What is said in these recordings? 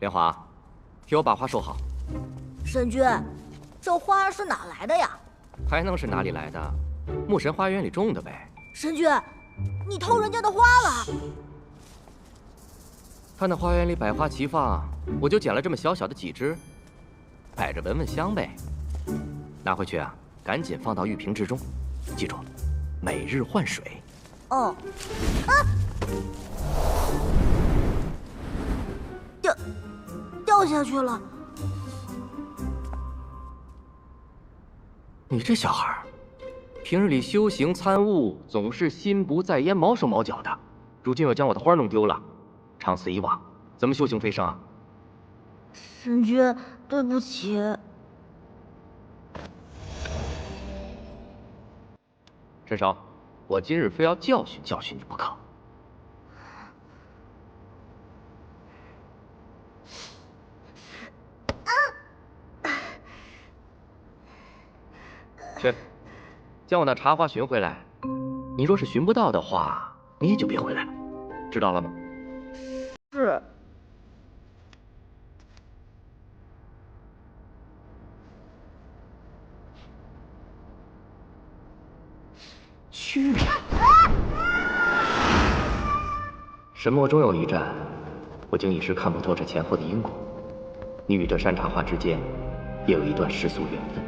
莲华，替我把花收好。神君，这花是哪来的呀？还能是哪里来的？牧神花园里种的呗。神君，你偷人家的花了！他那花园里百花齐放，我就捡了这么小小的几枝，摆着闻闻香呗。拿回去啊，赶紧放到玉瓶之中，记住，每日换水。哦。啊！掉下去了。你这小孩，平日里修行参悟，总是心不在焉、毛手毛脚的，如今又将我的花弄丢了，长此以往，怎么修行飞升啊？神君，对不起。陈少，我今日非要教训教训你不可。去，将我那茶花寻回来。你若是寻不到的话，你也就别回来了，知道了吗？是。去！神魔终有一战，我竟一时看不透这前后的因果。你与这山茶花之间，也有一段世俗缘分。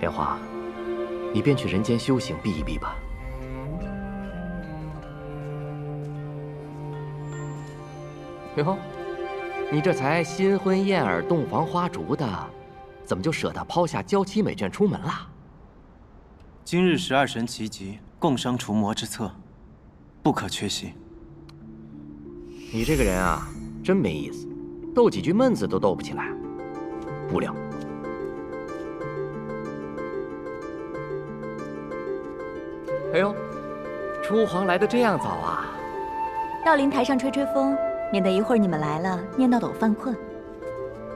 莲花，你便去人间修行避一避吧。哟，你这才新婚燕尔、洞房花烛的，怎么就舍得抛下娇妻美眷出门了？今日12神齐集，共商除魔之策，不可缺席。你这个人啊，真没意思，斗几句闷子都斗不起来，无聊。哎呦，初皇来的这样早啊！到灵台上吹吹风，免得一会儿你们来了念叨的我犯困。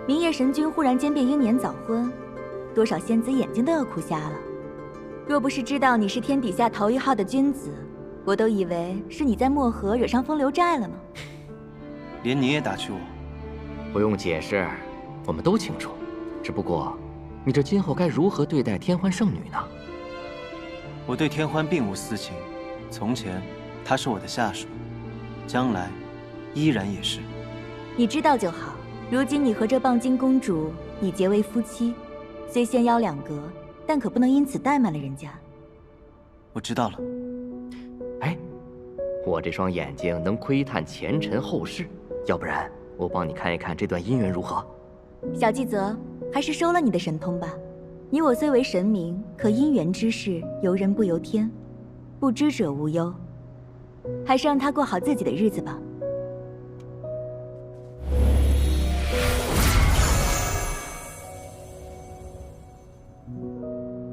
明夜神君忽然间便英年早婚，多少仙子眼睛都要哭瞎了。若不是知道你是天底下头一号的君子，我都以为是你在漠河惹上风流债了呢。连你也打趣我？不用解释，我们都清楚。只不过，你这今后该如何对待天欢圣女呢？我对天欢并无私情，从前她是我的下属，将来依然也是。你知道就好。如今你和这蚌金公主已结为夫妻，虽仙妖两隔，但可不能因此怠慢了人家。我知道了。哎，我这双眼睛能窥探前尘后世，要不然我帮你看一看这段姻缘如何？小季泽，还是收了你的神通吧。你我虽为神明，可姻缘之事由人不由天，不知者无忧。还是让他过好自己的日子吧。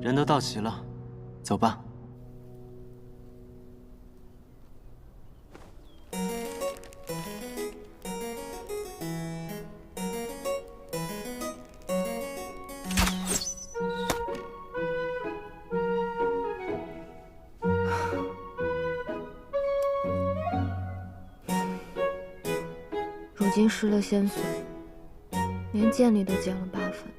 人都到齐了，走吧。如今失了仙髓，连剑力都减了8分。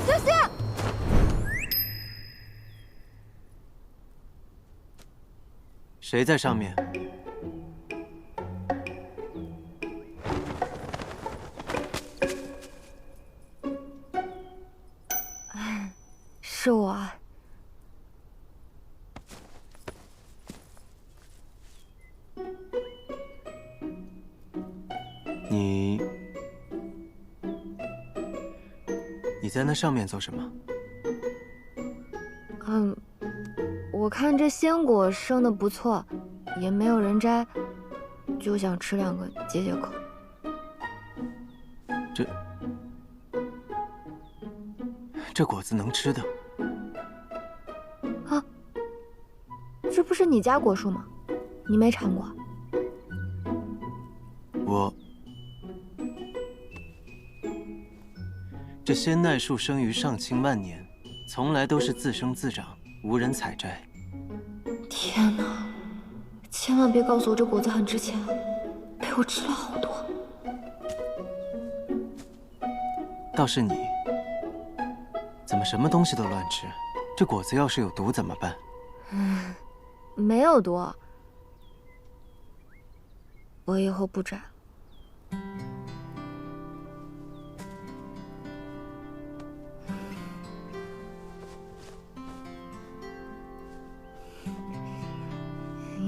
小心！谁在上面？你在那上面做什么？我看这鲜果生的不错，也没有人摘，就想吃2个解解渴。这果子能吃的？啊，这不是你家果树吗？你没尝过？这鲜奈树生于上清万年，从来都是自生自长，无人采摘。天哪！千万别告诉我这果子很值钱，被我吃了好多。倒是你，怎么什么东西都乱吃？这果子要是有毒怎么办？没有毒，我以后不摘了。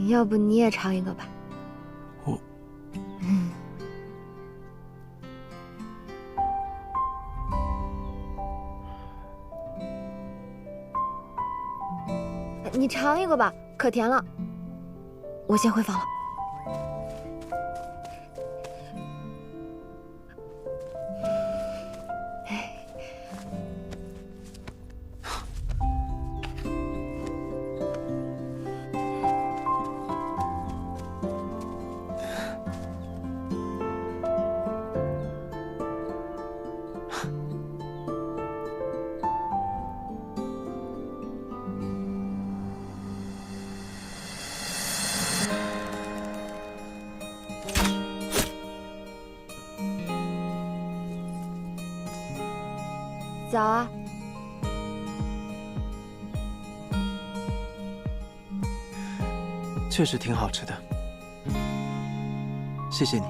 要不你也尝一个吧。你尝一个吧，可甜了。我先回房了。早啊。确实挺好吃的，谢谢你。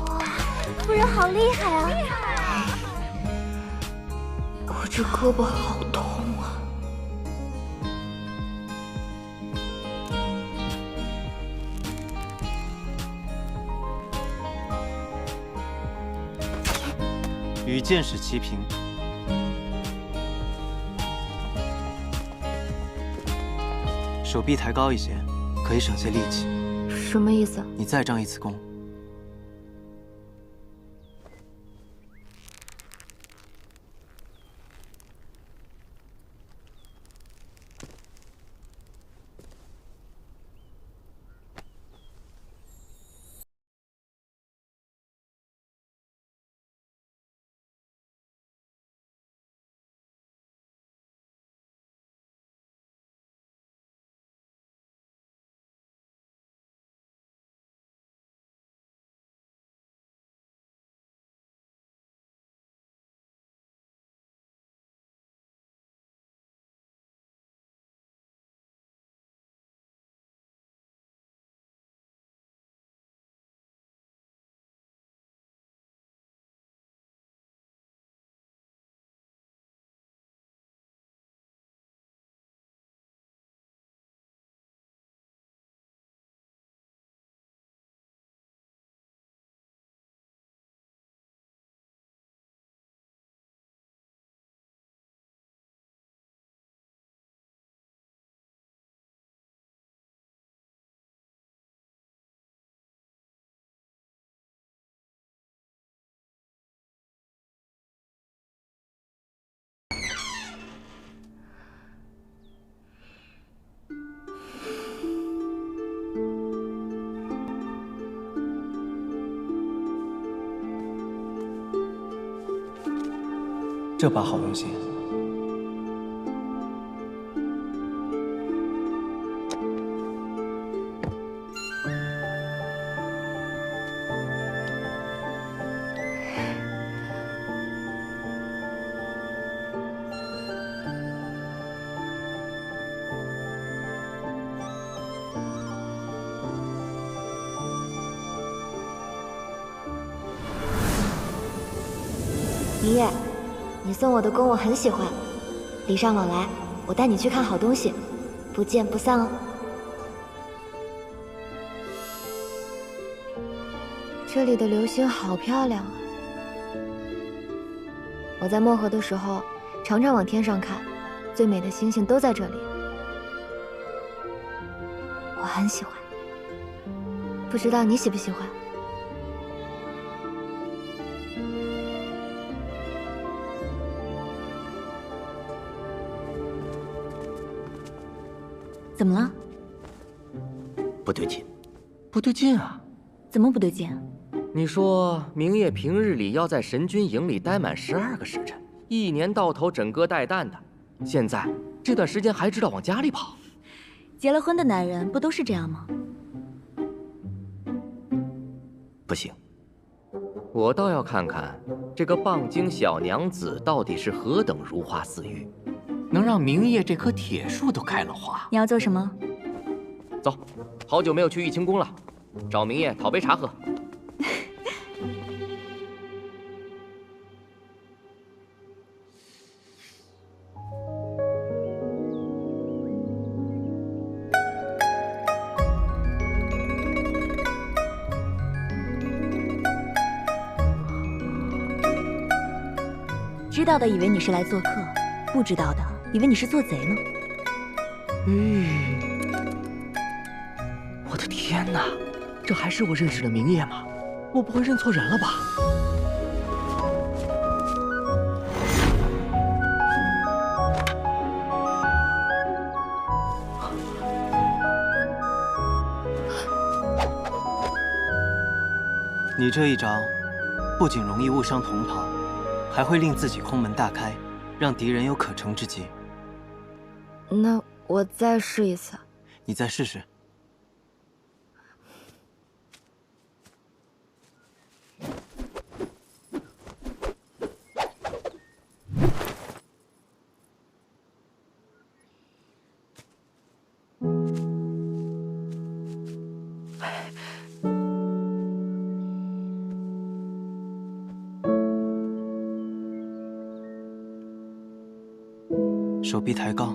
哇，夫人好厉害啊！我这胳膊好痛啊！与剑使齐平。手臂抬高一些，可以省些力气。什么意思？你再张一次弓。这把好用些。明夜，你送我的弓我很喜欢，礼尚往来，我带你去看好东西，不见不散哦。这里的流星好漂亮啊！我在漠河的时候，常常往天上看，最美的星星都在这里。我很喜欢，不知道你喜不喜欢？怎么了？不对劲，不对劲啊！怎么不对劲？你说明夜平日里要在神君营里待满12个时辰，一年到头枕戈待旦的，现在这段时间还知道往家里跑？结了婚的男人不都是这样吗？不行，我倒要看看这个棒精小娘子到底是何等如花似玉，能让明夜这棵铁树都开了花。你要做什么？走，好久没有去玉清宫了，找明夜讨杯茶喝。知道的以为你是来做客，不知道的以为你是做贼呢。我的天哪，这还是我认识的明夜吗？我不会认错人了吧？你这一招，不仅容易误伤同袍，还会令自己空门大开，让敌人有可乘之机。那我再试一次。你再试试。手臂抬高，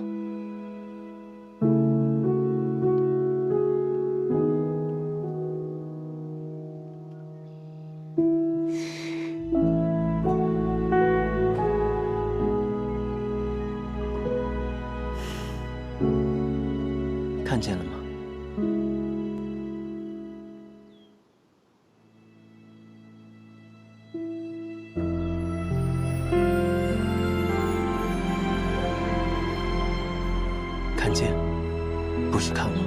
看见了吗？看见，不是看我。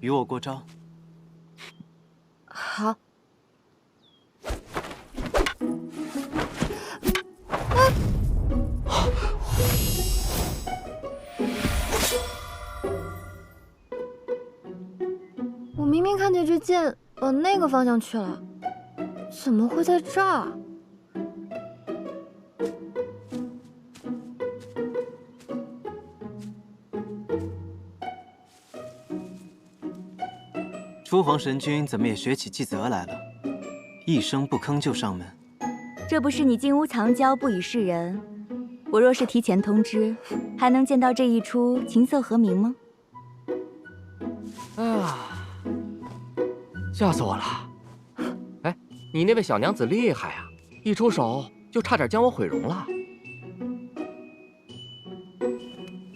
与我过招。好。我明明看见这剑往那个方向去了，怎么会在这儿？初皇神君怎么也学起季泽来了，一声不吭就上门。这不是你金屋藏娇不以示人，我若是提前通知，还能见到这一出琴瑟和鸣吗？哎呀，吓死我了！哎，你那位小娘子厉害啊，一出手就差点将我毁容了。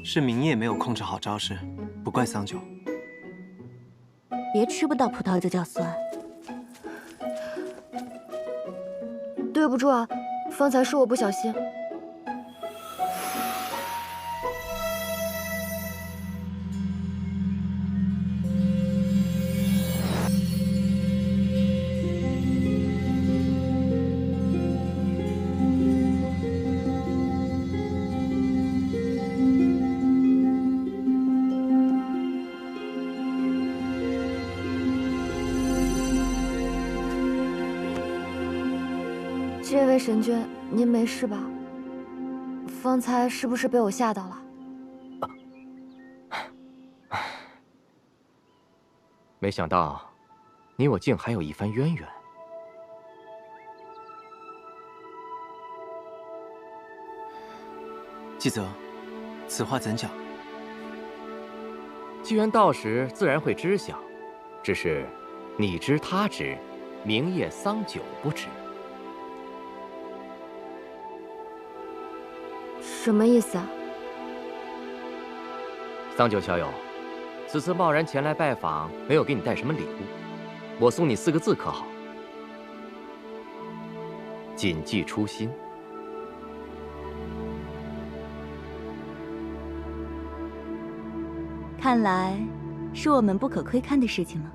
是明夜没有控制好招式，不怪桑九。别吃不到葡萄就叫酸。对不住啊，方才是我不小心。这位神君，您没事吧？方才是不是被我吓到了？没想到，你我竟还有一番渊源。纪泽，此话怎讲？机缘到时，自然会知晓。只是，你知他知，明夜桑酒不知。什么意思啊？桑九小友，此次贸然前来拜访，没有给你带什么礼物，我送你4个字可好？谨记初心。看来是我们不可窥看的事情了。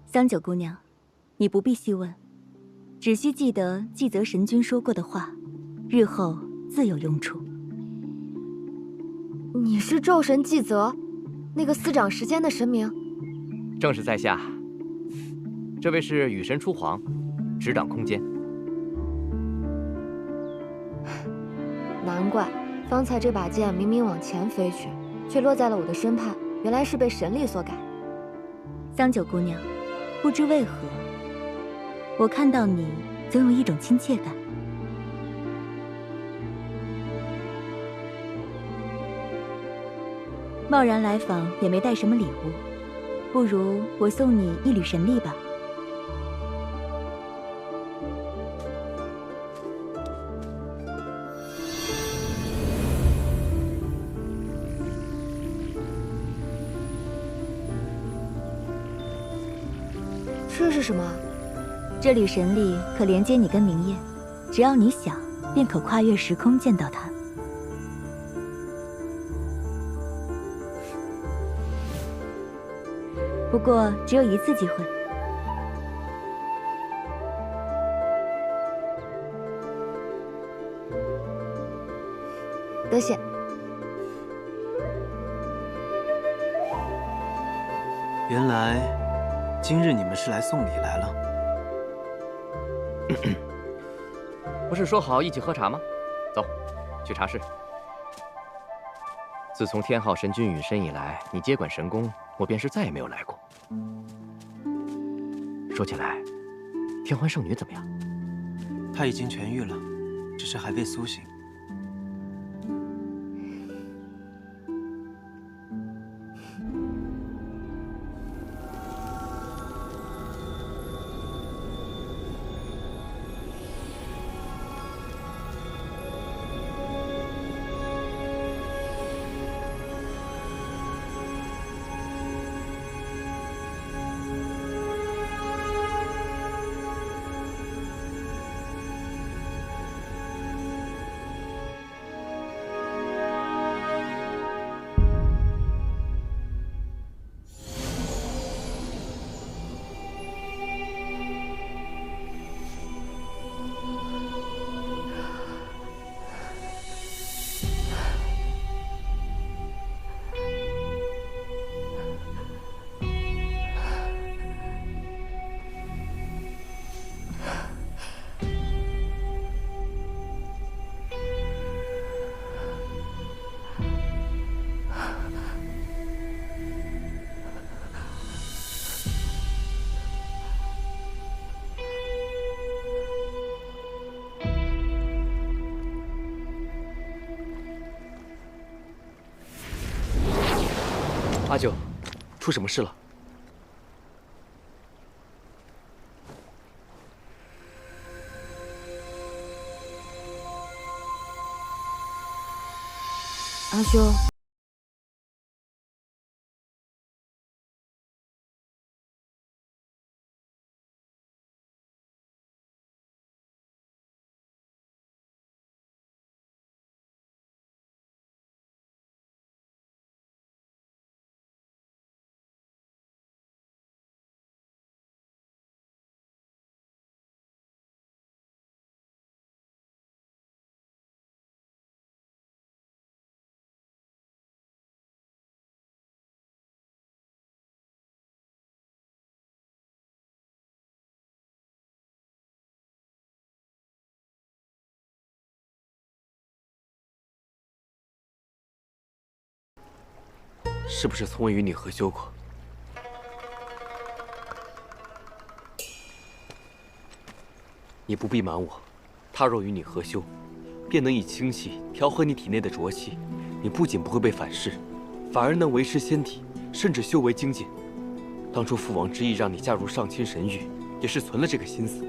桑九姑娘，你不必细问，只需记得纪泽神君说过的话，日后自有用处。你是咒神纪泽，那个司掌时间的神明？正是在下。这位是雨神初皇，执掌空间。难怪。方才这把剑明明往前飞去，却落在了我的身畔，原来是被神力所改。桑九姑娘，不知为何，我看到你总有一种亲切感。贸然来访也没带什么礼物，不如我送你一缕神力吧。这是什么？这缕神力可连接你跟明夜，只要你想，便可跨越时空见到他。不过只有一次机会。多谢。原来今日你们是来送礼来了。不是说好一起喝茶吗？走，去茶室。自从天昊神君陨身以来，你接管神宫，我便是再也没有来过。说起来，天欢圣女怎么样？她已经痊愈了，只是还未苏醒。阿九，出什么事了？阿修。是不是从未与你合修过？你不必瞒我，他若与你合修，便能以清气调和你体内的浊气，你不仅不会被反噬，反而能维持仙体，甚至修为精进。当初父王执意让你嫁入上清神域，也是存了这个心思。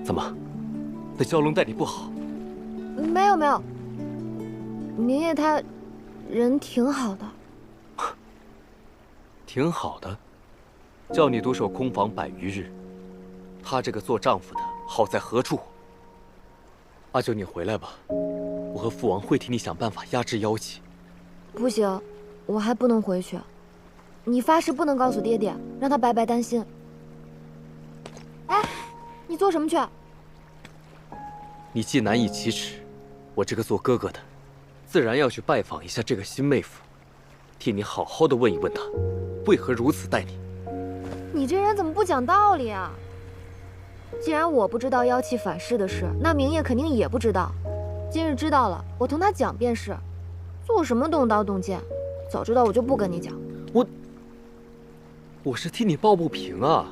怎么，那蛟龙待你不好？没有没有，明夜他人挺好的。挺好的，叫你独守空房100余日，他这个做丈夫的好在何处？阿九，你回来吧，我和父王会替你想办法压制妖气。不行，我还不能回去。你发誓不能告诉爹爹，让他白白担心。哎，你做什么去？你既难以启齿，我这个做哥哥的，自然要去拜访一下这个新妹夫，替你好好的问一问他，为何如此待你。你这人怎么不讲道理啊？既然我不知道妖气反噬的事，那明夜肯定也不知道。今日知道了，我同他讲便是。做什么动刀动剑？早知道我就不跟你讲。我是替你抱不平啊。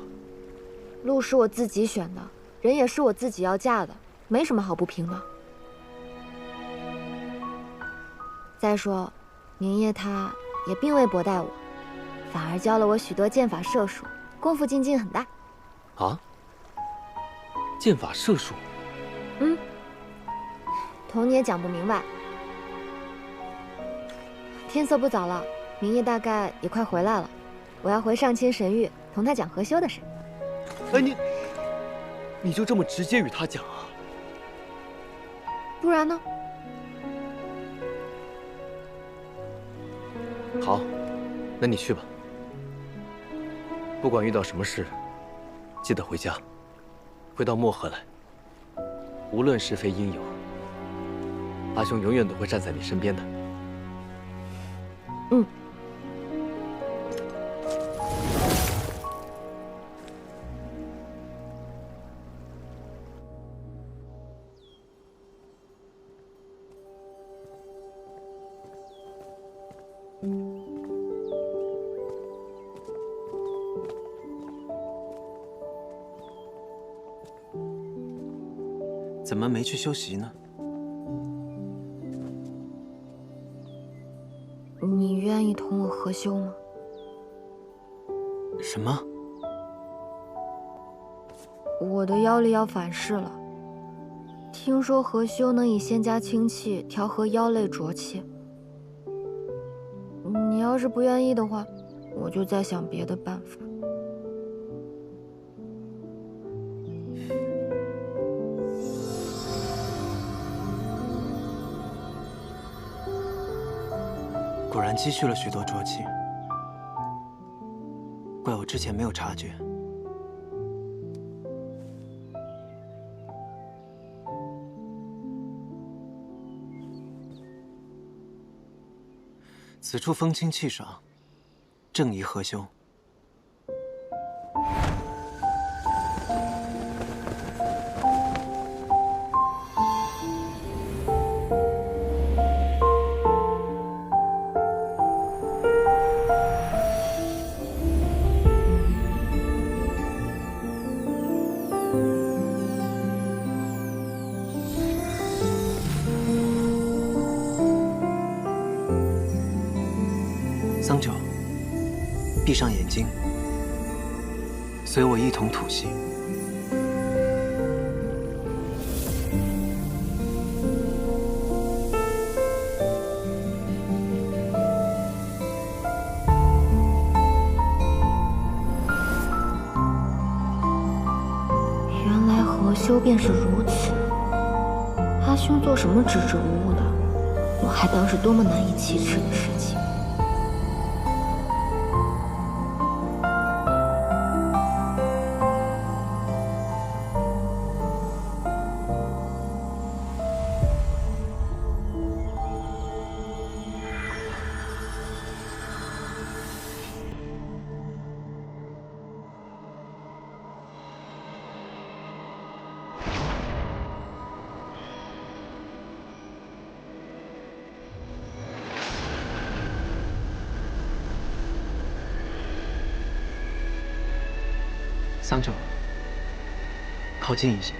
路是我自己选的，人也是我自己要嫁的，没什么好不平的。再说，明夜他也并未薄待我，反而教了我许多剑法射术，功夫进很大。啊？剑法射术？童你也讲不明白。天色不早了，明夜大概也快回来了，我要回上清神域同他讲合修的事。哎，你就这么直接与他讲啊？不然呢？好，那你去吧。不管遇到什么事，记得回家，回到漠河来。无论是非应有，阿兄永远都会站在你身边的。怎么没去修习呢？你愿意同我合修吗？什么？我的妖力要反噬了，听说合修能以仙家清气调和妖类浊气。你要是不愿意的话，我就再想别的办法。果然积蓄了许多浊气，怪我之前没有察觉。此处风清气爽，正宜合修。桑九，闭上眼睛，随我一同吐息。原来合修便是如此。阿兄做什么支支吾吾的，我还当是多么难以启齿的事情。桑九，靠近一些。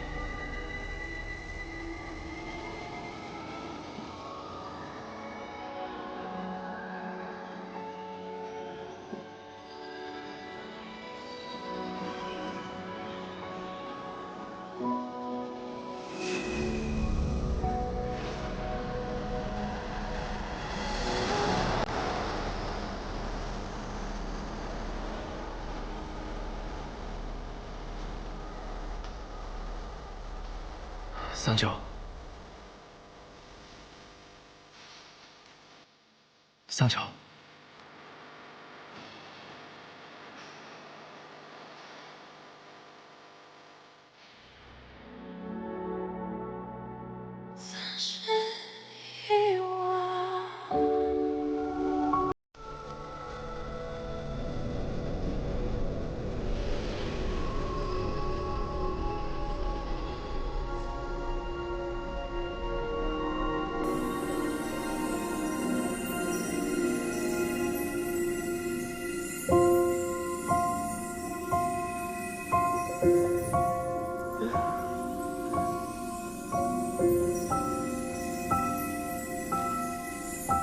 桑九，桑九，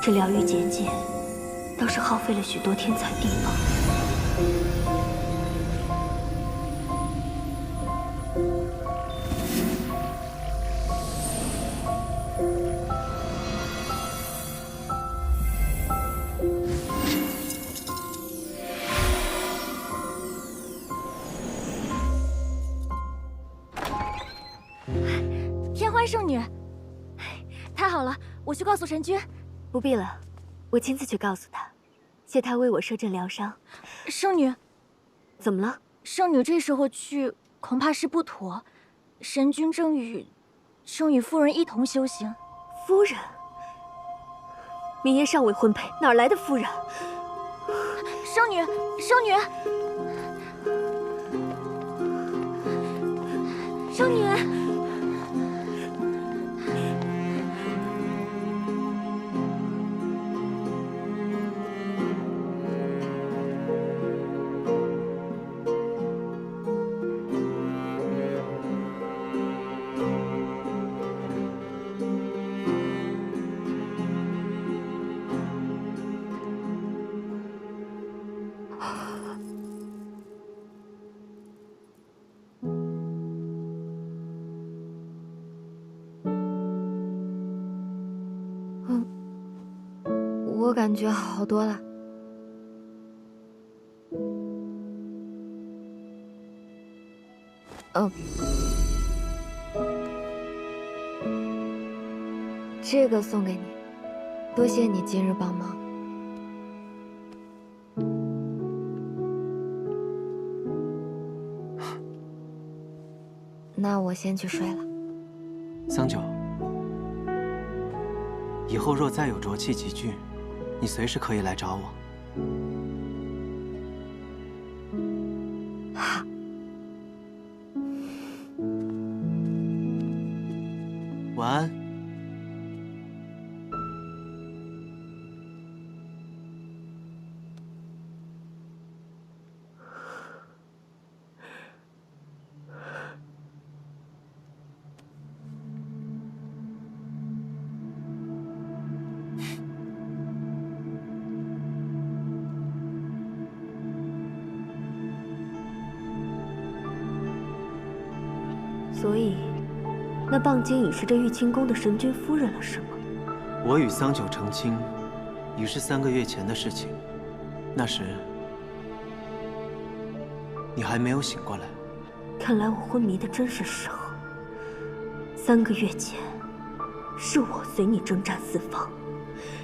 这疗愈结界倒是耗费了许多天才地宝。天欢圣女，太好了，我去告诉神君。不必了，我亲自去告诉他，谢他为我摄阵疗伤。圣女，怎么了？圣女这时候去恐怕是不妥，神君正与夫人一同修行。夫人？明夜尚未婚配，哪来的夫人？圣女，圣女，圣女。我感觉好多了。这个送给你，多谢你今日帮忙。那我先去睡了。桑九，以后若再有浊气集聚，你随时可以来找我。好。晚安。所以，那棒金已是这玉清宫的神君夫人了，是吗？我与桑九成亲，已是3个月前的事情。那时，你还没有醒过来。看来我昏迷的真是时候。3个月前，是我随你征战四方，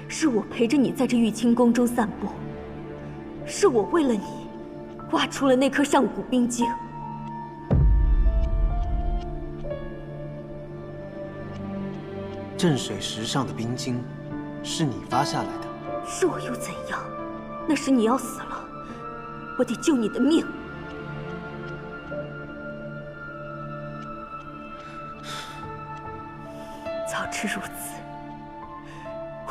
是我陪着你在这玉清宫中散步，是我为了你，挖出了那颗上古冰晶。镇水石上的冰晶，是你挖下来的。是我又怎样？那时你要死了，我得救你的命。早知如此，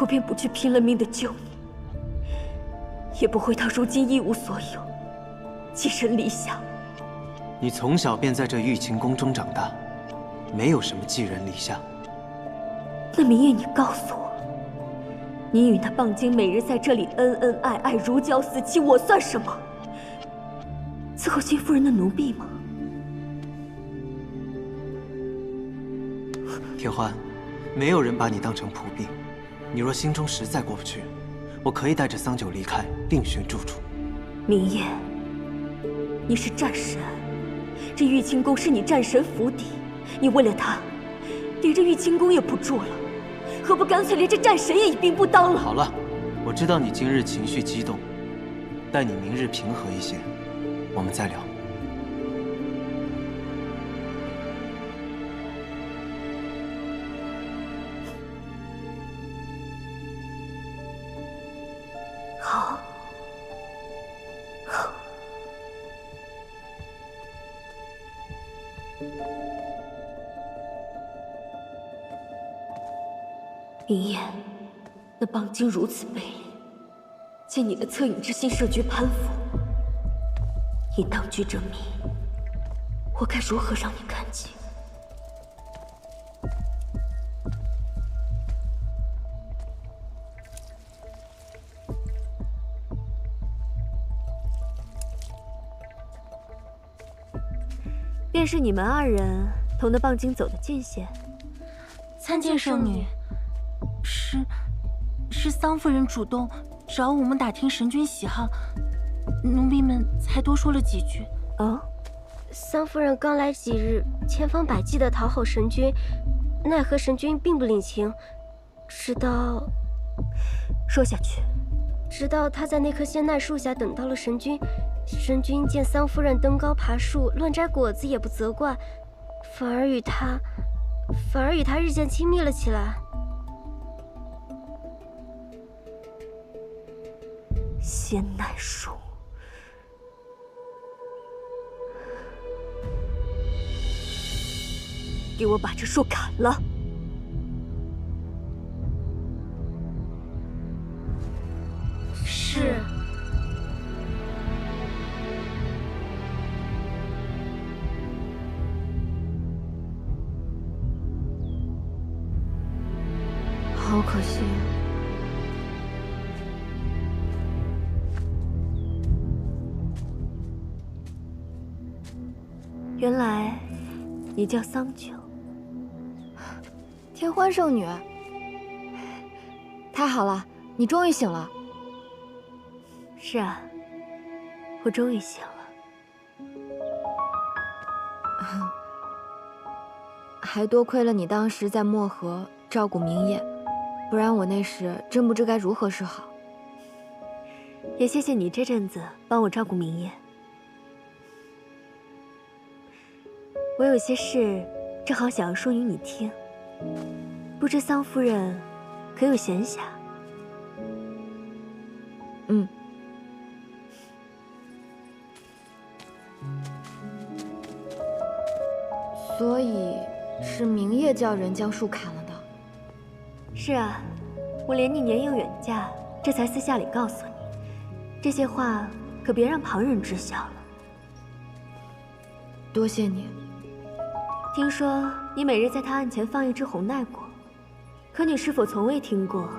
我便不去拼了命的救你，也不会到如今一无所有，寄身篱下，你从小便在这玉清宫中长大，没有什么寄人篱下。那明夜，你告诉我，你与那棒精每日在这里恩恩爱爱，如胶似漆，我算什么？伺候新夫人的奴婢吗？铁欢，没有人把你当成仆婢。你若心中实在过不去，我可以带着桑九离开，另寻住处。明夜，你是战神，这玉清宫是你战神府邸，你为了他，连这玉清宫也不住了，何不干脆连这战神也一并不当了？好了，我知道你今日情绪激动，待你明日平和一些，我们再聊。好，好。明夜，那棒精如此卑劣，见你的恻隐之心设局攀附，以当局者迷，我该如何让你看清？便是你们二人同那棒精走的界限。参见圣女，是桑夫人主动找我们打听神君喜好，奴婢们才多说了几句。哦，桑夫人刚来几日，千方百计地讨好神君，奈何神君并不领情，直到她在那棵仙奈树下等到了神君。神君见桑夫人登高爬树，乱摘果子也不责怪，反而与她日渐亲密了起来。仙奈树，给我把这树砍了！是。好可惜啊。原来你叫桑九。天欢圣女，太好了，你终于醒了。是啊，我终于醒了。还多亏了你当时在漠河照顾明夜，不然我那时真不知该如何是好。也谢谢你这阵子帮我照顾明夜。我有些事正好想要说与你听，不知桑夫人可有闲暇？嗯。所以是明夜叫人将树砍了的。是啊，我连你年幼远嫁，这才私下里告诉你，这些话可别让旁人知晓了。多谢你。听说你每日在他案前放一只红奈果，可你是否从未听过，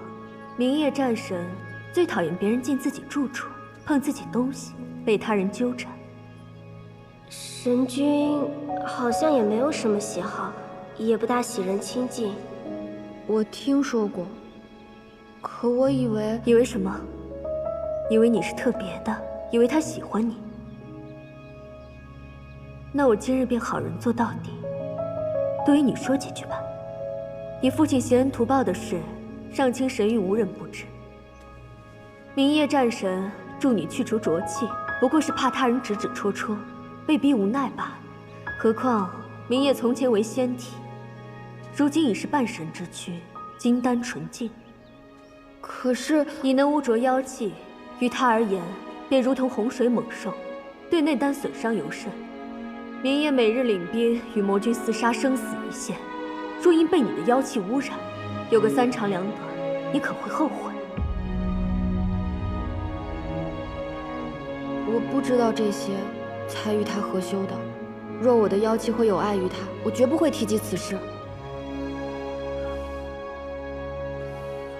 明夜战神最讨厌别人进自己住处，碰自己东西，被他人纠缠。神君好像也没有什么喜好，也不大喜人亲近。我听说过，可我以为什么？以为你是特别的，以为他喜欢你。那我今日便好人做到底，多与你说几句吧。你父亲携恩图报的事，上清神域无人不知。明夜战神助你去除浊气，不过是怕他人指指戳戳，被逼无奈罢了。何况明夜从前为仙体，如今已是半神之躯，金丹纯净。可是你能污浊妖气，于他而言便如同洪水猛兽，对内丹损伤尤甚。明夜每日领兵与魔君厮杀，生死一线，若因被你的妖气污染，有个三长两短，你可会后悔。我不知道这些，才与他合修的。若我的妖妻会有碍于他，我绝不会提及此事。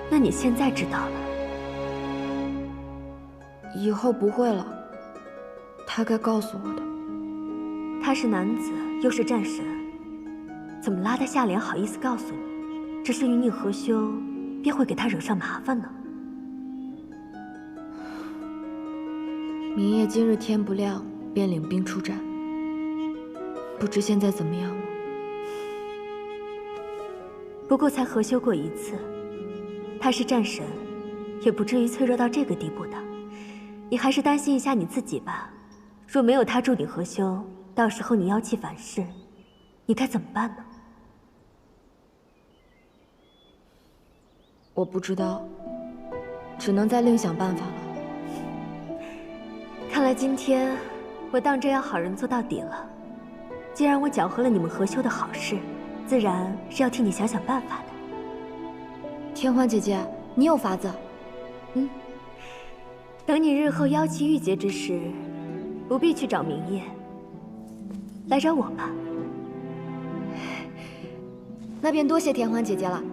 那你现在知道了，以后不会了。他该告诉我的。他是男子，又是战神，怎么拉得下脸好意思告诉你？只是与你合修，便会给他惹上麻烦呢？明夜今日天不亮便领兵出战，不知现在怎么样了。不过才合修过一次，他是战神，也不至于脆弱到这个地步的。你还是担心一下你自己吧。若没有他助你合修，到时候你妖气反噬，你该怎么办呢？我不知道，只能再另想办法了。看来今天我当真要好人做到底了。既然我搅和了你们合修的好事，自然是要替你想想办法的。天欢姐姐，你有法子。等你日后妖气郁结之时，不必去找明夜，来找我吧。那便多谢天欢姐姐了。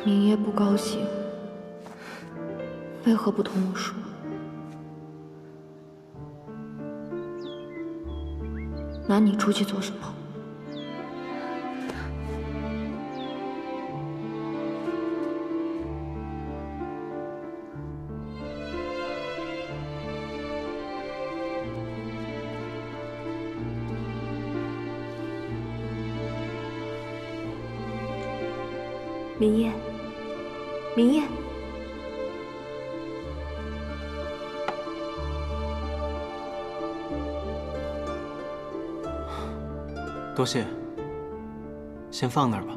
明夜不高兴，为何不同我说？拿你出去做什么？明夜，明夜，多谢，先放那儿吧。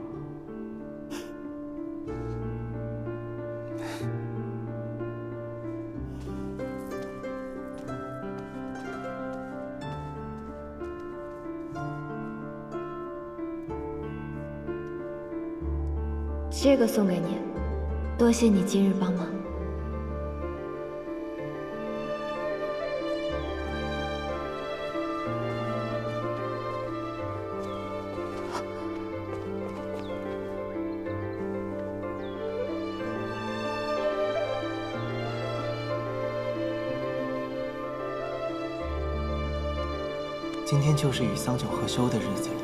这个送给你，多谢你今日帮忙。今天就是与桑九合修的日子了。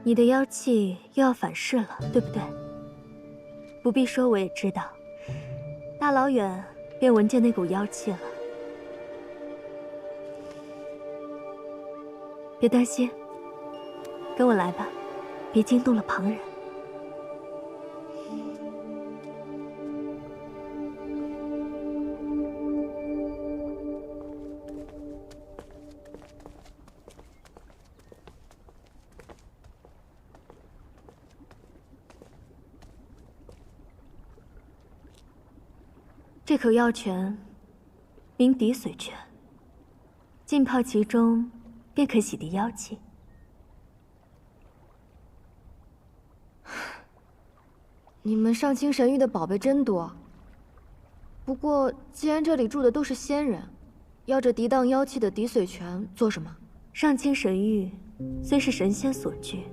你的妖气又要反噬了，对不对？不必说，我也知道，大老远便闻见那股妖气了。别担心，跟我来吧，别惊动了旁人。这口药泉名滴髓泉，浸泡其中，便可洗涤妖气。你们上清神域的宝贝真多。不过，既然这里住的都是仙人，要这涤荡妖气的滴髓泉做什么？上清神域虽是神仙所居，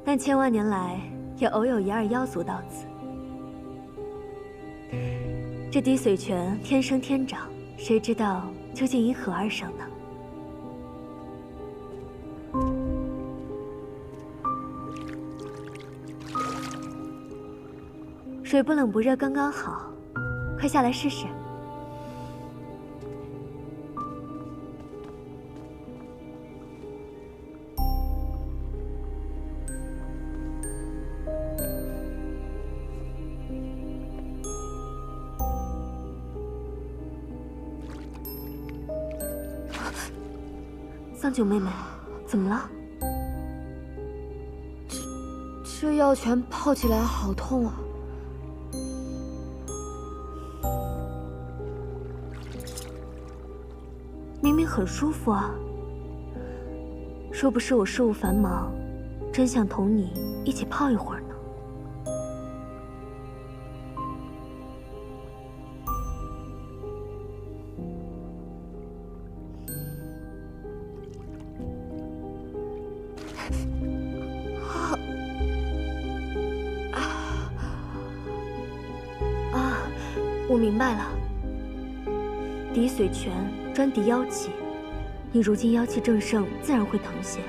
但千万年来也偶有一二妖族到此。这滴髓泉天生天长，谁知道究竟因何而生呢？水不冷不热，刚刚好，快下来试试。桑九妹妹，怎么了？这药泉泡起来好痛啊！明明很舒服啊。说不是我事务繁忙，真想同你一起泡一会儿呢。我明白了，滴髓泉专涤妖气，你如今妖气正盛，自然会疼些。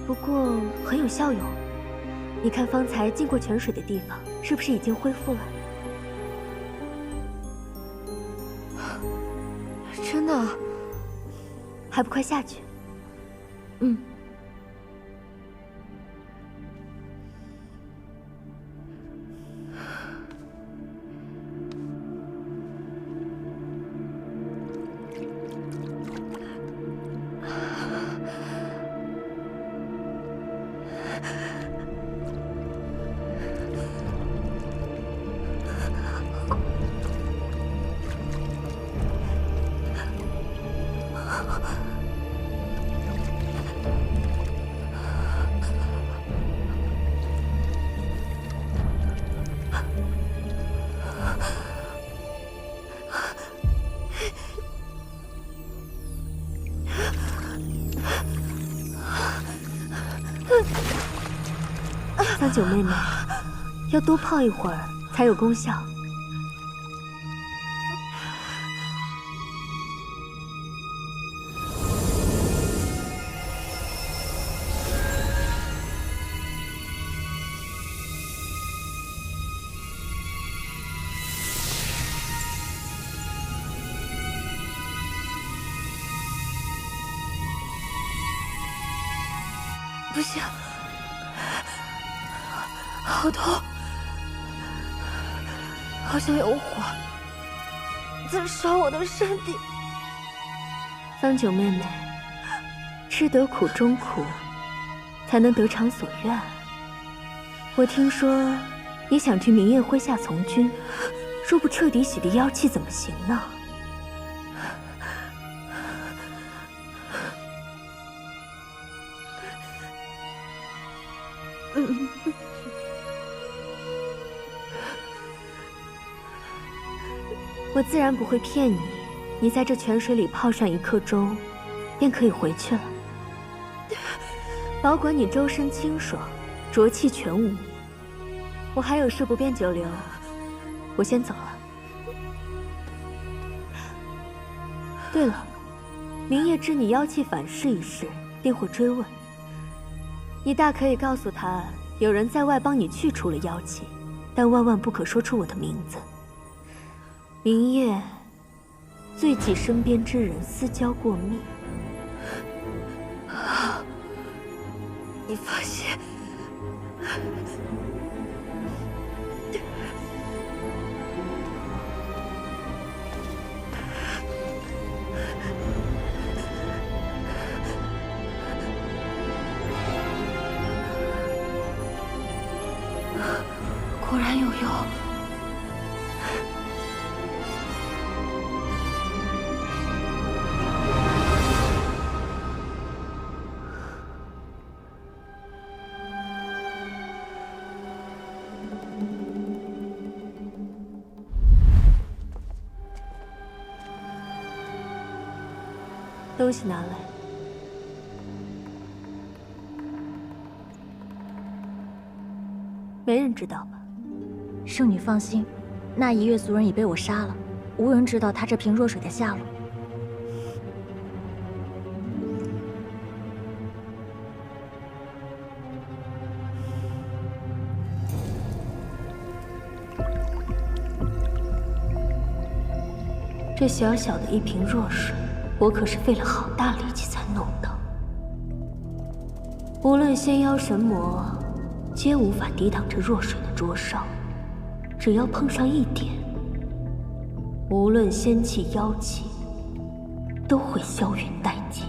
不过很有效用，你看方才进过泉水的地方，是不是已经恢复了？真的？还不快下去？嗯。桑九妹妹，要多泡一会儿才有功效。不行，好痛，好像有火在烧我的身体。桑九妹妹，吃得苦中苦，才能得偿所愿。我听说你想去明月麾下从军，若不彻底洗涤妖气，怎么行呢？我自然不会骗你，你在这泉水里泡上1刻钟，便可以回去了。保管你周身清爽，浊气全无。我还有事不便久留，我先走了。对了，明夜知你妖气反噬一事，定会追问。你大可以告诉他，有人在外帮你去除了妖气，但万万不可说出我的名字。明夜最忌身边之人私交过密。你放心。果然有用。东西拿来。没人知道吧？圣女放心，那一月族人已被我杀了，无人知道他这瓶弱水的下落。这小小的一瓶弱水，我可是费了好大力气才弄到。无论仙妖神魔，皆无法抵挡这弱水的灼烧。只要碰上一点，无论仙气妖气，都会消云殆尽。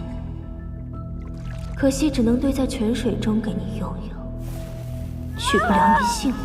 可惜只能堆在泉水中给你用用，取不了你性命。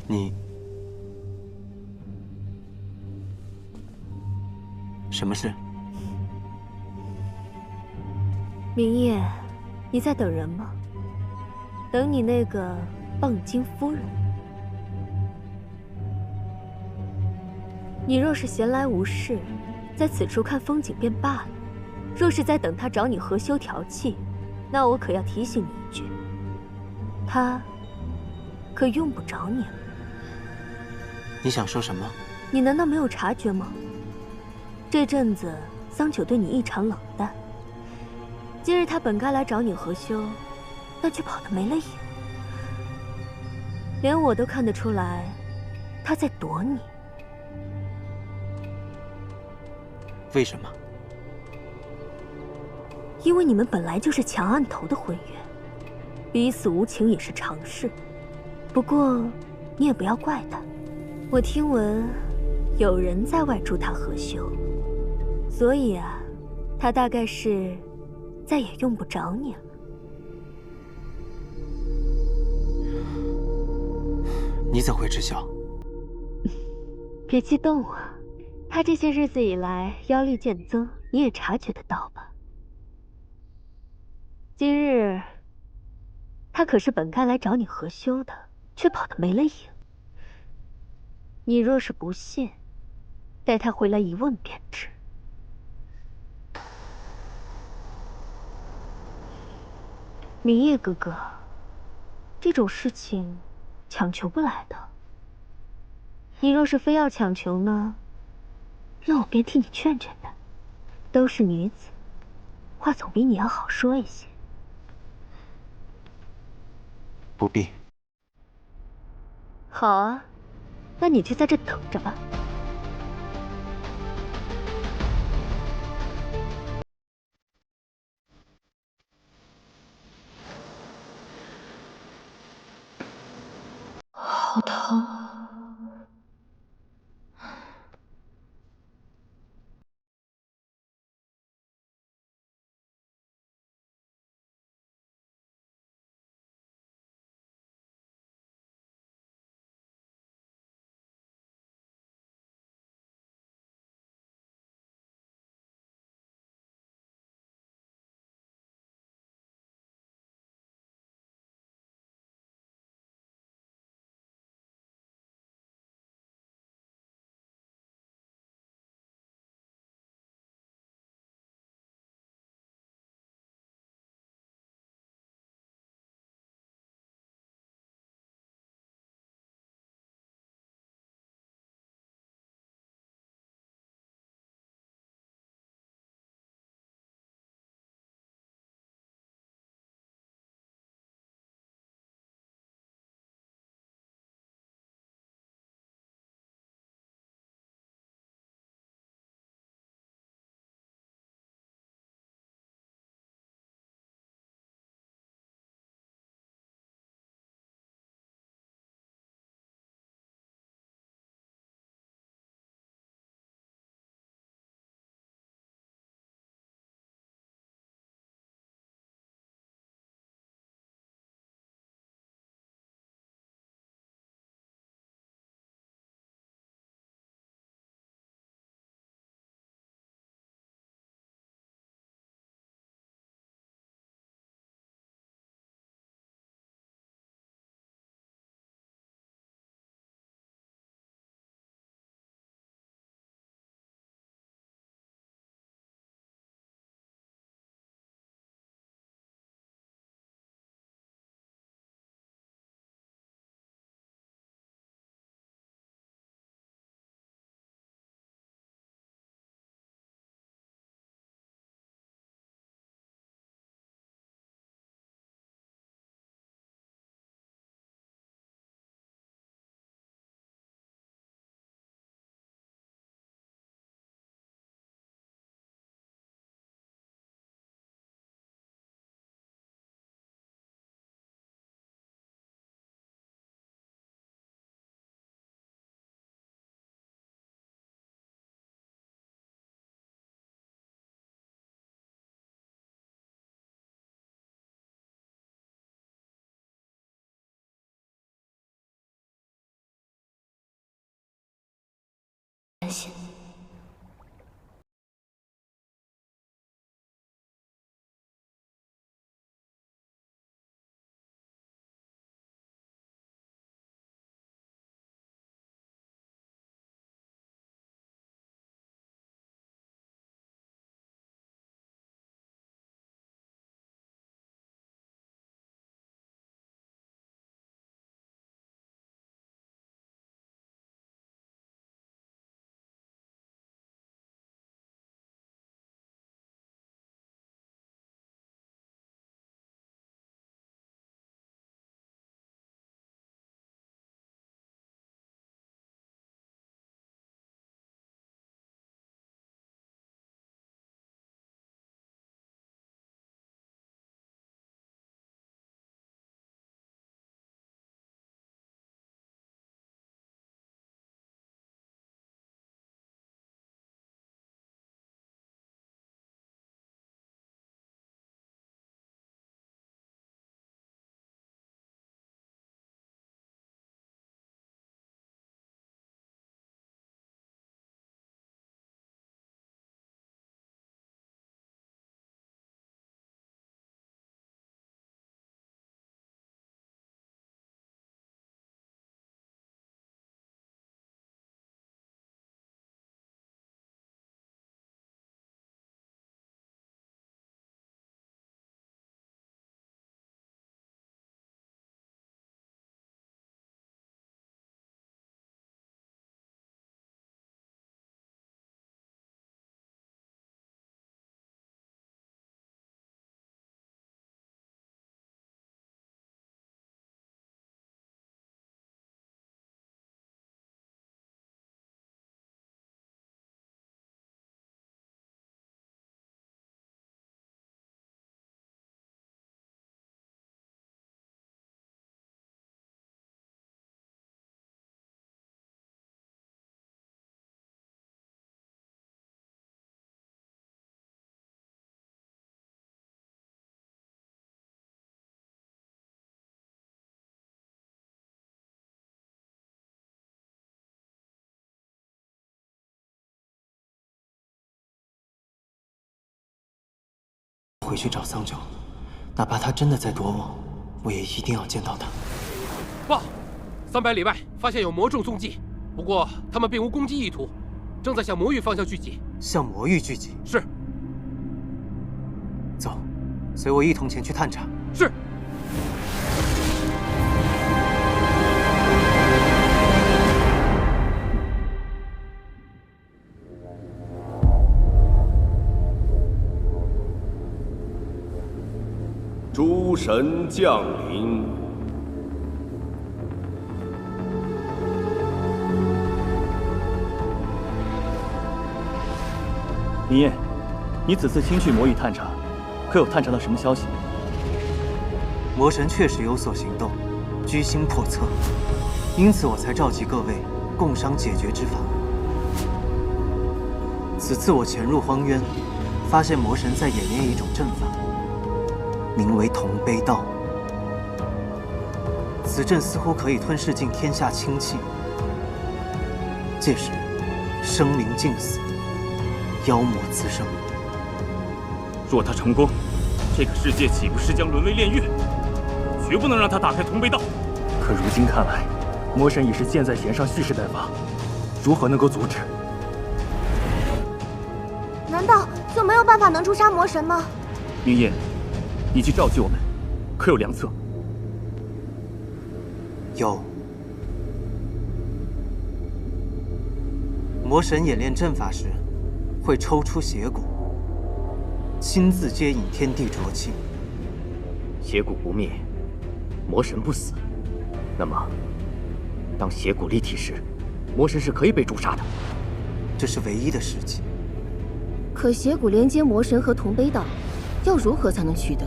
你什么事？明夜，你在等人吗？等你那个蚌精夫人。你若是闲来无事，在此处看风景便罢了；若是在等他找你合修调气，那我可要提醒你一句，他可用不着你了。你想说什么？你难道没有察觉吗？这阵子桑九对你异常冷淡，今日他本该来找你合修，但却跑得没了影。连我都看得出来，他在躲你。为什么？因为你们本来就是强按头的婚约，彼此无情也是常事。不过你也不要怪他。我听闻有人在外助他合修，所以啊，他大概是再也用不着你了。你怎会知晓？别激动啊，他这些日子以来妖力渐增，你也察觉得到吧？今日他可是本该来找你合修的，却跑得没了影。你若是不信，待他回来一问便知。明夜哥哥，这种事情强求不来的。你若是非要强求呢，那我便替你劝劝他。都是女子，话总比你要好说一些。不必。好啊，那你就在这等着吧。好疼啊！担心。回去找桑九，哪怕他真的在躲我，我也一定要见到他。报，300里外发现有魔众踪迹，不过他们并无攻击意图，正在向魔域方向聚集。向魔域聚集？是。走，随我一同前去探查。是。诸神降临。林烨，你此次亲去魔域探查，可有探查到什么消息？魔神确实有所行动，居心叵测，因此我才召集各位共商解决之法。此次我潜入荒渊，发现魔神在演练一种阵法。名为同悲道，此阵似乎可以吞噬尽天下清气，届时生灵尽死，妖魔滋生。若他成功，这个世界岂不是将沦为炼狱？绝不能让他打开同悲道。可如今看来，魔神已是箭在弦上，蓄势待发，如何能够阻止？难道就没有办法能诛杀魔神吗？明夜，你去召集我们，可有良策？有。魔神演练阵法时，会抽出邪骨，亲自接引天地浊气。邪骨不灭，魔神不死，那么，当邪骨立体时，魔神是可以被诛杀的。这是唯一的时机。可邪骨连接魔神和同悲道，要如何才能取得？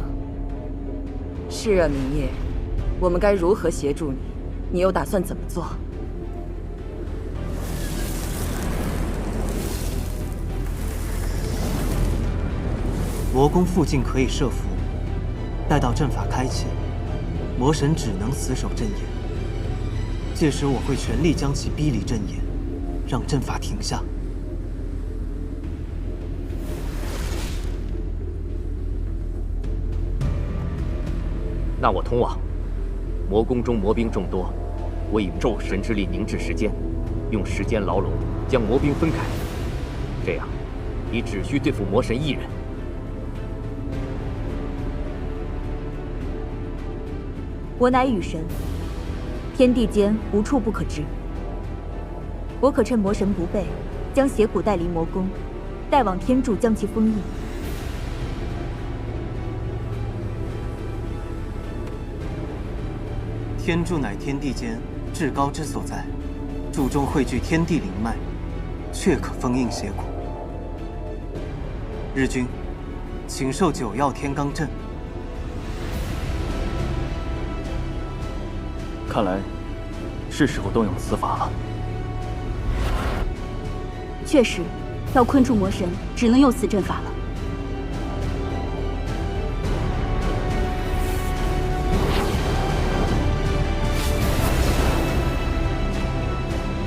是啊，明夜，我们该如何协助你？你又打算怎么做？魔宫附近可以设符，待到阵法开启，魔神只能死守阵眼。届时我会全力将其逼离阵眼，让阵法停下。那我通往魔宫中魔兵众多，我以咒神之力凝滞时间，用时间牢笼将魔兵分开，这样你只需对付魔神一人。我乃雨神，天地间无处不可知。我可趁魔神不备，将邪蛊带离魔宫，带往天柱将其封印。天柱乃天地间至高之所在，柱中汇聚天地灵脉，确可封印邪蛊。日君，请授9曜天罡阵。看来是时候动用此法了。确实，要困住魔神，只能用此阵法了。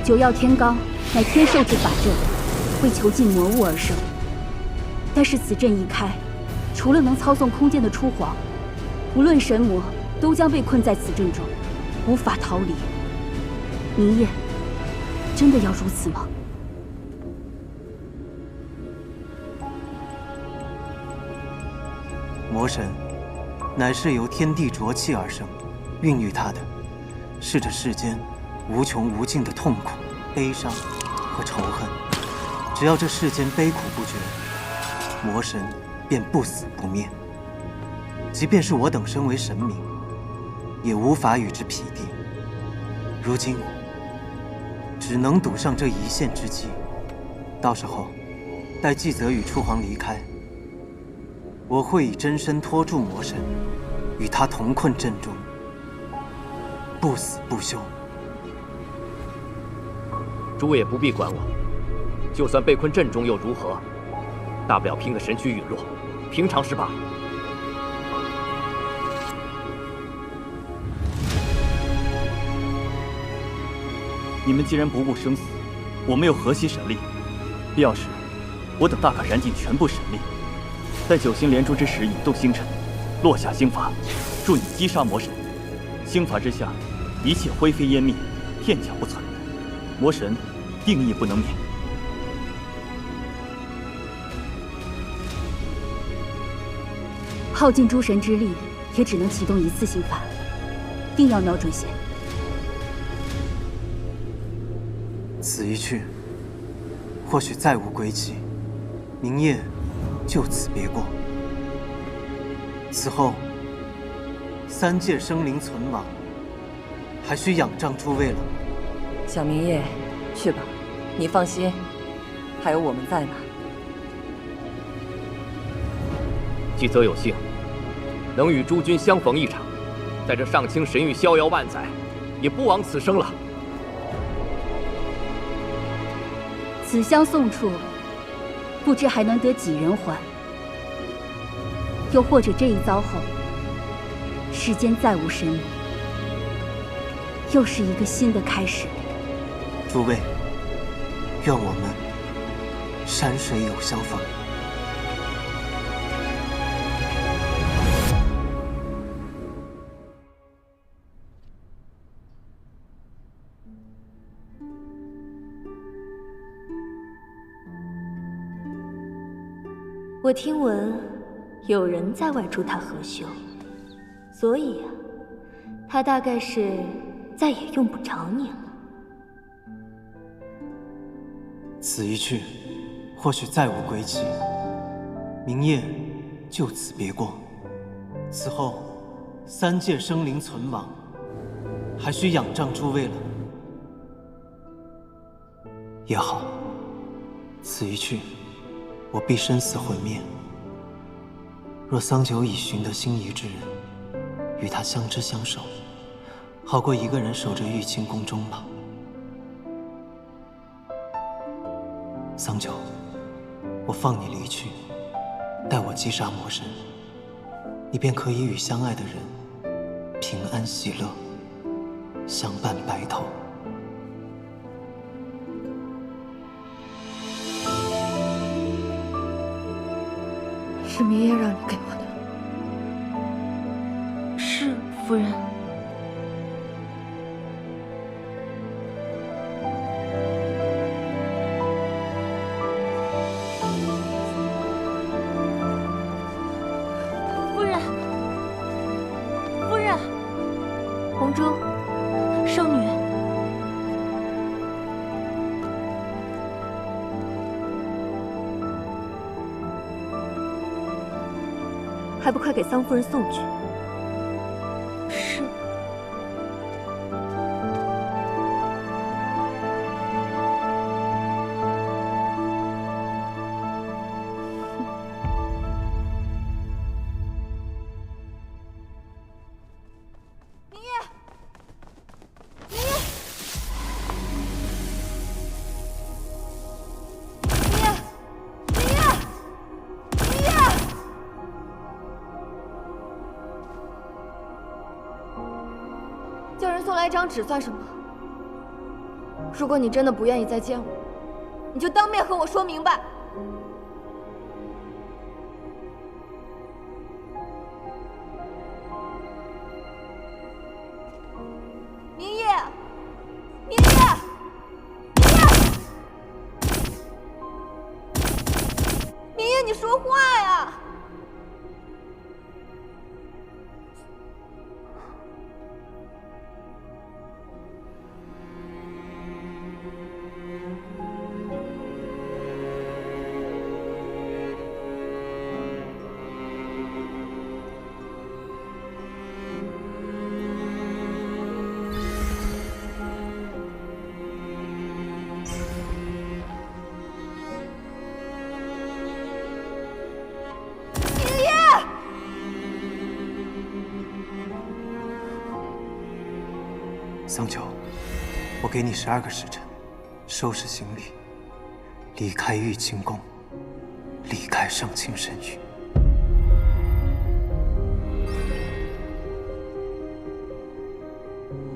9曜天罡乃天授之法阵，为囚禁魔物而生。但是此阵一开，除了能操纵空间的初皇，无论神魔都将被困在此阵中，无法逃离。明夜，真的要如此吗？魔神乃是由天地浊气而生，孕育它的是这世间无穷无尽的痛苦、悲伤和仇恨。只要这世间悲苦不绝，魔神便不死不灭。即便是我等身为神明，也无法与之匹敌。如今只能赌上这一线之机，到时候待纪泽与初皇离开，我会以真身拖住魔神，与他同困阵中，不死不休。诸位也不必管我，就算被困阵中又如何？大不了拼个神躯陨落，平常事罢了。你们既然不顾生死，我们又何惜神力？必要时，我等大可燃尽全部神力，在9星连珠之时引动星辰，落下星法，助你击杀魔神。星法之下，一切灰飞烟灭，片甲不存，魔神定亦不能免。耗尽诸神之力，也只能启动一次星法，定要瞄准些。此一去，或许再无归期，明夜就此别过。此后，3界生灵存亡，还需仰仗诸位了。小明夜，去吧，你放心，还有我们在呢。纪泽有幸能与诸君相逢一场，在这上清神域逍遥万载，也不枉此生了。此香送出，不知还能得几人还？又或者这一遭后，世间再无神明，又是一个新的开始。诸位，愿我们山水有相逢。我听闻有人在外助他合修，所以他大概是再也用不着你了。此一去，或许再无归期，明夜就此别过。此后3界生灵存亡，还需仰仗诸位了。也好，此一去，我必生死毁灭。若桑九已寻得心仪之人，与他相知相守，好过一个人守着玉清宫中吧。桑九，我放你离去，待我击杀魔神，你便可以与相爱的人平安喜乐，相伴白头。是明夜让你给我的。是，夫人。夫人，夫人，红珠，圣女。还不快给桑夫人送去！是。明夜，明夜，明夜，明夜，明夜！叫人送来一张纸算什么？如果你真的不愿意再见我，你就当面和我说明白。明夜，明夜，明夜，明夜，你说话呀！桑丘，我给你12个时辰，收拾行李，离开玉清宫，离开上清神域。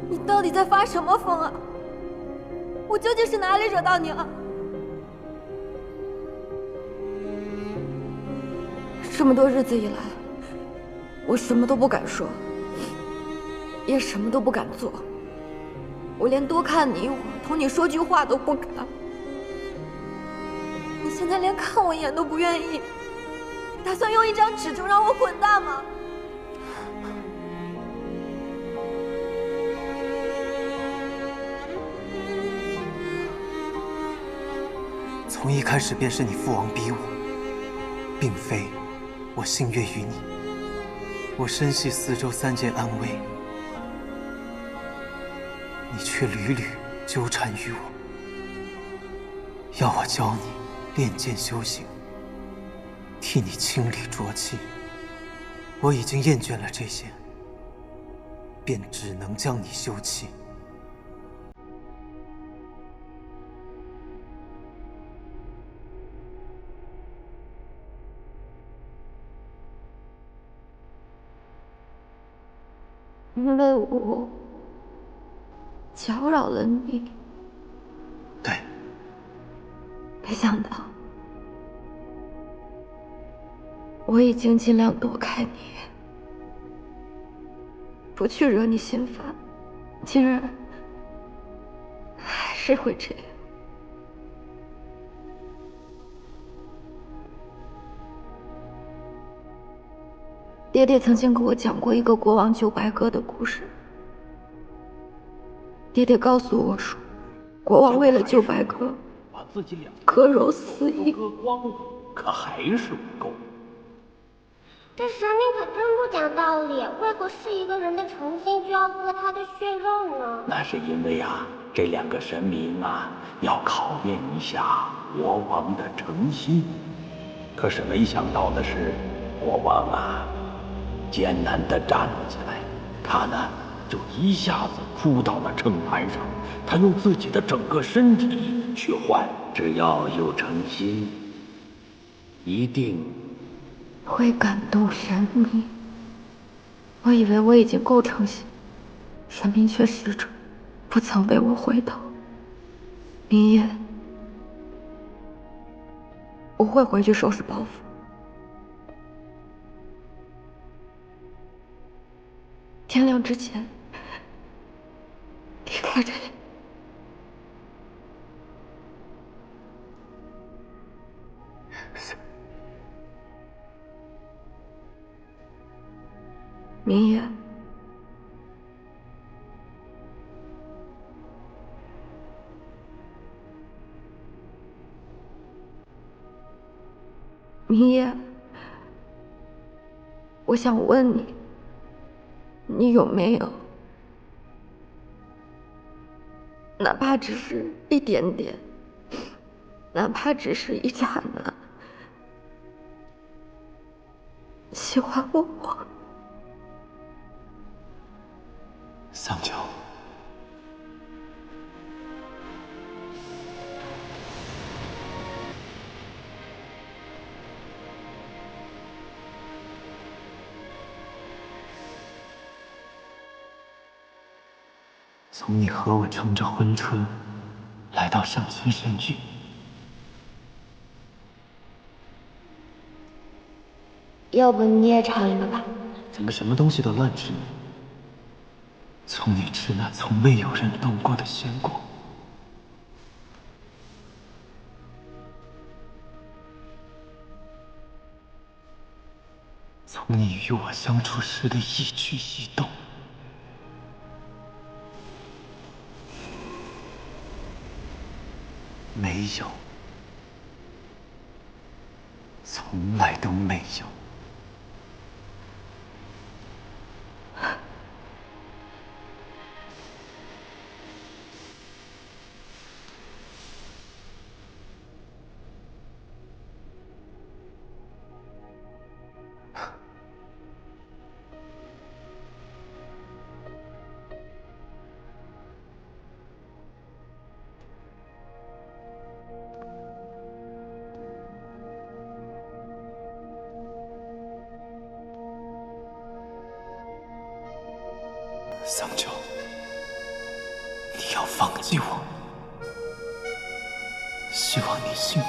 你到底在发什么疯啊？我究竟是哪里惹到你了？这么多日子以来，我什么都不敢说，也什么都不敢做。我连多看你一会儿，同你说句话都不敢。你现在连看我一眼都不愿意，打算用一张纸就让我滚蛋吗？从一开始便是你父王逼我，并非我心悦于你。我深系四周3界安危，你却屡屡纠缠于我，要我教你练剑修行，替你清理浊气。我已经厌倦了这些，便只能将你休弃。因为我搅扰了你。对。没想到，我已经尽量躲开你，不去惹你心烦，竟然还是会这样。爹爹曾经给我讲过一个国王救白鸽的故事。爹爹告诉我说，国王为了救白鸽，割肉4亿，割光了，可还是不够。这神明可真不讲道理，为何是一个人的诚心就要割他的血肉呢？那是因为啊，这2个神明啊，要考验一下国王的诚心。可是没想到的是，国王啊，艰难地站了起来，他呢就一下子扑到了秤盘上，他用自己的整个身体去换，只要有诚心，一定会感动神明。我以为我已经够诚心，神明却始终不曾为我回头。明夜，我会回去收拾包袱。天亮之前离开这里。明夜，明夜，我想问你，你有没有，哪怕只是一点点，哪怕只是一刹那，喜欢过我？桑丘，从你和我乘着昏春来到上仙神域，要不你也尝一个吧？怎么什么东西都乱吃？从你吃那从未有人动过的仙果，从你与我相处时的一举一动，没有，从来都没有。桑丘，你要放弃我，希望你幸福。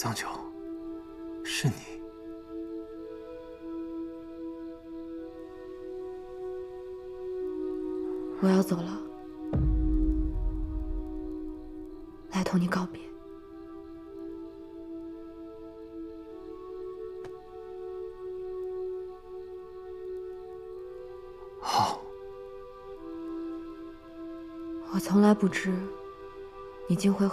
桑九，是你。我要走了，来同你告别。好。我从来不知，你竟会。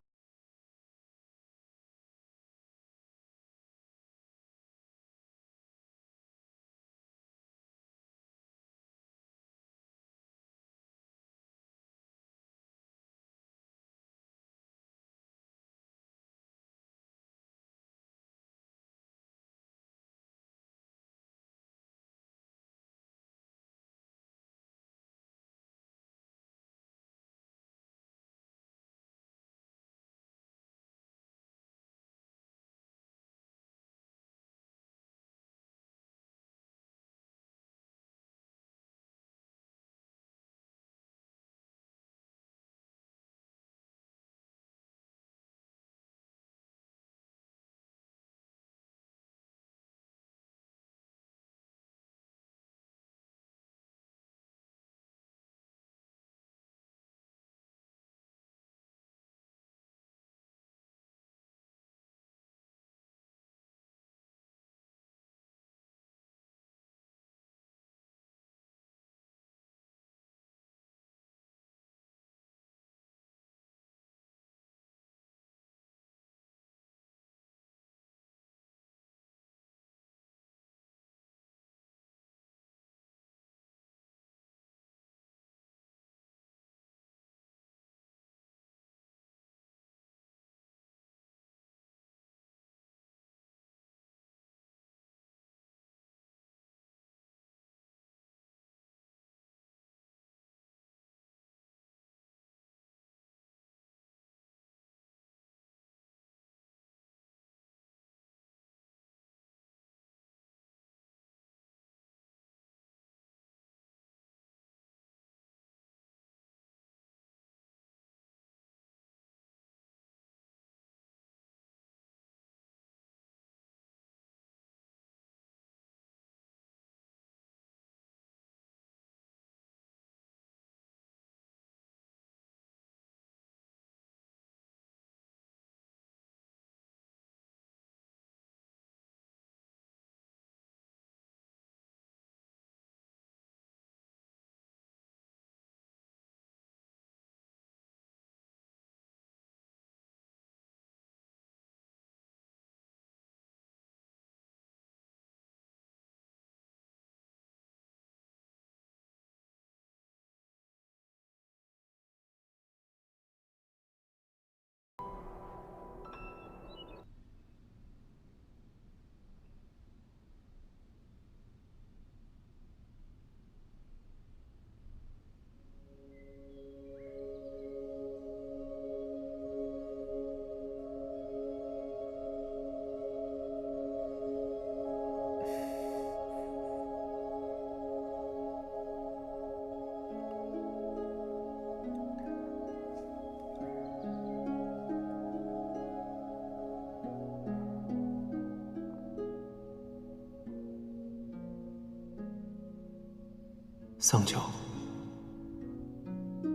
桑九，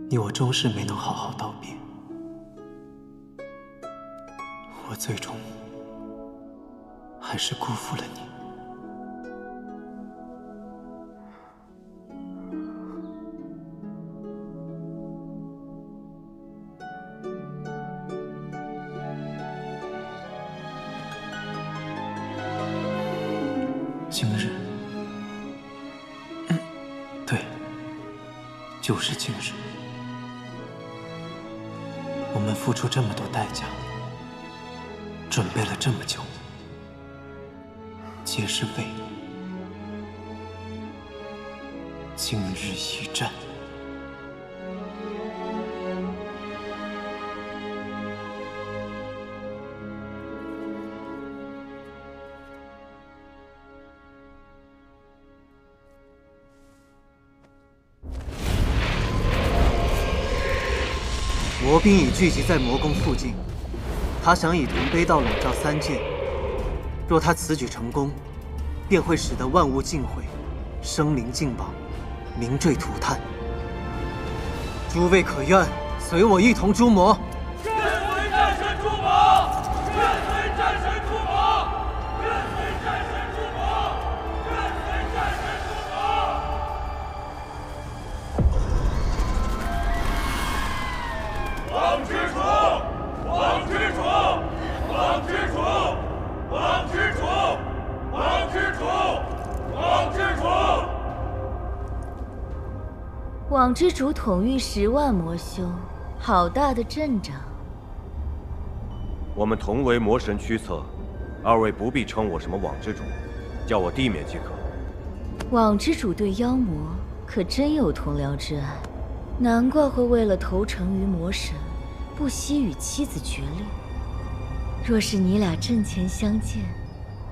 你我终是没能好好道别，我最终还是辜负了你。今日，对，就是今日。我们付出这么多代价，准备了这么久，皆是为今日一战。魔兵已聚集在魔宫附近，他想以同悲道笼罩三界，若他此举成功，便会使得万物尽毁，生灵尽亡，民坠涂炭。诸位可愿随我一同诛魔？愿随战神诛魔！愿随战神诛魔！愿随战神诛魔！愿随战神诛魔！王之主，王之主，王之主，王之主，王之主，王之主。网之主统御10万魔修，好大的阵仗！我们同为魔神驱策，二位不必称我什么网之主，叫我地面即可。网之主对妖魔可真有同僚之爱，难怪会为了投诚于魔神，不惜与妻子决裂。若是你俩阵前相见，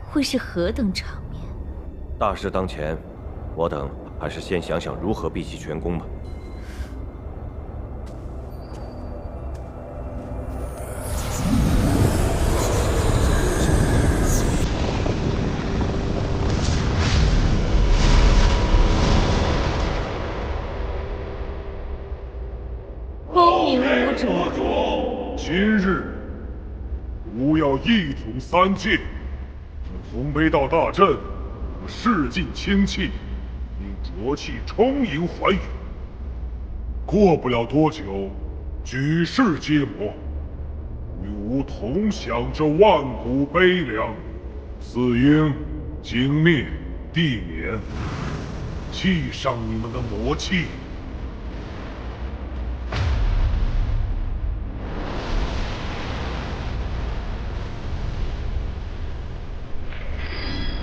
会是何等场面？大事当前，我等还是先想想如何毕其全功吧。光明无主，今日吾要一统三界，同悲道大阵，噬尽清气，令浊气充盈寰宇。过不了多久，举世皆魔，与吾同享这万古悲凉。死应经灭地免，气上你们的魔气。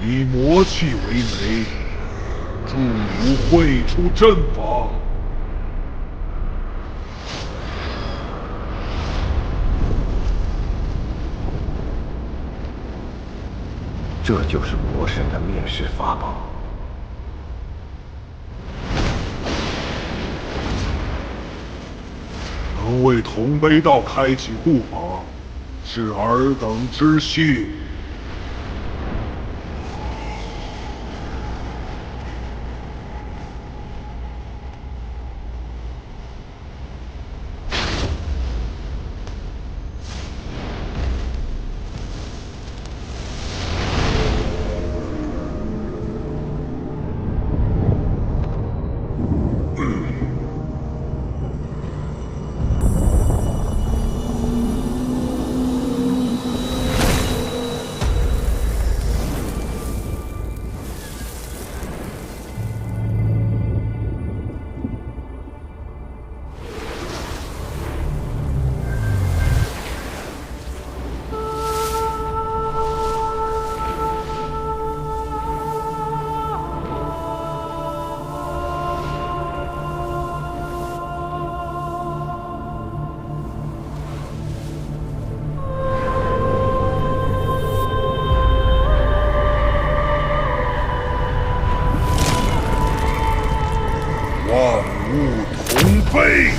以魔气为媒，助吾绘出阵法。这就是魔神的灭世法宝。能为同悲道开启护法，是尔等之幸。万物同悲。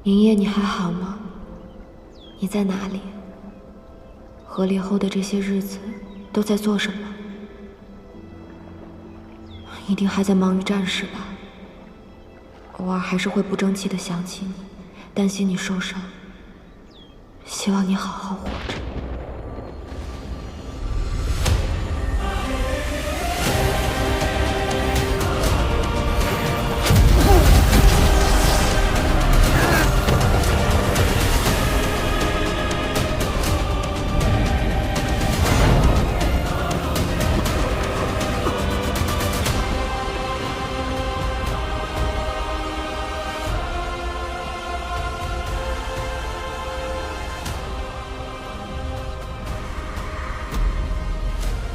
明夜，你还好吗？你在哪里？和离后的这些日子都在做什么？一定还在忙于战事吧。偶尔还是会不争气的想起你，担心你受伤。希望你好好活着。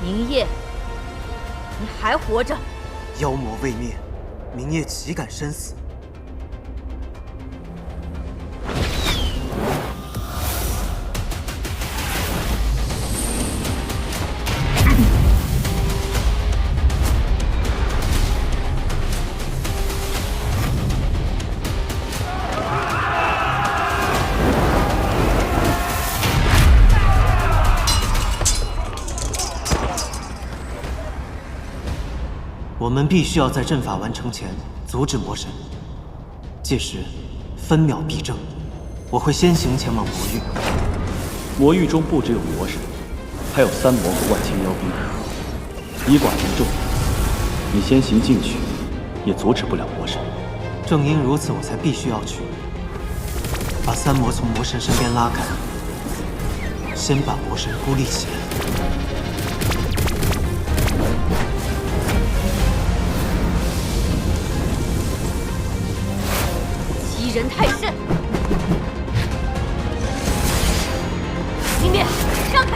明夜，你还活着？妖魔未灭，明夜岂敢生死？我们必须要在阵法完成前阻止魔神，届时分秒必争。我会先行前往魔域。魔域中不只有魔神，还有三魔和万千妖兵，以寡敌众。你先行进去，也阻止不了魔神。正因如此，我才必须要去，把三魔从魔神身边拉开，先把魔神孤立起来。欺人太甚！明灭，让开！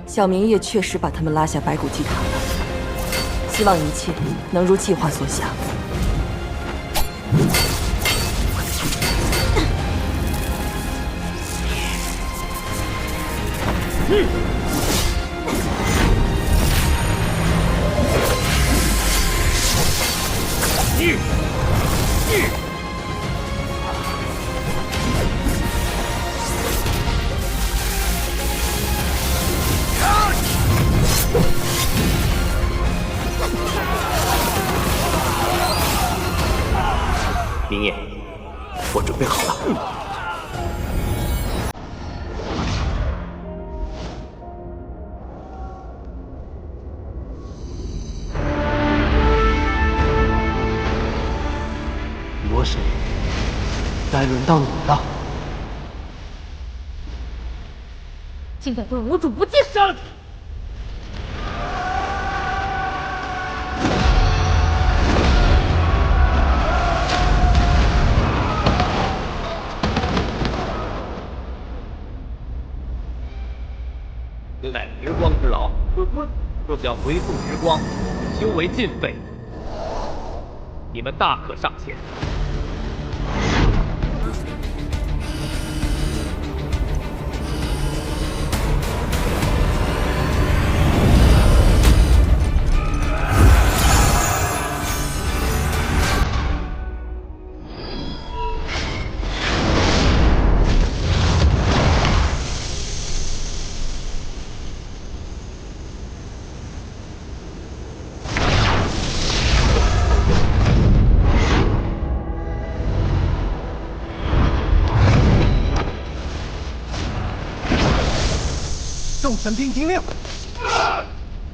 小明夜确实把他们拉下白骨祭塔了，希望一切能如计划所想。明夜，我准备好了。魔神，该轮到你了。竟敢对我主不敬！上！乃时光之老，若想回复时光，修为尽废，你们大可上前。众神兵听令，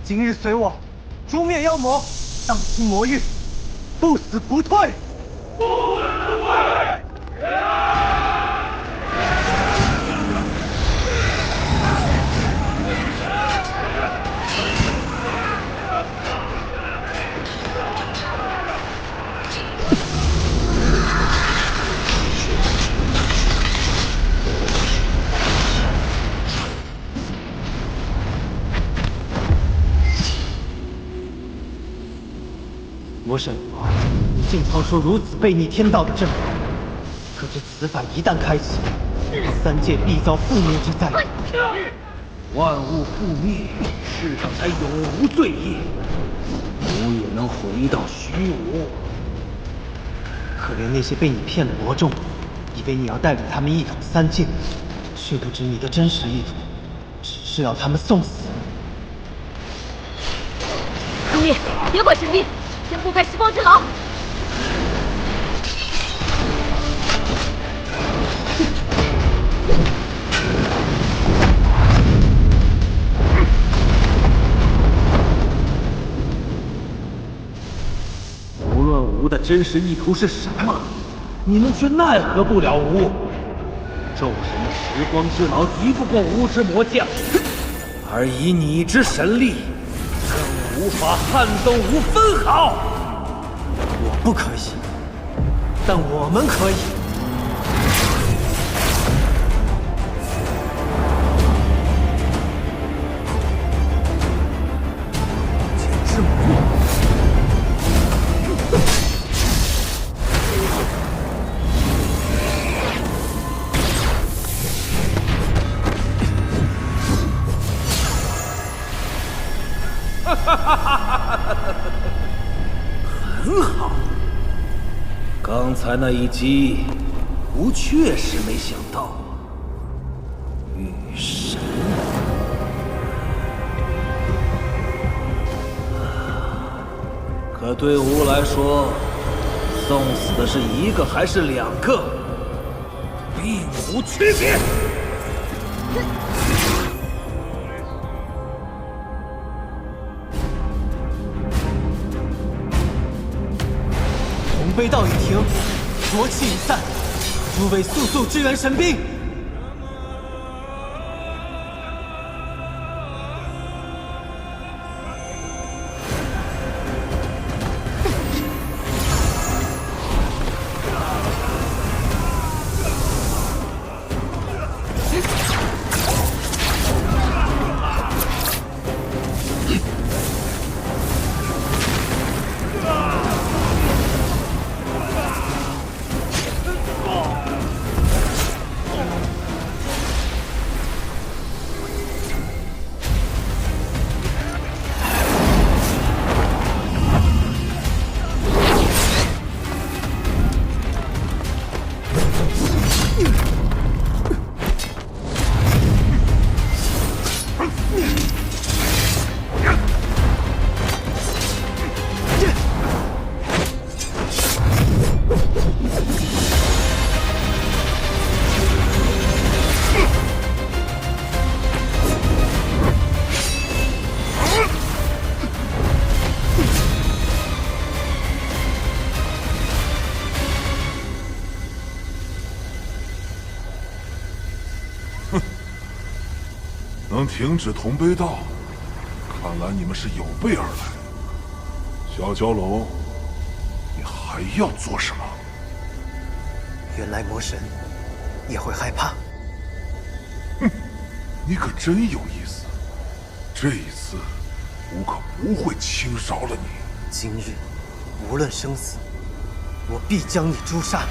今日随我诛灭妖魔，荡清魔域，不死不退！不死不退！魔神，你竟操出如此背逆天道的阵法，可知此法一旦开启，三界必遭覆灭之灾。万物覆灭，世上才永无罪业，吾也能回到虚无。可怜那些被你骗的魔众，以为你要带领他们一统三界，却不知你的真实意图，只是要他们送死。明灭，别管神兵！先拨开时光之牢！无论吾的真实意图是什么，你们却奈何不了吾。咒神的时光之矛敌不过无之魔将，而以你之神力，更无法撼动无分毫。我不可以，但我们可以。剑之魔。 很好，刚才那一击，吾确实没想到。御神，可对吾来说，送死的是一个还是两个，并无区别。 飞道已停，浊气已散，诸位速速支援神兵！能停止同悲道，看来你们是有备而来。小蛟龙，你还要做什么？原来魔神也会害怕。哼，你可真有意思。这一次，吾可不会轻饶了你。今日，无论生死，我必将你诛杀。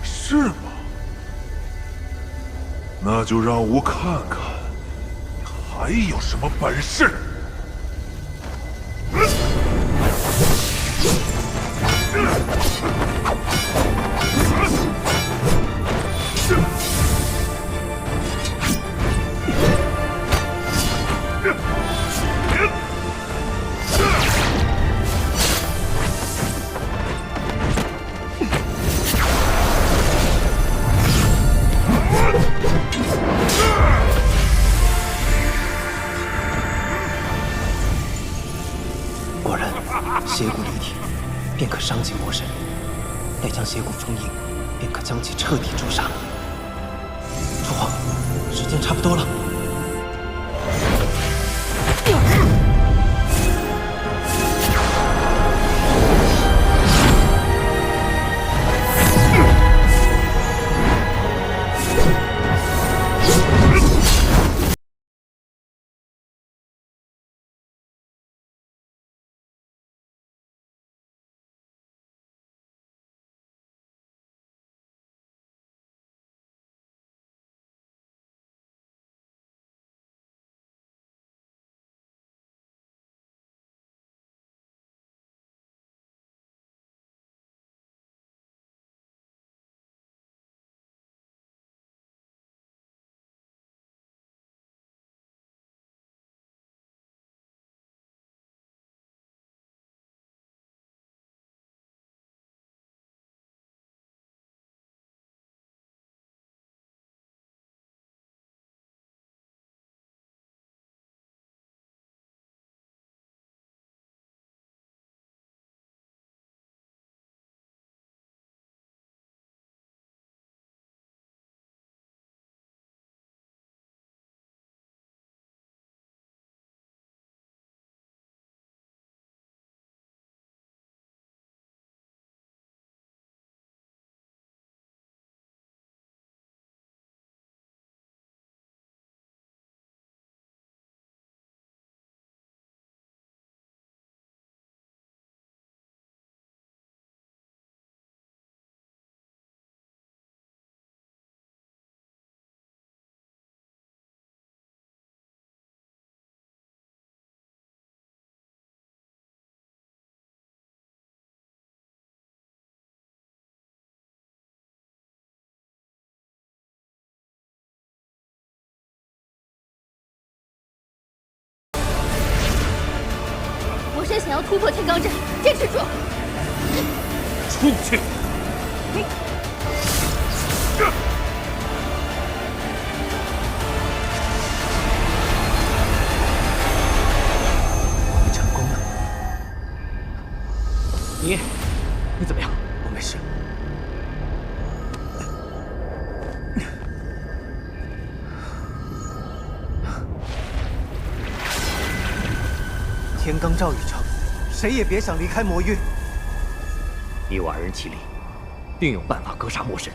是吗？ 那就让吾看看，你还有什么本事！果然，邪骨离体，便可伤及魔神；待将邪骨封印，便可将其彻底诛杀。父皇，时间差不多了。魔神想要突破天罡阵，坚持住！出去！你成功了。你怎么样？我没事。天罡罩已成，谁也别想离开魔域。以我2人齐力，定有办法格杀魔神。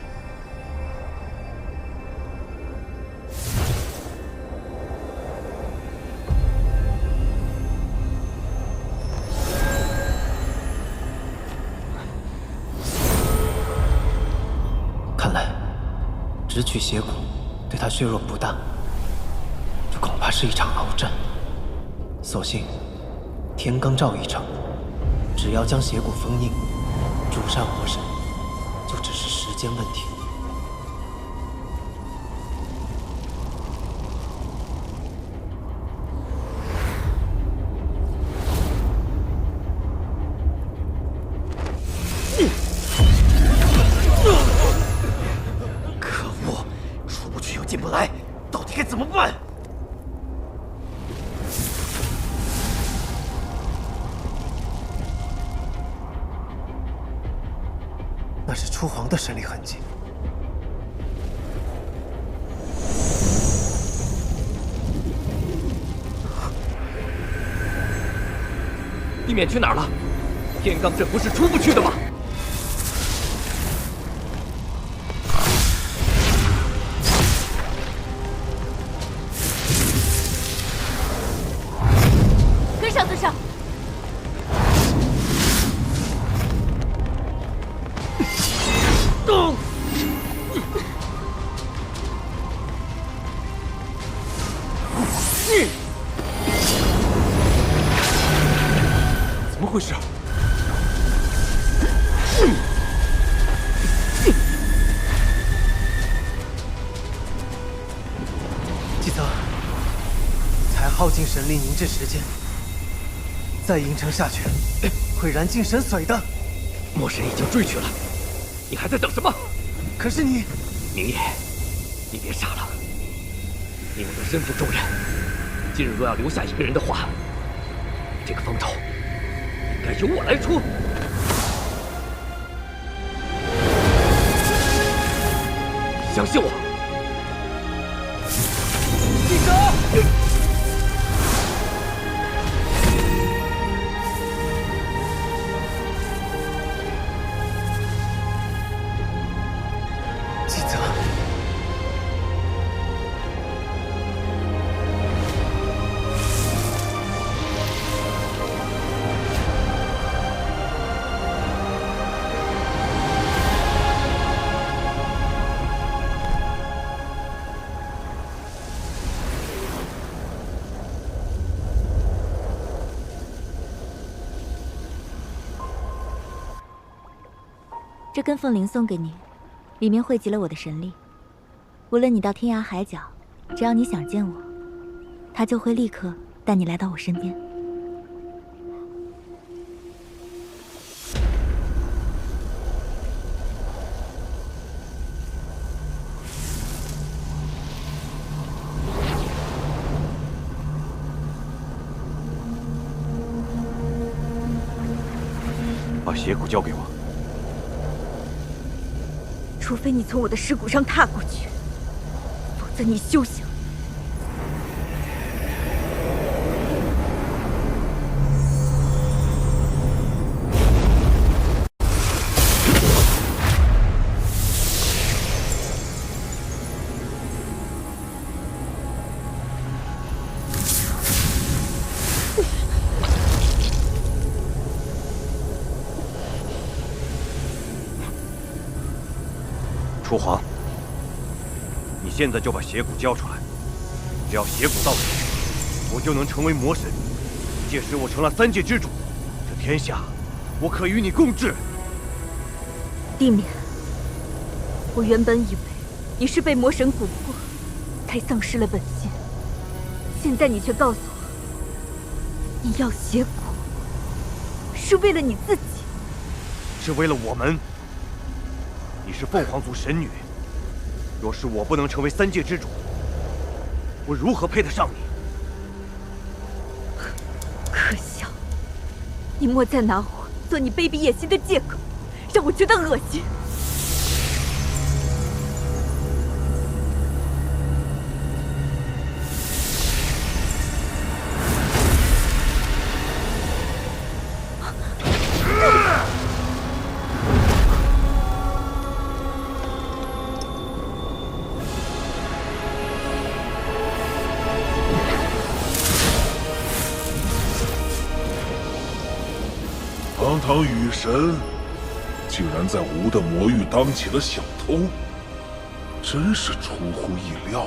看来，只取邪骨对他削弱不大，这恐怕是一场鏖战。所幸，天罡罩已成，只要将邪骨封印，诛杀魔神，就只是时间问题。可恶，出不去又进不来，到底该怎么办？那是初皇的神力痕迹。地面去哪儿了？天罡阵不是出不去的吗？跟上，跟上！动！怎么回事？季泽，才耗尽神力凝滞时间，再硬撑下去，会燃尽神髓的。魔神已经追去了，你还在等什么？可是你，明夜，你别傻了。你我都身负重任，今日若要留下一个人的话，这个风头应该由我来出。相信我。季泽！季泽，这根凤铃送给你，里面汇集了我的神力。无论你到天涯海角，只要你想见我，它就会立刻带你来到我身边。把邪骨交给我。除非你从我的尸骨上踏过去，否则你休想。初皇，你现在就把邪骨交出来，只要邪骨到手，我就能成为魔神。届时我成了3界之主，这天下我可与你共治。地面，我原本以为你是被魔神蛊惑，才丧失了本心，现在你却告诉我，你要邪骨。是为了你自己，是为了我们。你是凤凰族神女，若是我不能成为三界之主，我如何配得上你？可笑！你莫再拿我做你卑鄙野心的借口，让我觉得恶心。堂堂雨神，竟然在吴的魔域当起了小偷，真是出乎意料啊！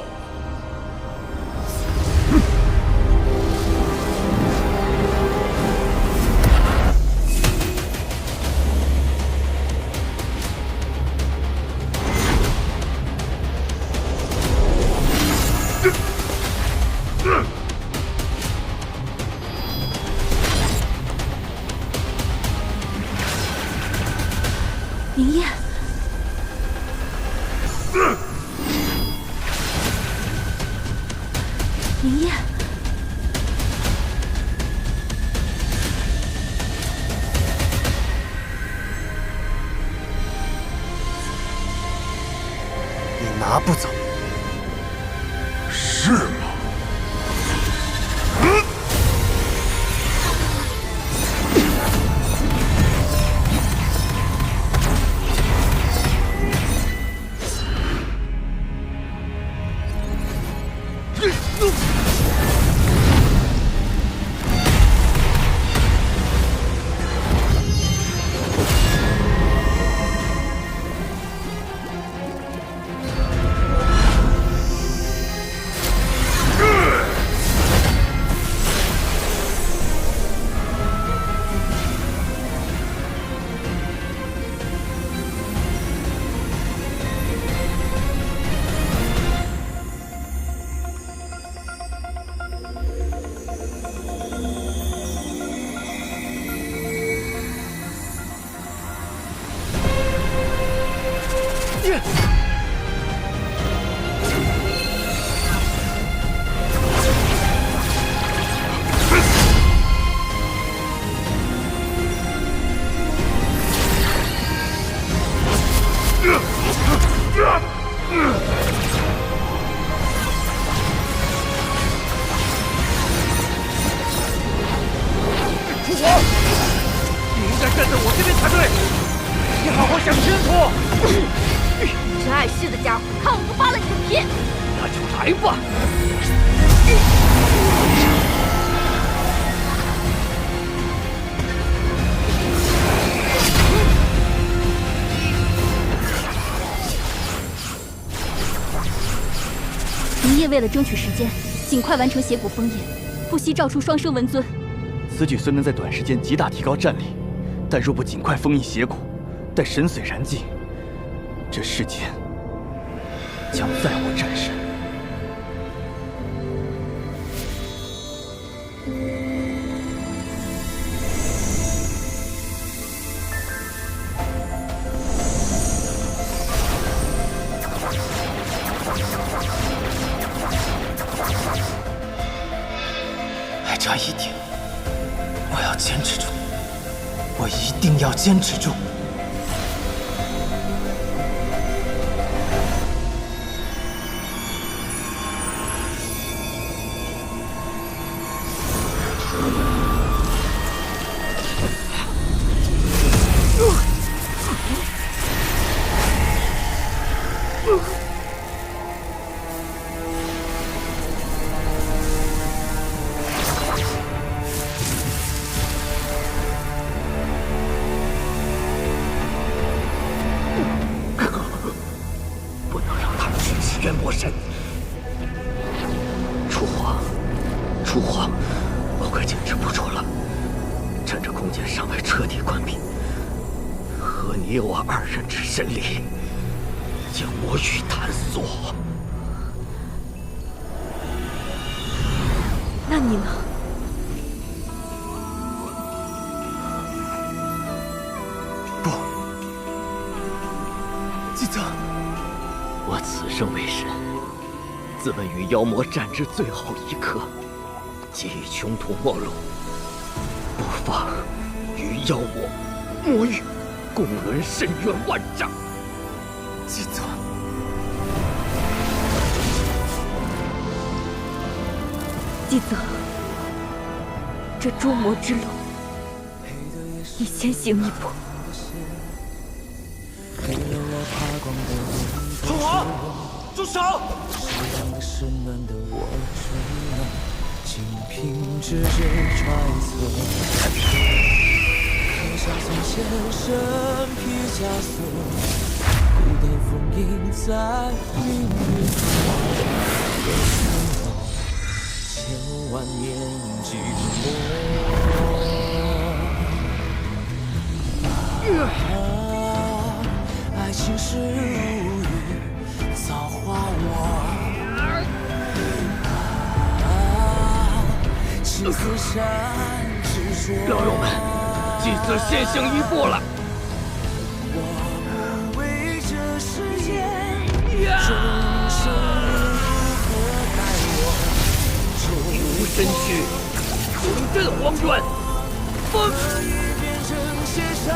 明夜，明夜，你拿不走，是吗？父皇，你应该站在我这边才对，你好好想清楚。真碍事的家伙，看我不扒了你的皮！那就来吧。明夜为了争取时间，尽快完成邪骨封印，不惜召出双生文尊。此举虽能在短时间极大提高战力，但若不尽快封印邪骨，待神髓燃尽，这世间将再无战神。还差一点，我要坚持住，我一定要坚持住。元魔神，父皇，我快坚持不住了。趁着空间尚未彻底关闭，和你我二人之神力，将魔域探索。那你呢？则，我此生为神，自问与妖魔战至最后一刻，即已穷途末路，不妨与妖魔、魔域共论深渊万丈。姬泽，姬泽，这捉魔之路，你先行一步。凤凰，住手！爱情是如雨，造化我。青丝山执着。老友们，祭司先行一步了。我不为这世界众生如何待我？无身躯，重振荒原。风雨变成雪山。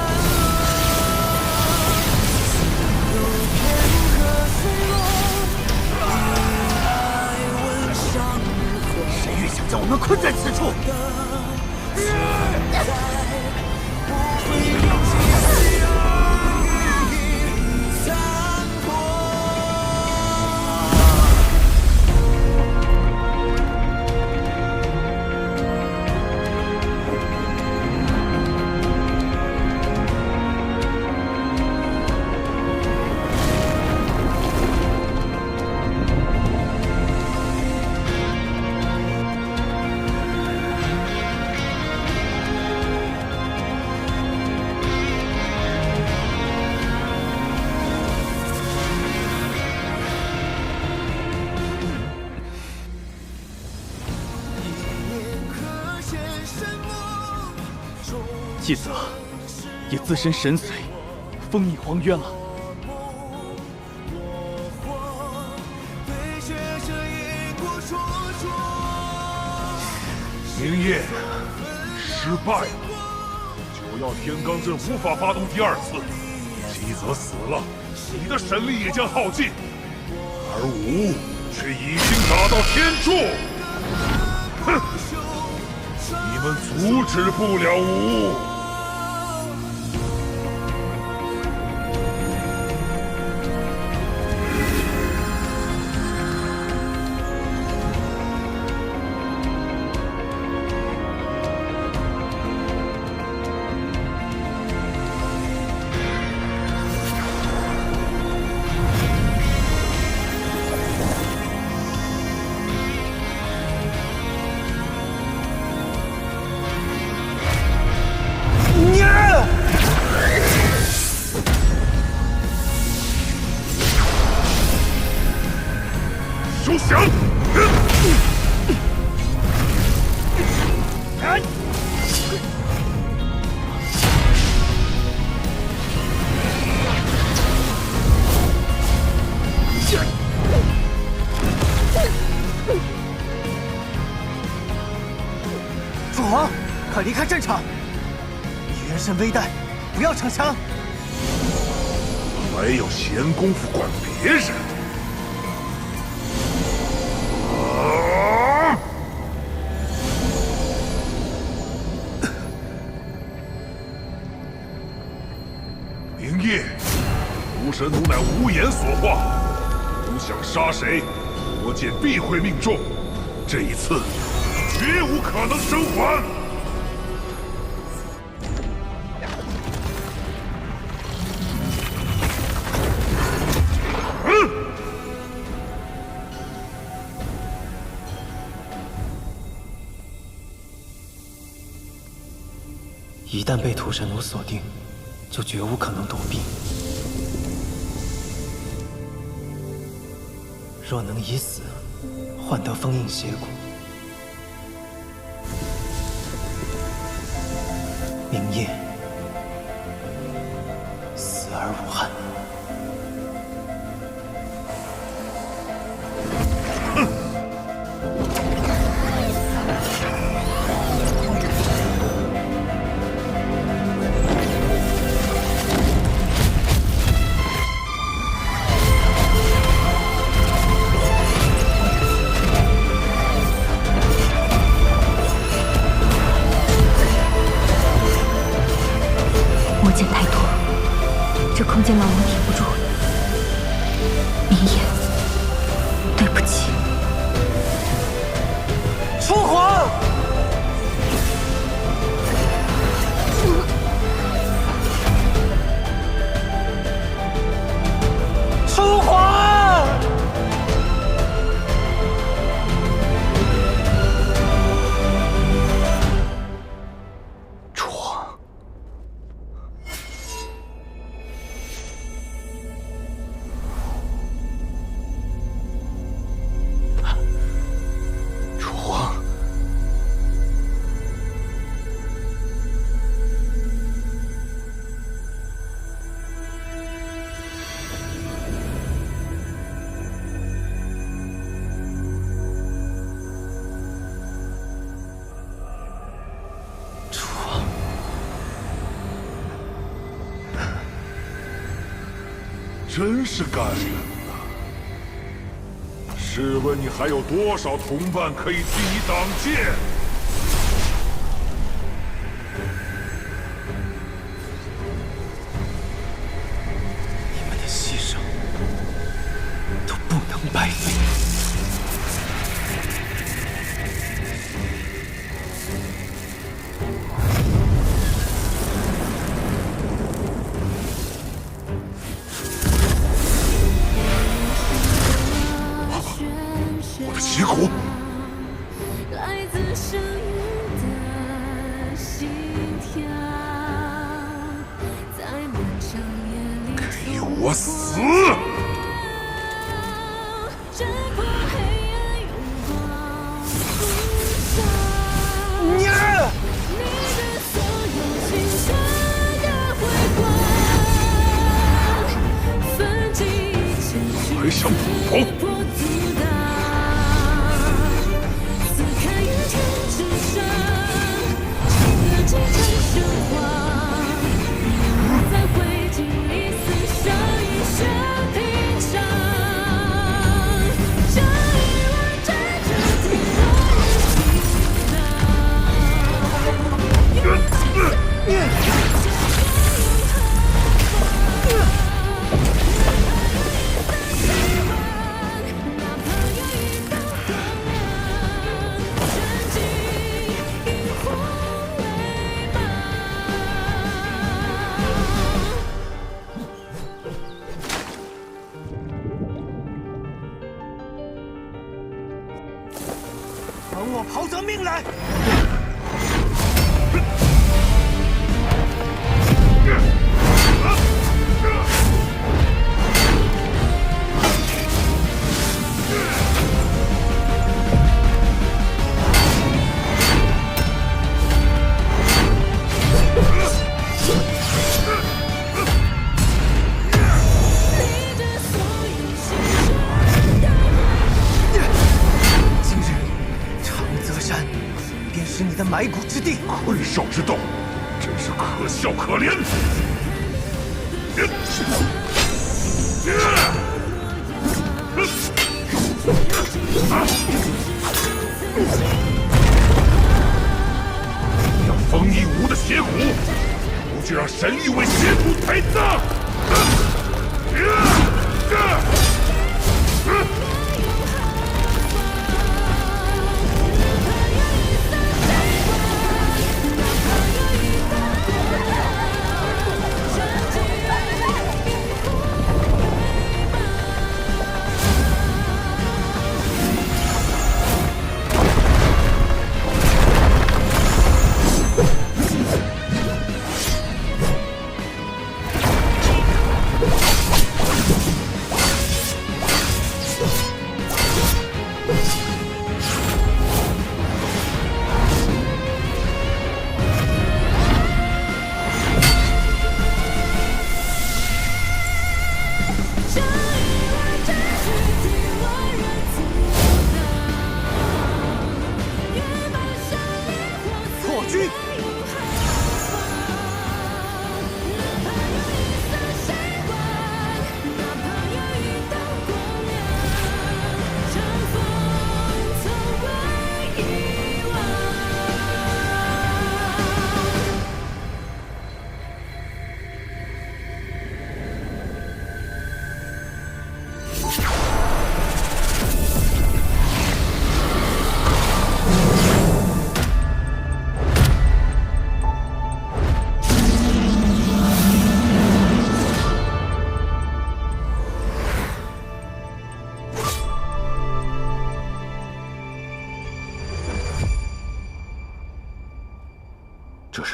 谁越想将我们困在此处？祭泽已自身神髓，封印荒渊了。明夜失败了，九曜天罡阵无法发动第二次，姬泽死了，你的神力也将耗尽，而吾却已经达到天柱。哼！你们阻止不了吾。休想！父皇，快离开战场！以人身微待，不要逞强。还有闲工夫管别人？明夜，无神奴乃无言所化，吾想杀谁，我见必会命中。这一次，绝无可能生还。一旦被屠神奴锁定，就绝无可能躲避。若能以死换得封印邪骨，明夜死而无憾。件太多，这空间牢笼挺不住。明夜，对不起。初皇，初皇，楚皇。楚皇。真是感人呐！试问你还有多少同伴可以替你挡剑？你们的牺牲都不能白费。我的邪骨，来自声音的心跳，在漫长夜里给我死！战破黑暗，拥抱无常。你的所有青春的辉煌，奋起一切，还想跑？等我刨得命来！是你的埋骨之地。溃少之道，真是可笑可怜。要风一无的邪骨，不就让神域为邪徒陪葬？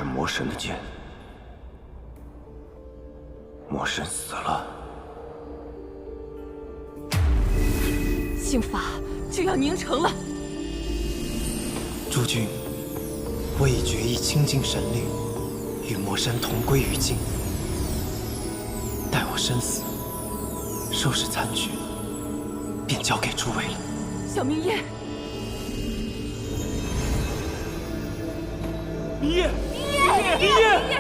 是魔神的剑。魔神死了，刑法就要凝成了。诸君，我已决意倾尽神力，与魔神同归于尽。待我身死，收拾残局，便交给诸位了。小明夜，明夜，明夜！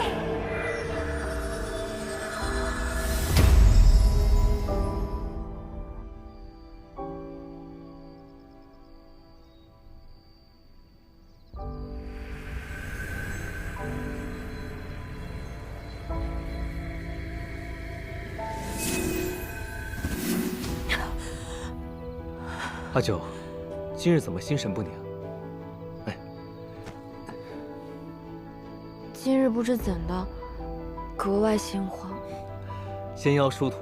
阿九，今日怎么心神不宁？哎，今日不知怎的，格外心慌。仙妖殊途，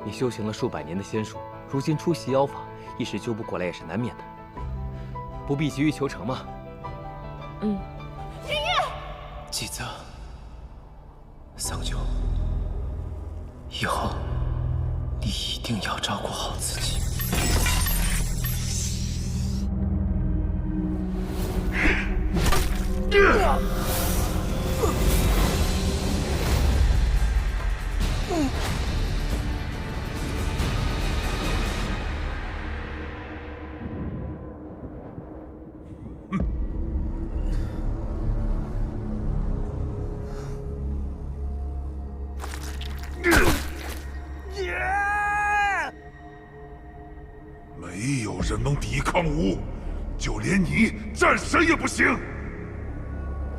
你修行了数百年的仙术，如今出袭妖法，一时救不过来也是难免的。不必急于求成嘛。嗯。纪泽，桑九，以后你一定要照顾好自己。没有人能抵抗我，就连你战神也不行。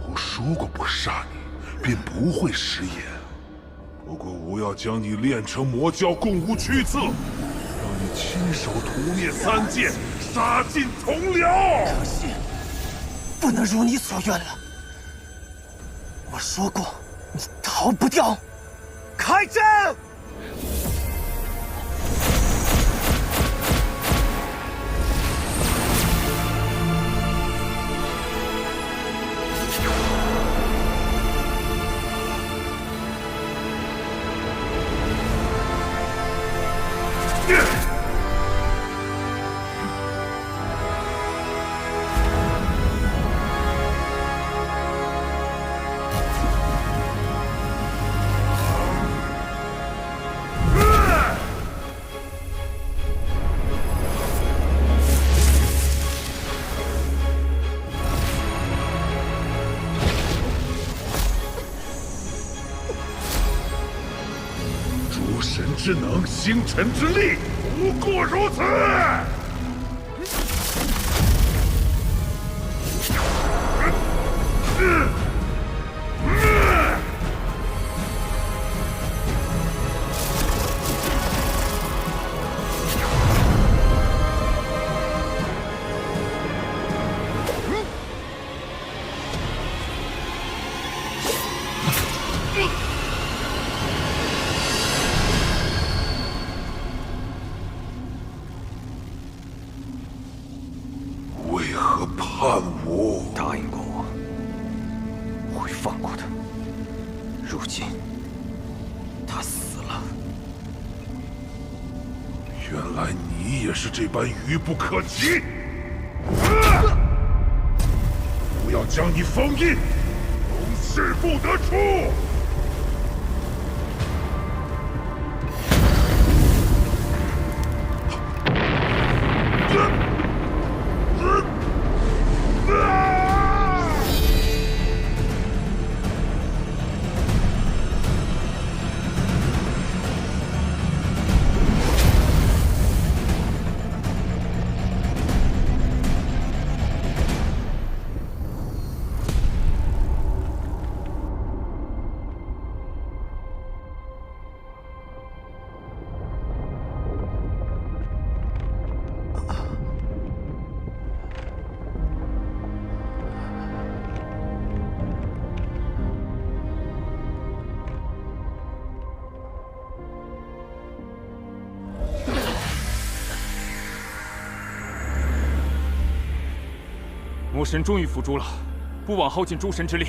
我说过不杀你，便不会食言。不过我要将你炼成魔教共无驱策，让你亲手屠灭三界，杀尽同僚。可惜，不能如你所愿了。我说过，你逃不掉。开战！诸神之能，星辰之力，不过如此。为何叛我？答应过我，会放过他。如今他死了。原来你也是这般愚不可及！不要将你封印，永世不得出！魔神终于伏诛了，不枉耗尽诸神之力。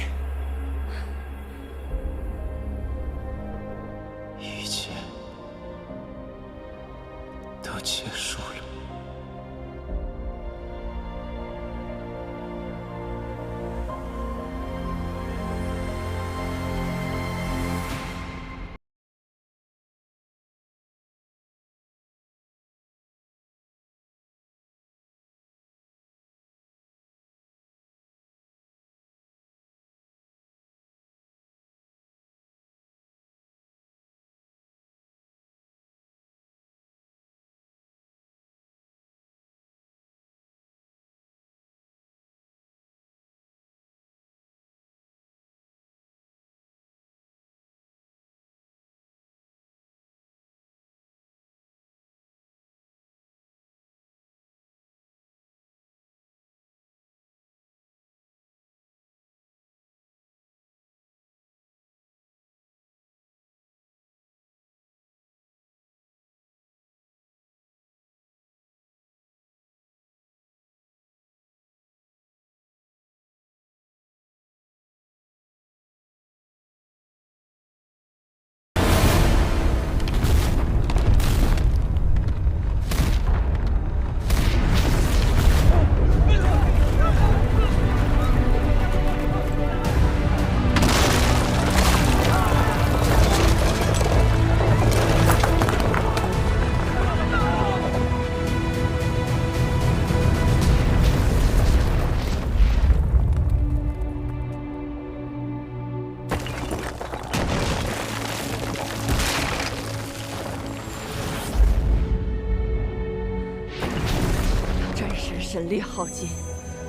神力耗尽，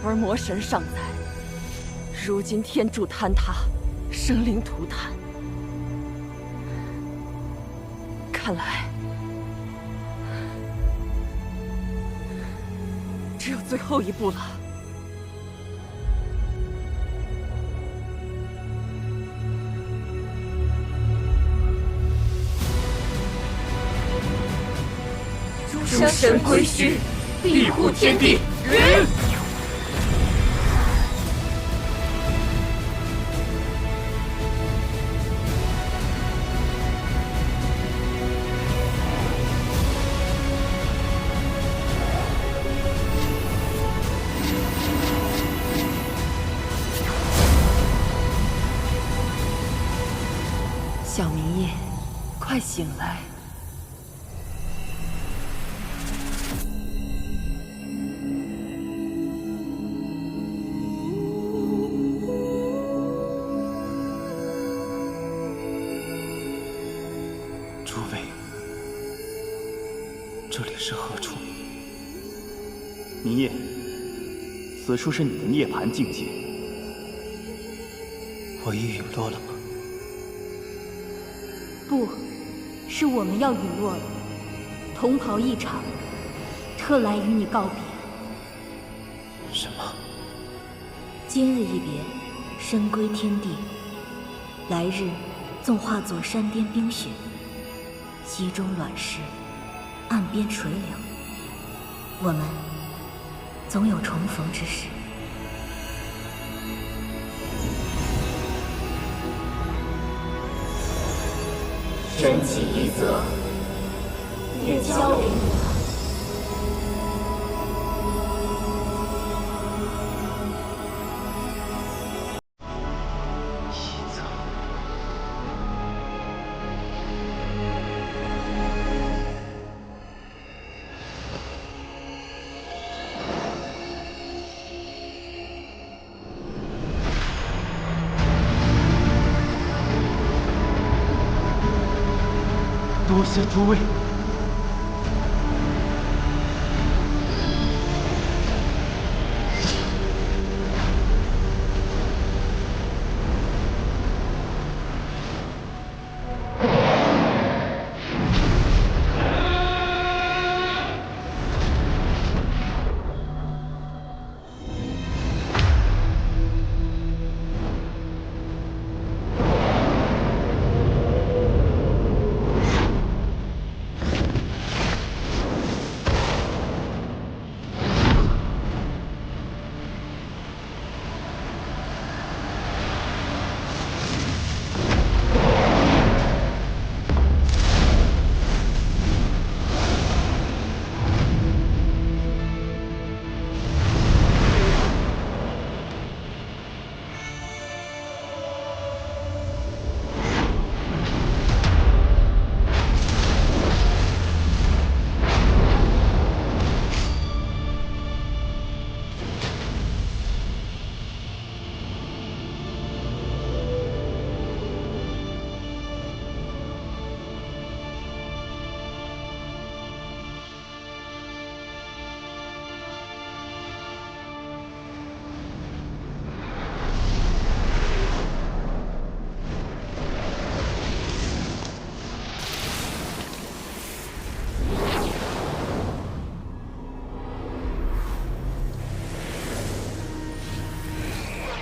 而魔神尚在。如今天柱坍塌，生灵涂炭，看来只有最后一步了。诸神归虚，庇护天地。云。小明夜，快醒来！诸位，这里是何处？明夜，此处是你的涅槃境界。我已陨落了吗？不，是我们要陨落了。同袍一场，特来与你告别。什么？今日一别，身归天地。来日，纵化作山巅冰雪，溪中卵石，岸边垂柳。我们总有重逢之时。身起一则，愿交给你了。多谢诸位。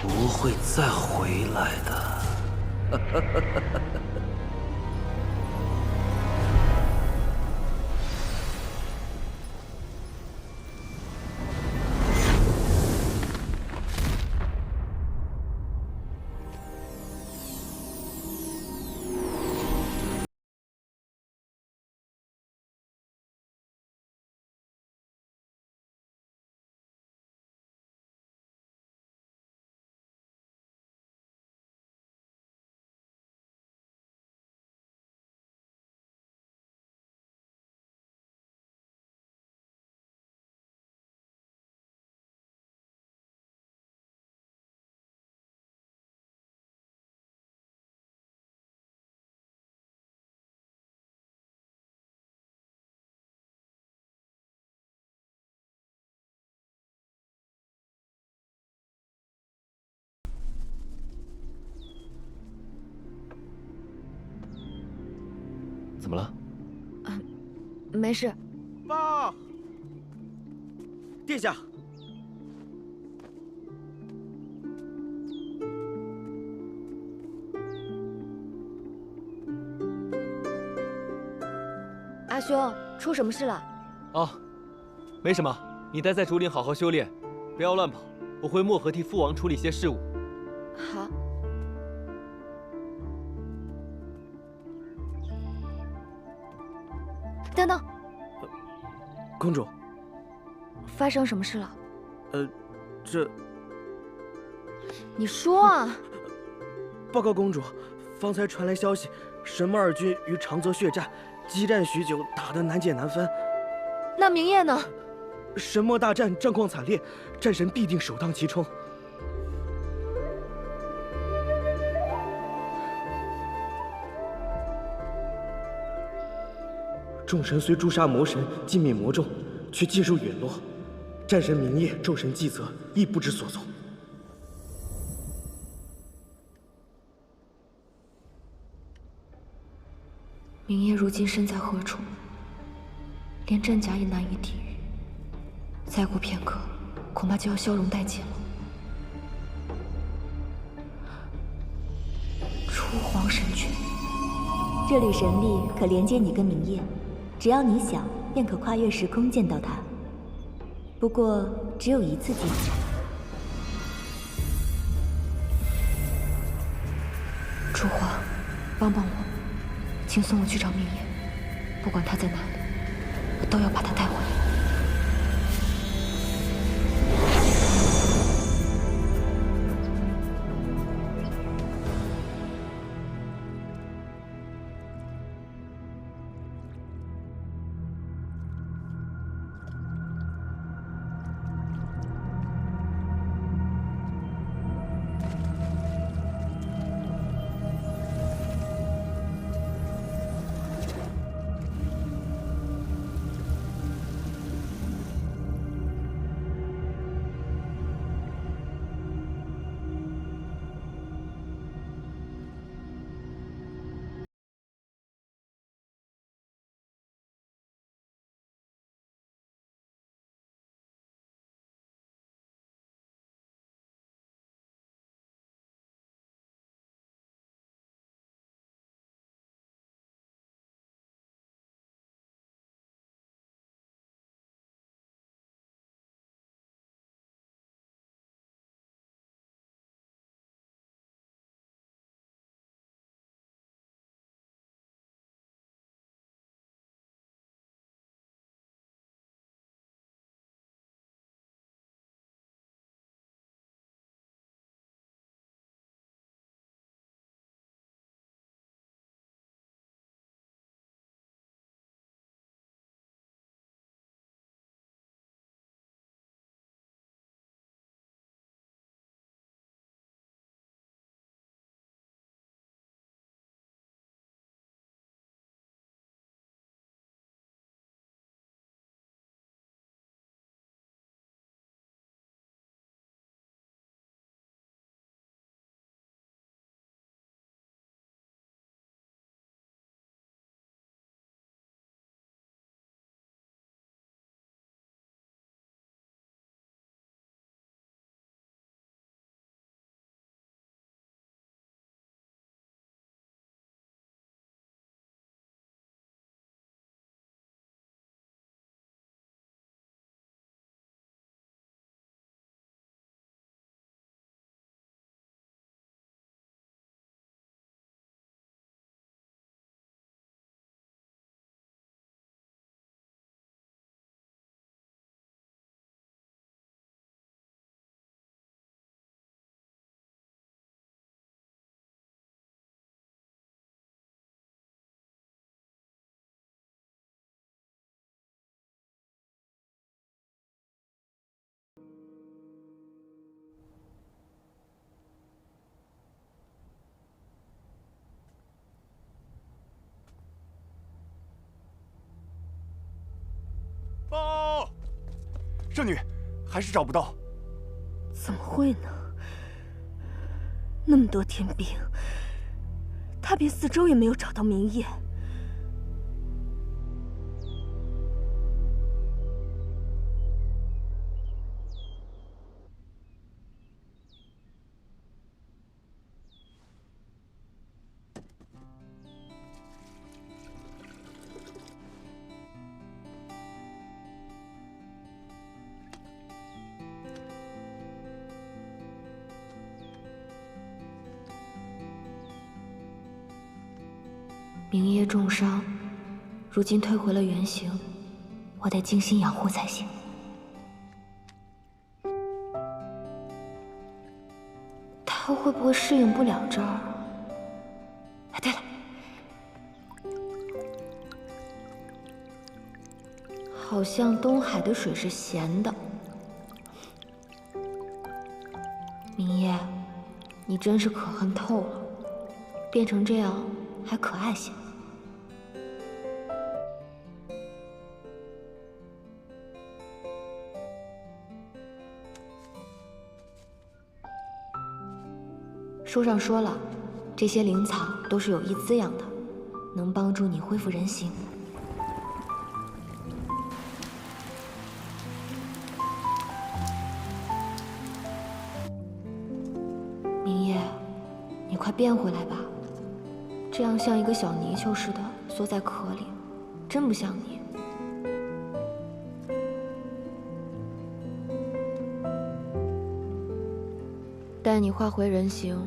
不会再回来的。怎么了？没事。报，殿下。阿兄，出什么事了？哦，没什么，你待在竹林好好修炼，不要乱跑。我回漠河替父王处理些事务。好。等等，公主，发生什么事了？这……你说啊！报告公主，方才传来消息，神木二军与长泽血战，激战许久，打得难解难分。那明夜呢？神墨大战战况惨烈，战神必定首当其冲。众神虽诛杀魔神，尽灭魔众，却尽数陨落。战神明夜、众神祭泽亦不知所踪。明夜如今身在何处？连战甲也难以抵御。再过片刻，恐怕就要消融殆尽了。初皇神君，这缕神力可连接你跟明夜，只要你想，便可跨越时空见到他。不过只有一次机会。初皇，帮帮我，请送我去找明夜，不管他在哪里，我都要把他带回来。报，圣女，还是找不到。怎么会呢？那么多天兵，踏遍四周也没有找到明夜。明夜重伤，如今退回了原形，我得精心养护才行。他会不会适应不了这儿？哎，对了，好像东海的水是咸的。明夜，你真是可恨透了，变成这样还可爱些。书上说了，这些灵草都是有益滋养的，能帮助你恢复人形。明夜，你快变回来吧，这样像一个小泥鳅似的缩在壳里，真不像你。待你化回人形，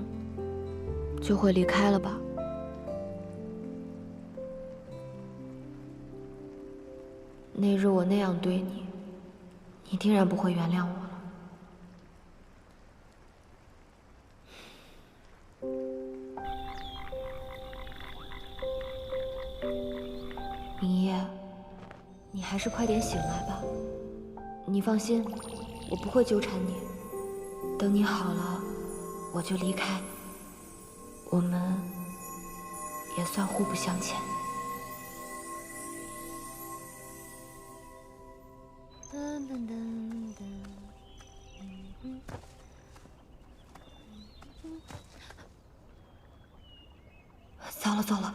就会离开了吧？那日我那样对你，你定然不会原谅我了。明夜，你还是快点醒来吧。你放心，我不会纠缠你。等你好了，我就离开。我们也算互不相欠。糟了糟了，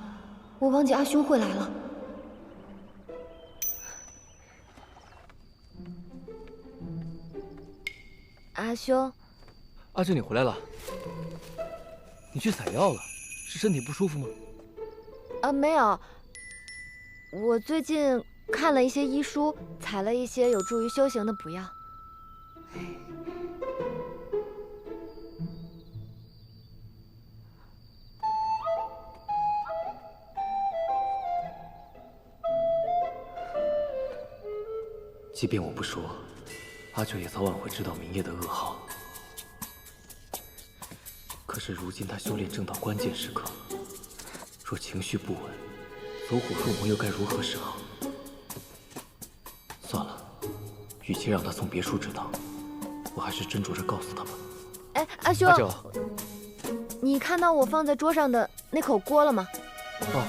我忘记阿兄会来了。阿兄，阿俊，你回来了。你去采药了，是身体不舒服吗？没有。我最近看了一些医书，采了一些有助于修行的补药。即便我不说，阿九也早晚会知道明夜的噩耗。可是如今他修炼正到关键时刻，若情绪不稳，走火入魔又该如何是好？算了，与其让他从别处知道，我还是斟酌着告诉他吧。哎，阿兄，阿九，你看到我放在桌上的那口锅了吗？哦，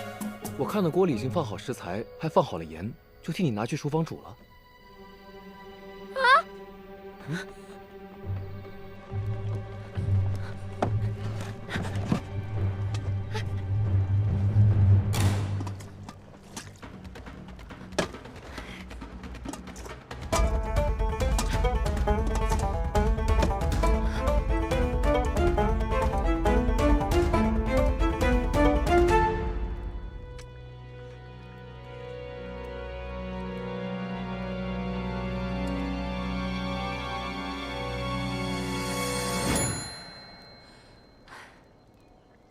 我看到锅里已经放好食材，还放好了盐，就替你拿去厨房煮了。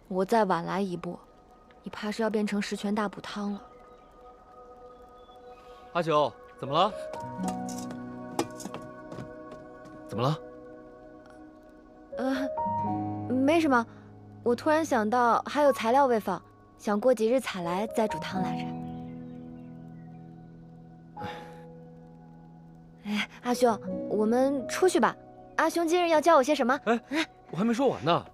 我再晚来一步，你怕是要变成十全大补汤了。阿九，怎么了？怎么了？没什么，我突然想到还有材料未放，想过几日采来再煮汤来着。哎，阿兄，我们出去吧。阿兄今日要教我些什么？哎，我还没说完呢。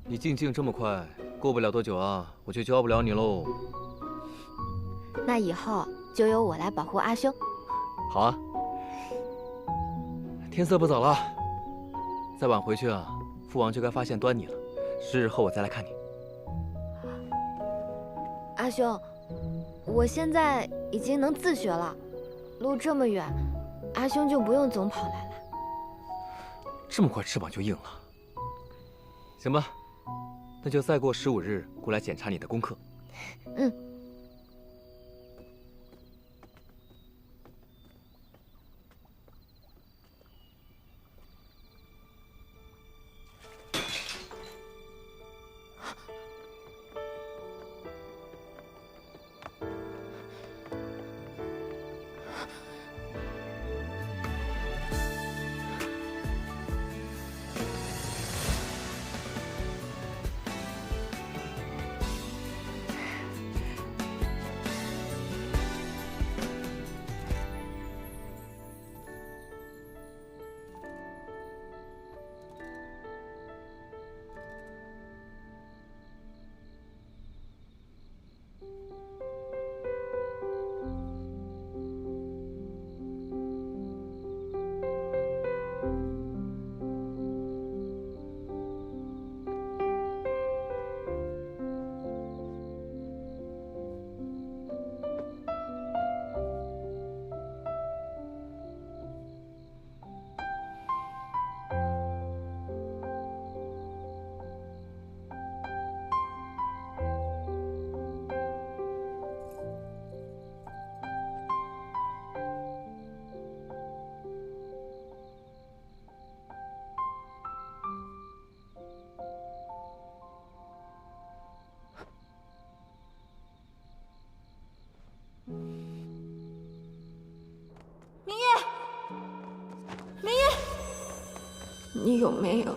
你进境这么快，过不了多久啊，我就教不了你喽。那以后就由我来保护阿兄。好啊。天色不早了，再晚回去啊，父王就该发现端倪了。10日后我再来看你。阿兄，我现在已经能自学了，路这么远，阿兄就不用总跑来了。这么快翅膀就硬了？行吧，那就再过15日过来检查你的功课。嗯。明夜，明夜，你有没有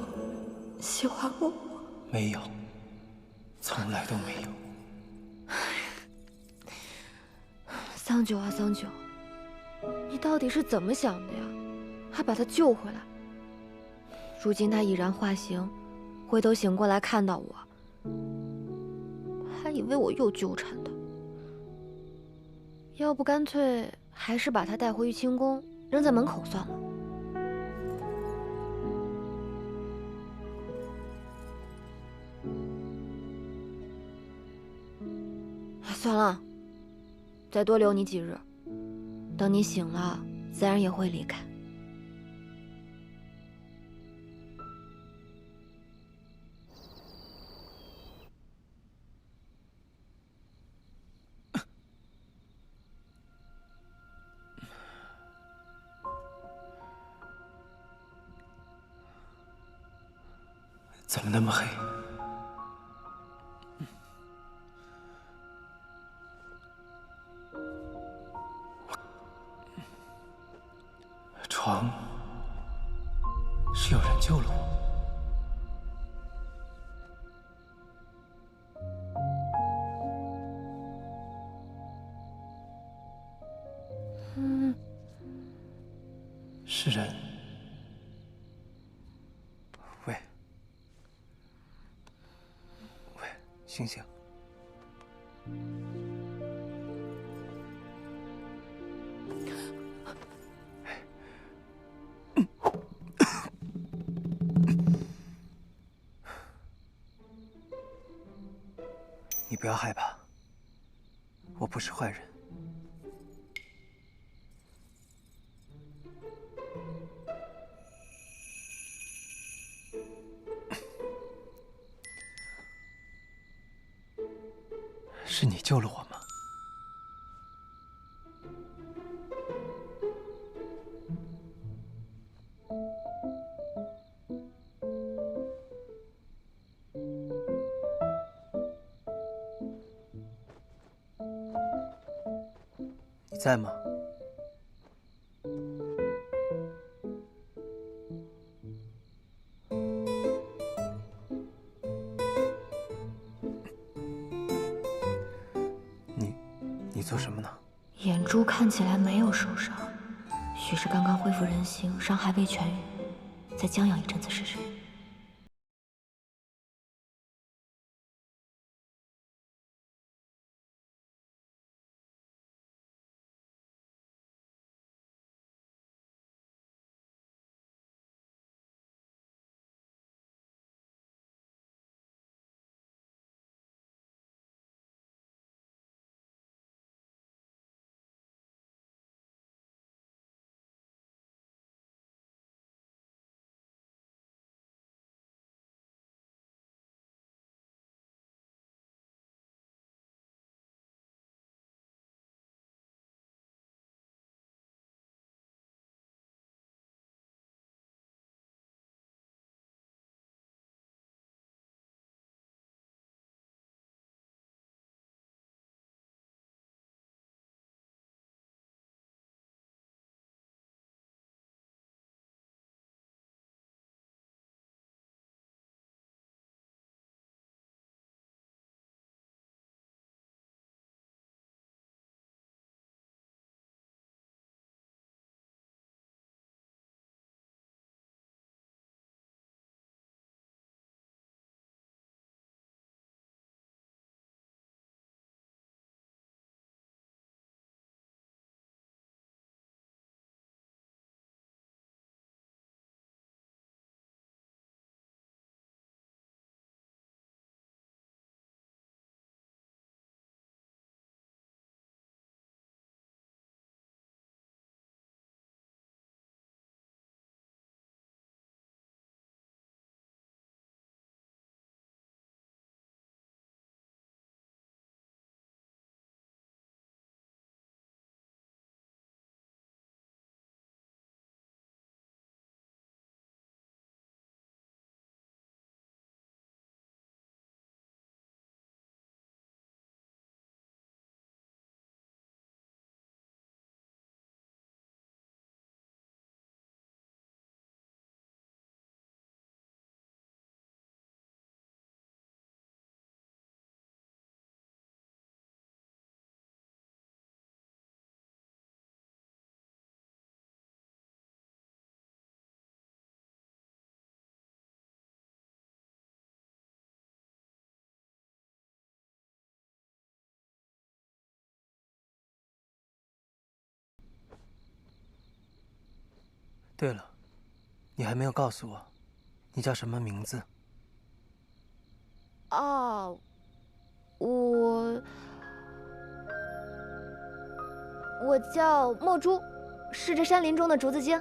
喜欢过我？没有，从来都没有。桑九啊，桑九，你到底是怎么想的呀？还把他救回来。如今他已然化形，回头醒过来看到我，还以为我又纠缠他。要不干脆还是把他带回玉清宫，扔在门口算了。算了，再多留你几日，等你醒了，自然也会离开。怎么那么黑？床是有人救了我。是人。喂，醒醒！你不要害怕，我不是坏人。是你救了我吗？你在吗？你做什么呢？眼珠看起来没有受伤，许是刚刚恢复人形，伤还未痊愈，再将养一阵子试试。对了，你还没有告诉我，你叫什么名字？哦，我叫墨珠，是这山林中的竹子精。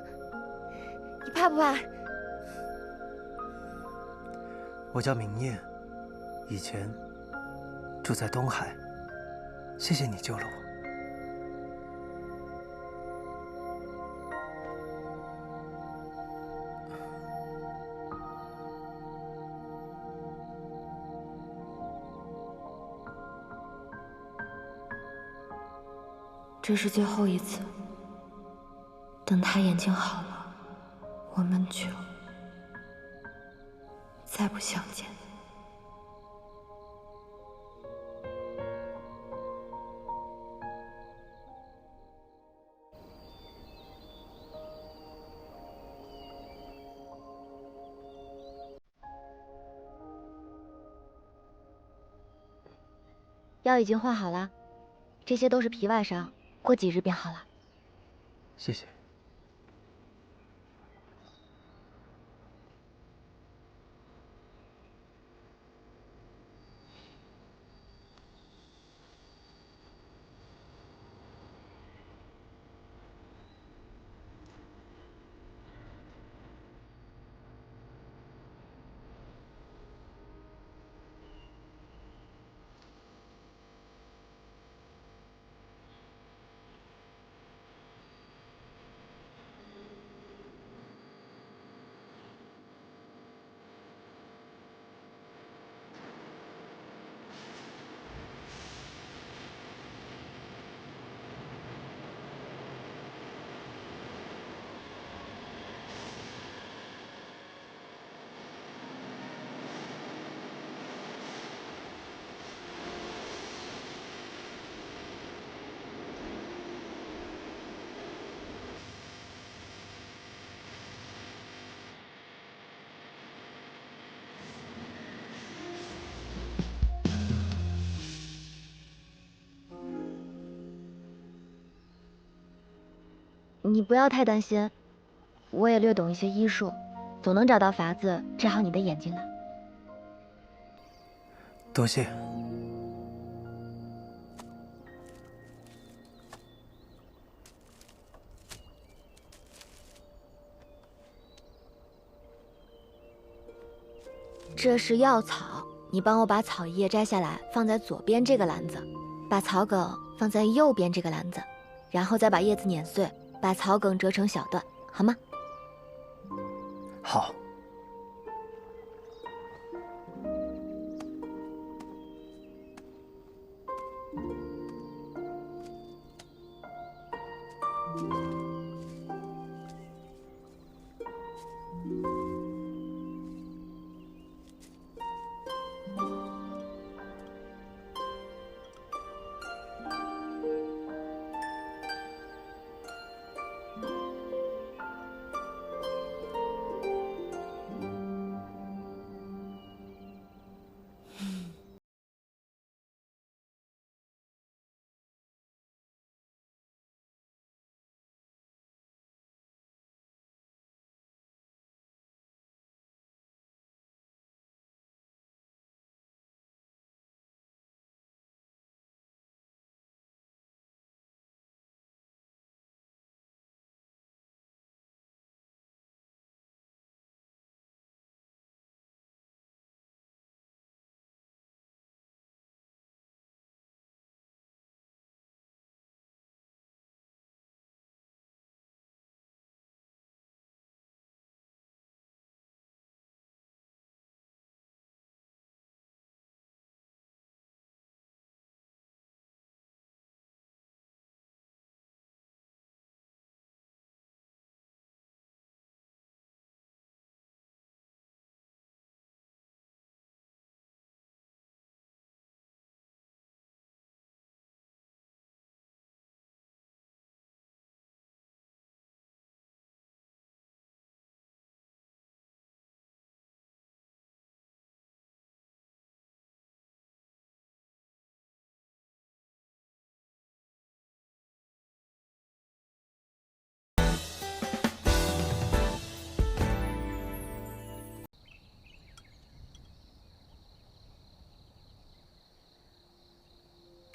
你怕不怕？我叫明夜，以前住在东海，谢谢你救了我。这是最后一次，等他眼睛好了，我们就再不相见。药已经换好了，这些都是皮外伤，过几日便好了。谢谢。你不要太担心，我也略懂一些医术，总能找到法子治好你的眼睛的。多谢。这是药草，你帮我把草叶摘下来，放在左边这个篮子，把草梗放在右边这个篮子，然后再把叶子碾碎，把草梗折成小段，好吗？好。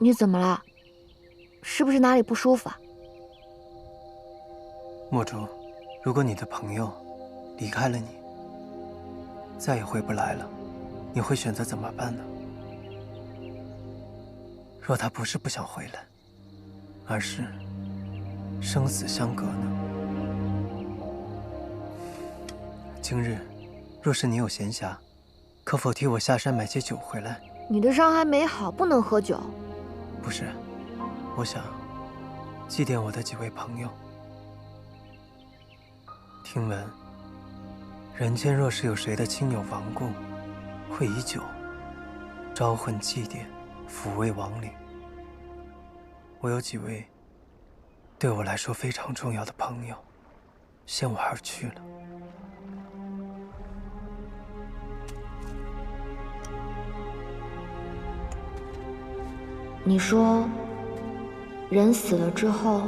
你怎么了？是不是哪里不舒服啊？墨竹，如果你的朋友离开了你，再也回不来了，你会选择怎么办呢？若他不是不想回来，而是生死相隔呢？今日若是你有闲暇，可否替我下山买些酒回来？你的伤还没好，不能喝酒。不是，我想祭奠我的几位朋友。听闻人间若是有谁的亲友亡故，会以酒招魂祭奠，抚慰亡灵。我有几位对我来说非常重要的朋友，先我而去了。你说，人死了之后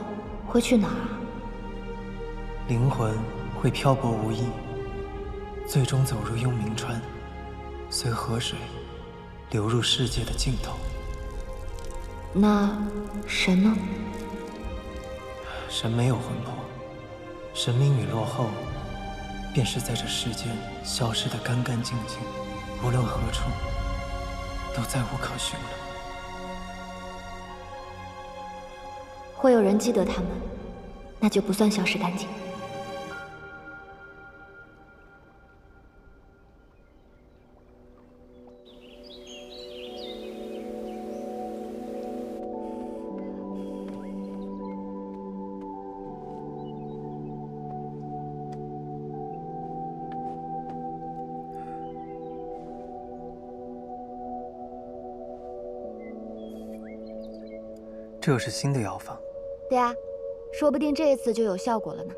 会去哪儿？灵魂会漂泊无依，最终走入幽冥川，随河水流入世界的尽头。那神呢？神没有魂魄，神明陨落后，便是在这世间消失得干干净净，无论何处，都再无可寻了。会有人记得他们，那就不算消失干净。这又是新的药方。对啊，说不定这一次就有效果了呢。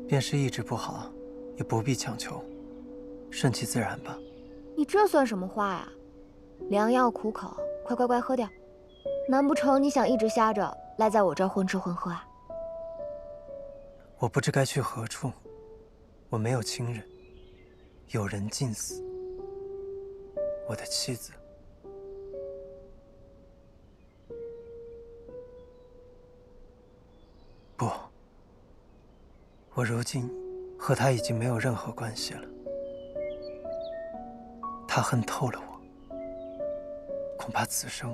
便是意志不好，也不必强求，顺其自然吧。你这算什么话呀？良药苦口，快乖乖喝掉。难不成你想一直瞎着赖在我这儿混吃混喝啊？我不知该去何处，我没有亲人，有人尽死。我的妻子。不，我如今和他已经没有任何关系了。他恨透了我，恐怕此生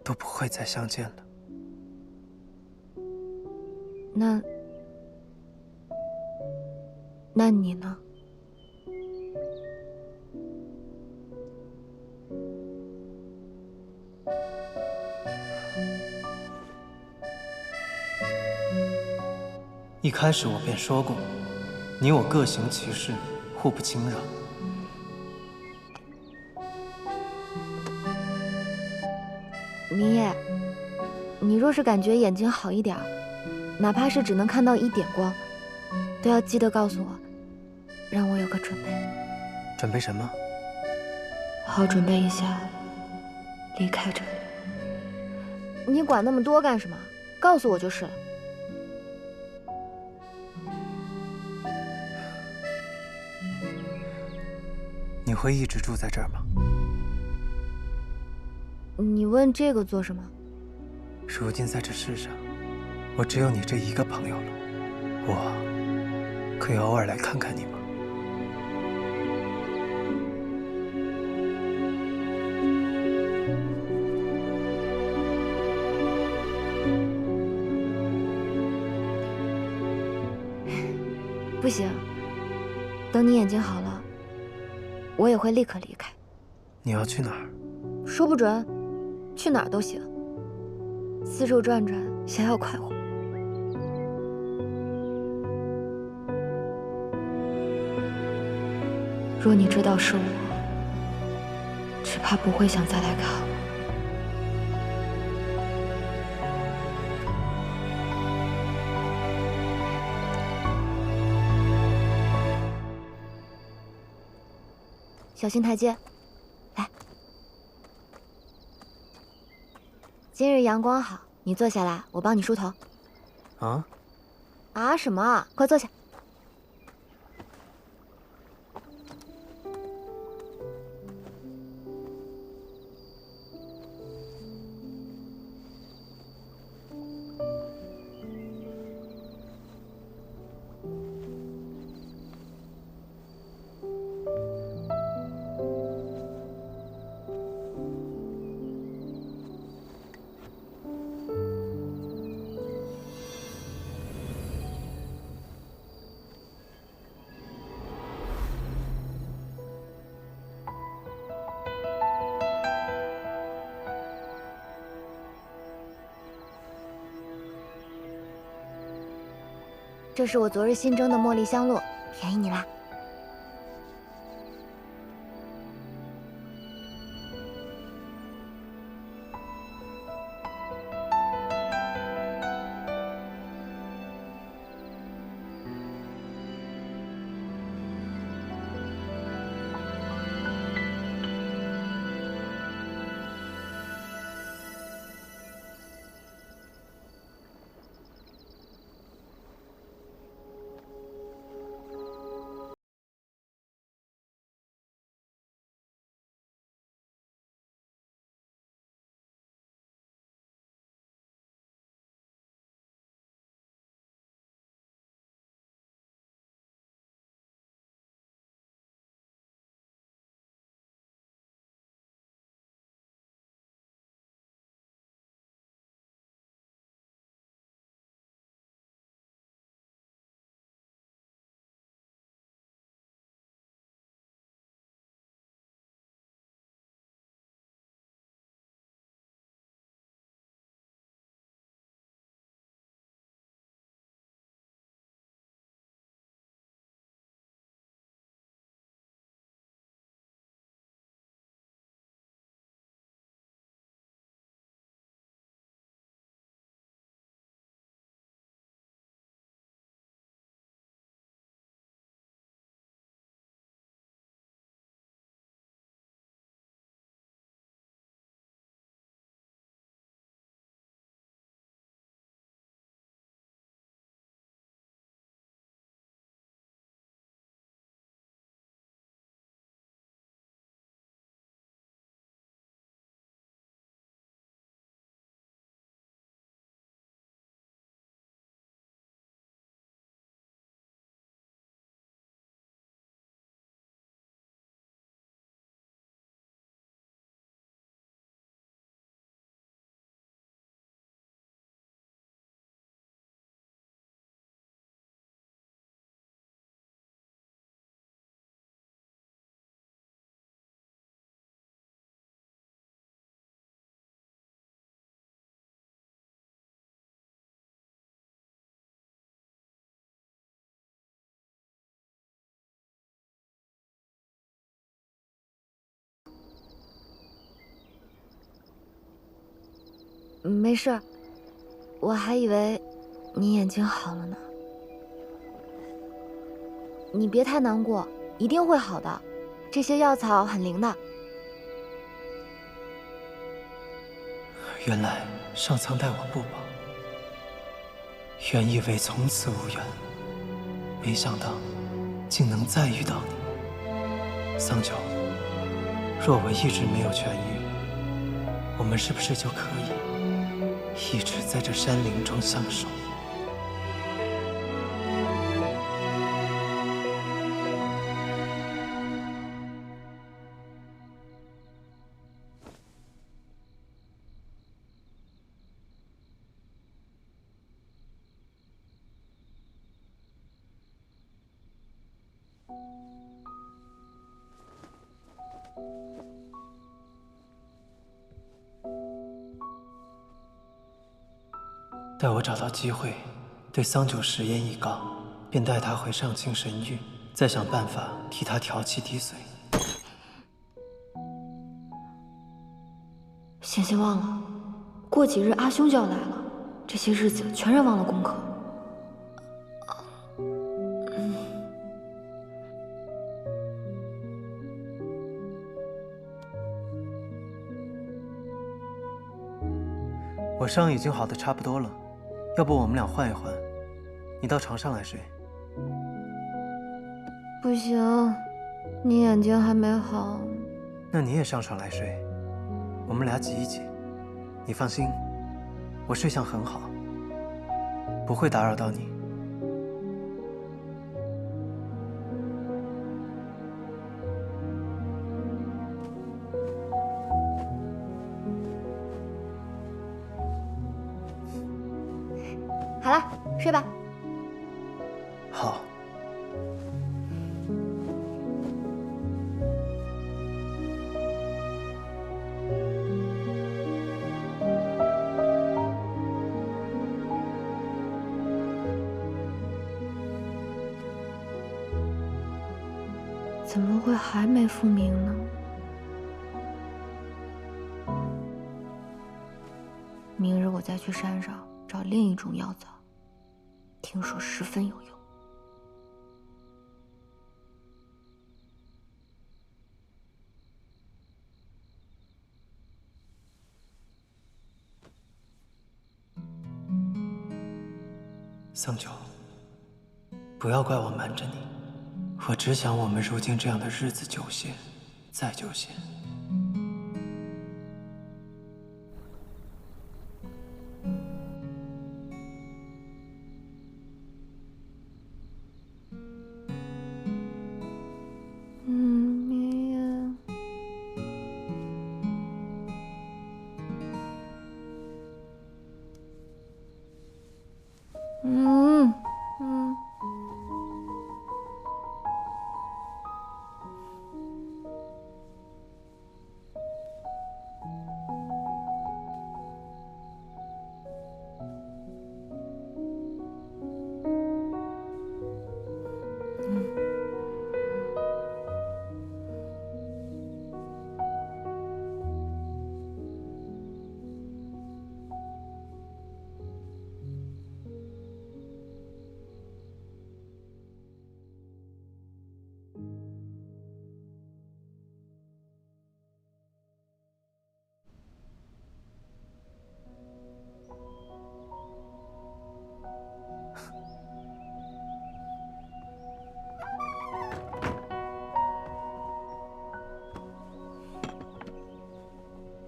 都不会再相见了。那你呢？一开始我便说过，你我各行其事，互不侵扰。明夜，你若是感觉眼睛好一点，哪怕是只能看到一点光，都要记得告诉我，让我有个准备。准备什么？好准备一下离开这里。你管那么多干什么？告诉我就是了。你会一直住在这儿吗？你问这个做什么？如今在这世上，我只有你这一个朋友了，我可以偶尔来看看你吗？不行，等你眼睛好了，我也会立刻离开。你要去哪儿？说不准，去哪儿都行。四处转转，想要快活。若你知道是我，只怕不会想再来看我。小心台阶，来。今日阳光好，你坐下来，我帮你梳头。啊什么？快坐下。这是我昨日新蒸的茉莉香露，便宜你啦。没事，我还以为你眼睛好了呢。你别太难过，一定会好的。这些药草很灵的。原来上苍待我不薄，原以为从此无缘，没想到竟能再遇到你。桑九，若我一直没有痊愈，我们是不是就可以一直在这山林中相守？待我找到机会，对桑九实验一告，便带他回上清神域，再想办法替他调气滴髓。险些忘了，过几日阿兄就要来了，这些日子全然忘了功课。我伤已经好的差不多了，要不我们俩换一换，你到床上来睡。不行，你眼睛还没好。那你也上床来睡，我们俩挤一挤。你放心，我睡相很好，不会打扰到你。好了，睡吧。好。怎么会还没复明呢？明日我再去山上找另一种药草，听说十分有用。桑九，不要怪我瞒着你，我只想我们如今这样的日子久些，再久些。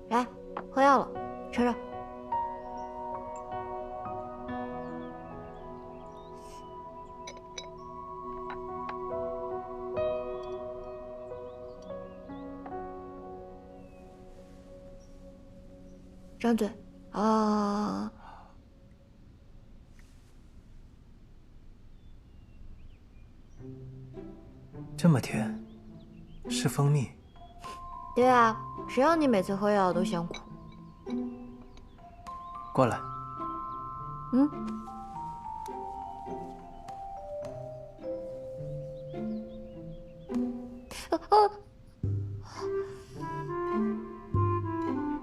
来，喝药了，吃着。张嘴，啊！这么甜，是蜂蜜。对啊，谁让你每次喝药都嫌苦？过来。嗯。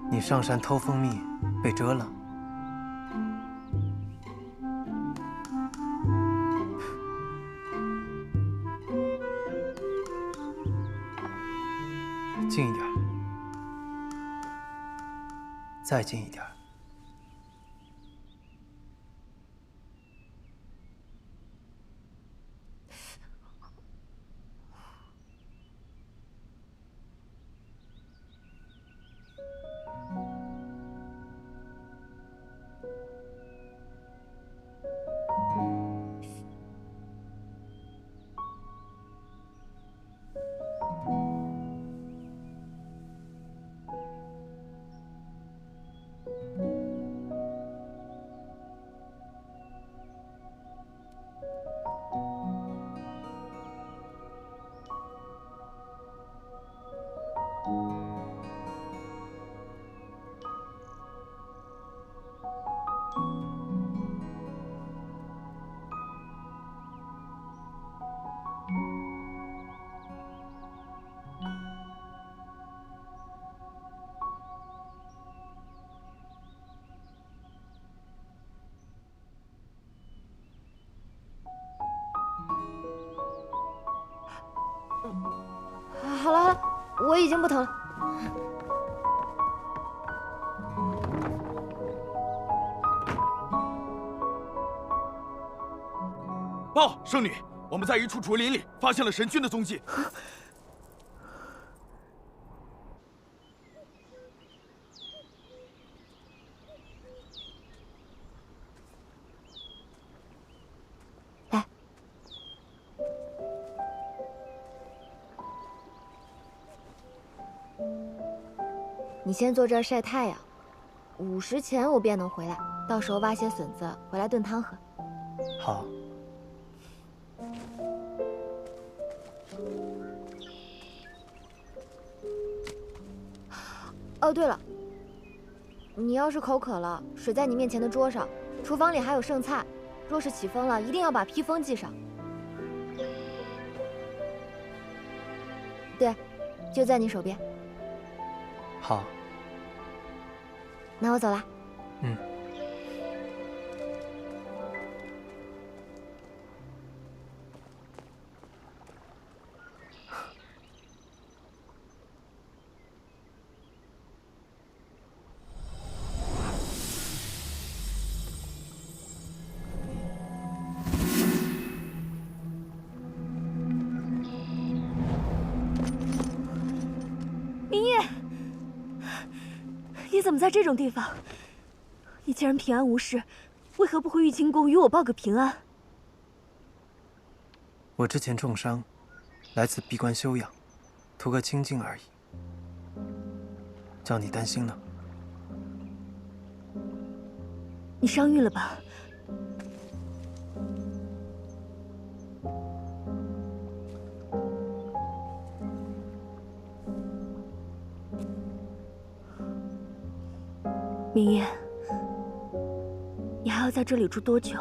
你上山偷蜂蜜，被蛰了。近一点，再近一点。好了好了，我已经不疼了。报，圣女，我们在一处竹林里发现了神君的踪迹。来，你先坐这儿晒太阳，5时前我便能回来，到时候挖些笋子回来炖汤喝。好。哦，对了，你要是口渴了，水在你面前的桌上，厨房里还有剩菜，若是起风了，一定要把披风系上。对，就在你手边。好，那我走啦。嗯。明夜，你怎么在这种地方？你既然平安无事，为何不回玉清宫与我报个平安？我之前重伤，来此闭关休养，图个清静而已。叫你担心了。你伤愈了吧？明夜，你还要在这里住多久？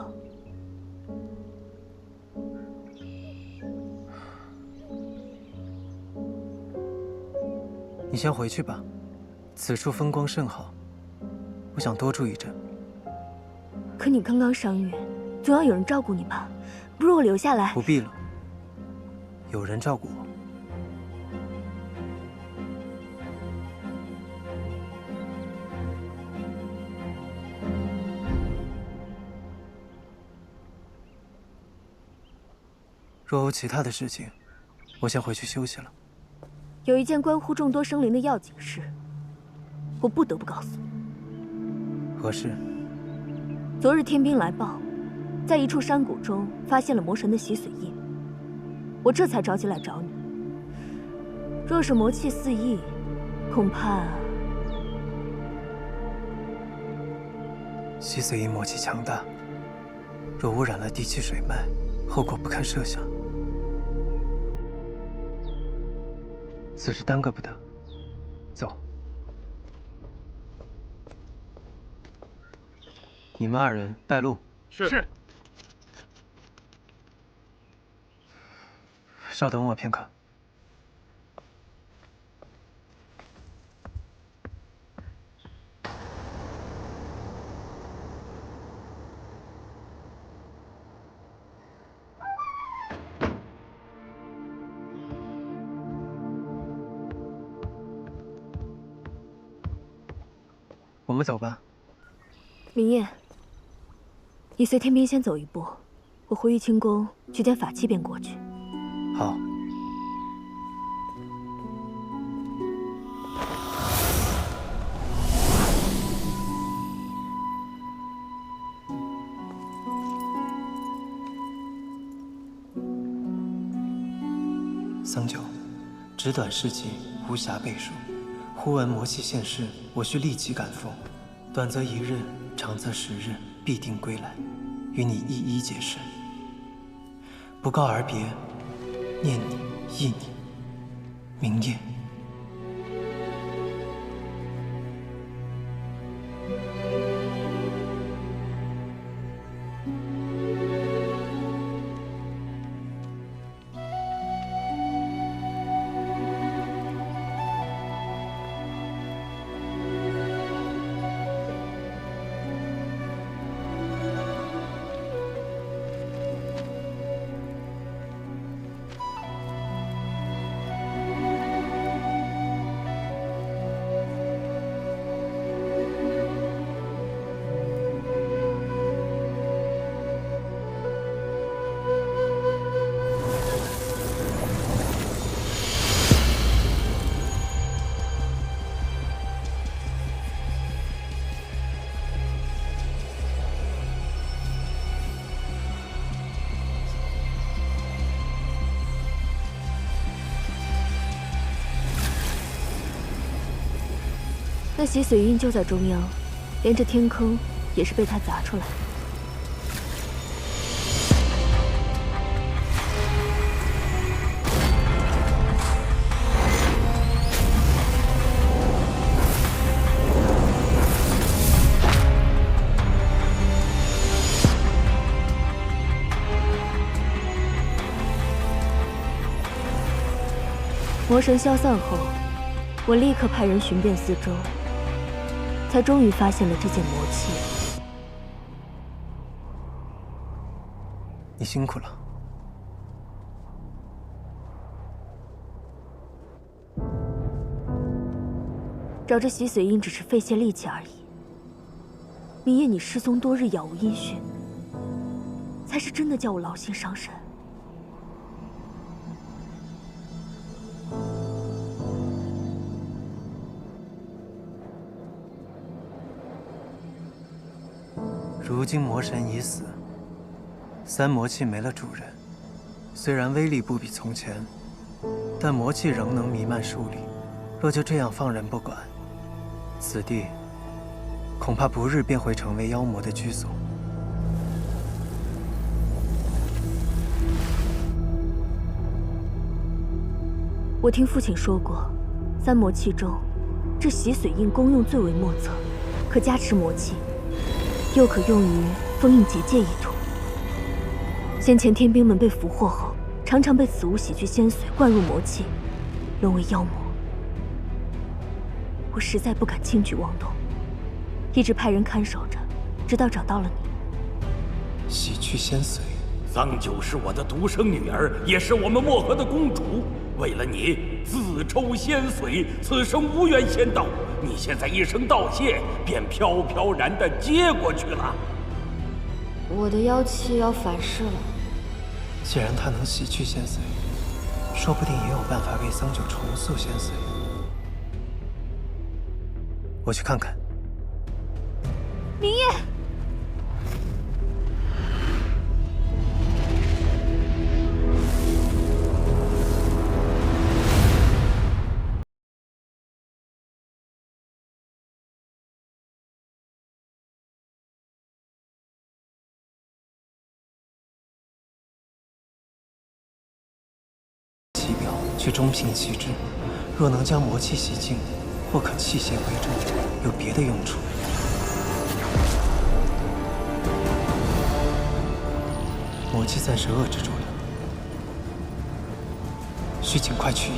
你先回去吧，此处风光甚好，我想多住一阵。可你刚刚伤愈，总要有人照顾你吧？不如我留下来。不必了，有人照顾我。若有其他的事情，我先回去休息了。有一件关乎众多生灵的要紧事，我不得不告诉你。何事？昨日天兵来报，在一处山谷中发现了魔神的洗髓印，我这才着急来找你。若是魔气四溢，恐怕……洗髓印魔气强大，若污染了地气水脉，后果不堪设想。此事耽搁不得，走。你们二人带路。是。稍等我片刻。我们走吧。明夜，你随天兵先走一步，我回玉清宫取点法器便过去。好。桑九，纸短事情，无暇背述。忽闻魔气现世，我需立即赶赴。短则1日，长则10日，必定归来，与你一一解释。不告而别，念你，忆你，明夜。那洗髓印就在中央，连这天坑也是被他砸出来的。魔神消散后，我立刻派人寻遍四周，才终于发现了这件魔器。你辛苦了。找这洗髓印只是费些力气而已。明夜，你失踪多日，杳无音讯，才是真的叫我劳心伤神。如今魔神已死，三魔器没了主人，虽然威力不比从前，但魔气仍能弥漫数里。若就这样放任不管，此地恐怕不日便会成为妖魔的居所。我听父亲说过，三魔器中，这洗髓印功用最为莫测，可加持魔气，又可用于封印结界一途。先前天兵们被俘获后，常常被此物洗去仙髓，灌入魔气，沦为妖魔。我实在不敢轻举妄动，一直派人看守着，直到找到了你。洗去仙髓，桑九是我的独生女儿，也是我们漠河的公主。为了你，自抽仙髓，此生无缘仙道。你现在一声道谢，便飘飘然地接过去了。我的妖气要反噬了。既然他能洗去仙髓，说不定也有办法为桑九重塑仙髓。我去看看。明夜，其表，去中平其志。若能将魔气洗净，或可弃邪归正，有别的用处。魔气暂时遏制住了，需尽快去。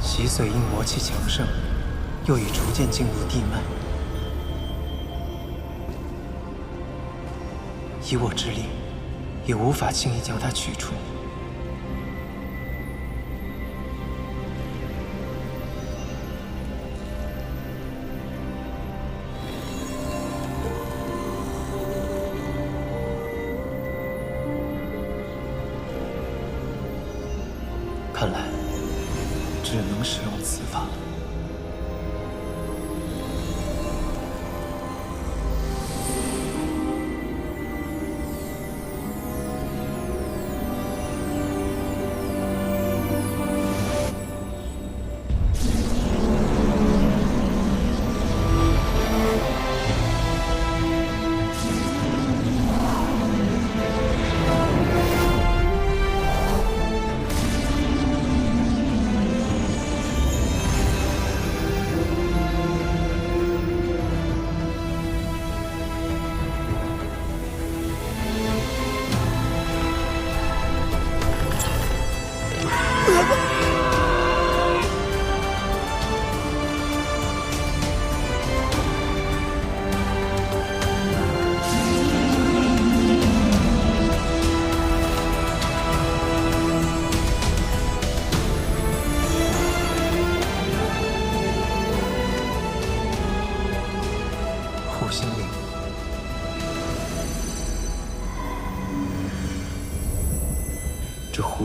洗髓印魔气强盛，又已逐渐进入地脉。以我之力，也无法轻易将它取出。看来，只能使用此法了。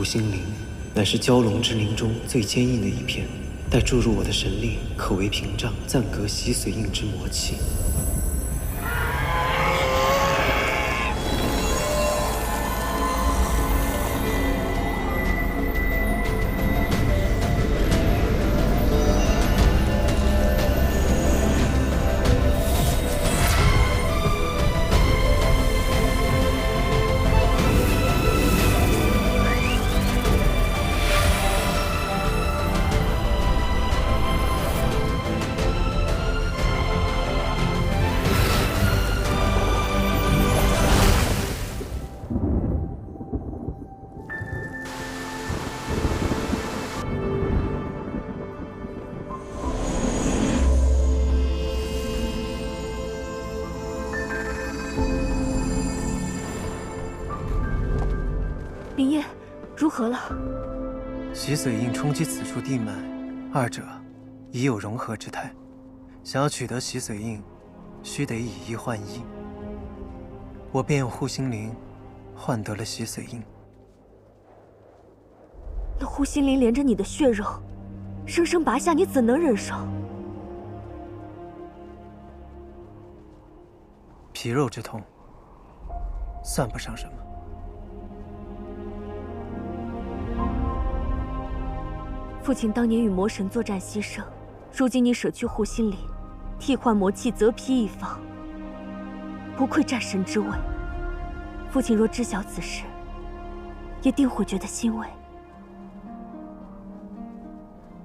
护心灵，乃是蛟龙之灵中最坚硬的一片，待注入我的神力，可为屏障，暂隔洗髓印之魔气。明夜，如何了？洗髓印冲击此处地脉，二者已有融合之态。想要取得洗髓印，须得以一换一。我便用护心灵换得了洗髓印。那护心灵连着你的血肉，生生拔下，你怎能忍受？皮肉之痛，算不上什么。父亲当年与魔神作战牺牲，如今你舍去护心灵，替换魔气，责披一方，不愧战神之位。父亲若知晓此事，也定会觉得欣慰。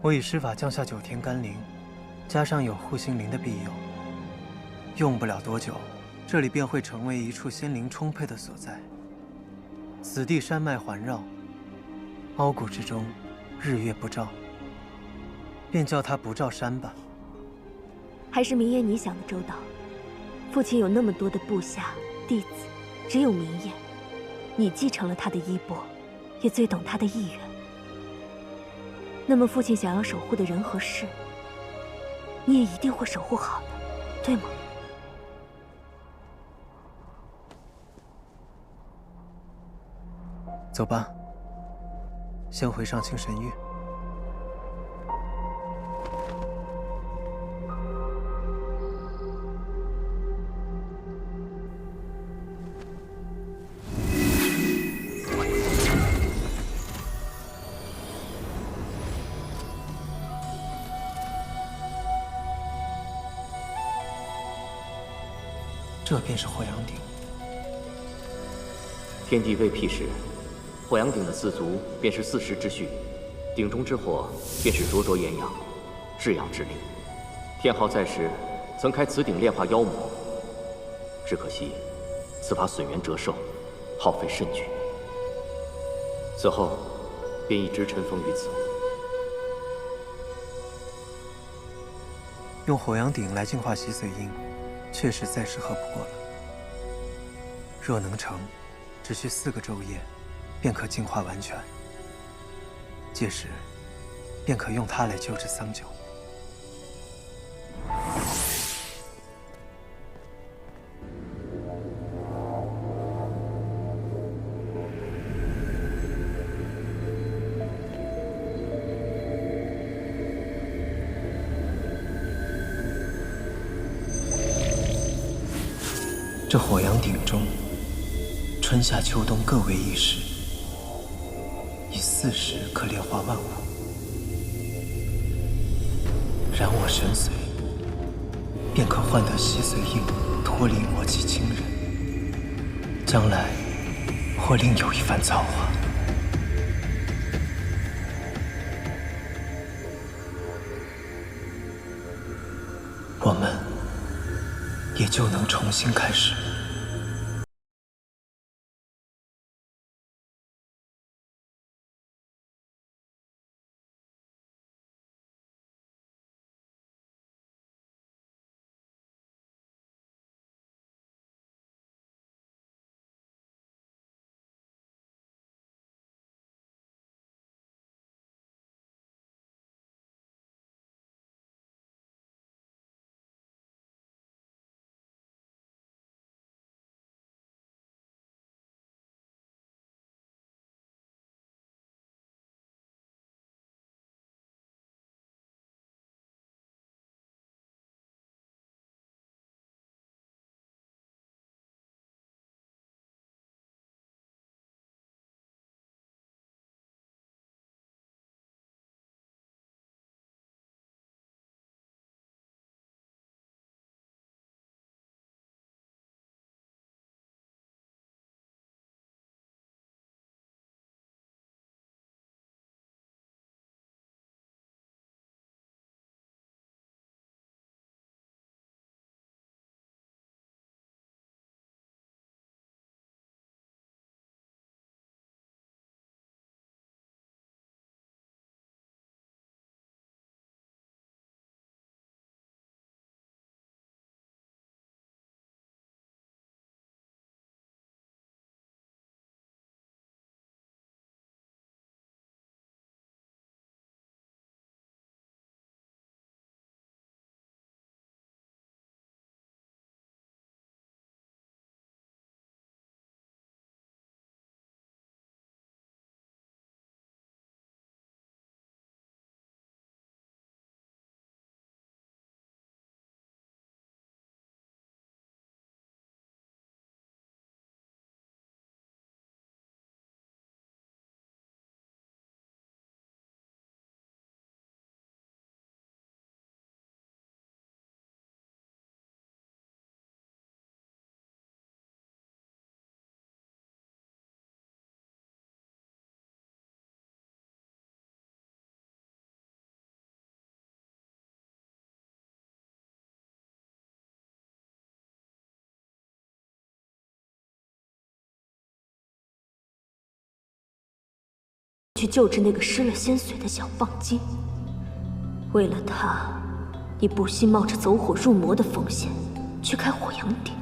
我以施法降下9天甘霖，加上有护心灵的庇佑，用不了多久，这里便会成为一处仙灵充沛的所在。此地山脉环绕，凹谷之中，日月不照，便叫它不照山吧。还是明夜你想的周到。父亲有那么多的部下弟子，只有明夜，你继承了他的衣钵，也最懂他的意愿。那么父亲想要守护的人和事，你也一定会守护好的，对吗？走吧，先回上清神域。这便是火阳鼎。天地未辟时，火阳鼎的四足便是4时之序，鼎中之火便是灼灼炎阳，至阳之力。天昊在时曾开此鼎炼化妖魔，只可惜此法损元折寿，耗费甚巨。此后便一直尘封于此。用火阳鼎来净化洗髓印，确实再适合不过了。若能成，只需4个昼夜，便可净化完全。届时，便可用它来救治桑九。这火阳鼎中，春夏秋冬各为1时，以4时可炼化万物。燃我神髓，便可换得洗髓印，脱离魔气侵人，将来或另有一番造化。我们也就能重新开始。去救治那个失了仙髓的小棒精。为了他，你不惜冒着走火入魔的风险去开火阳鼎。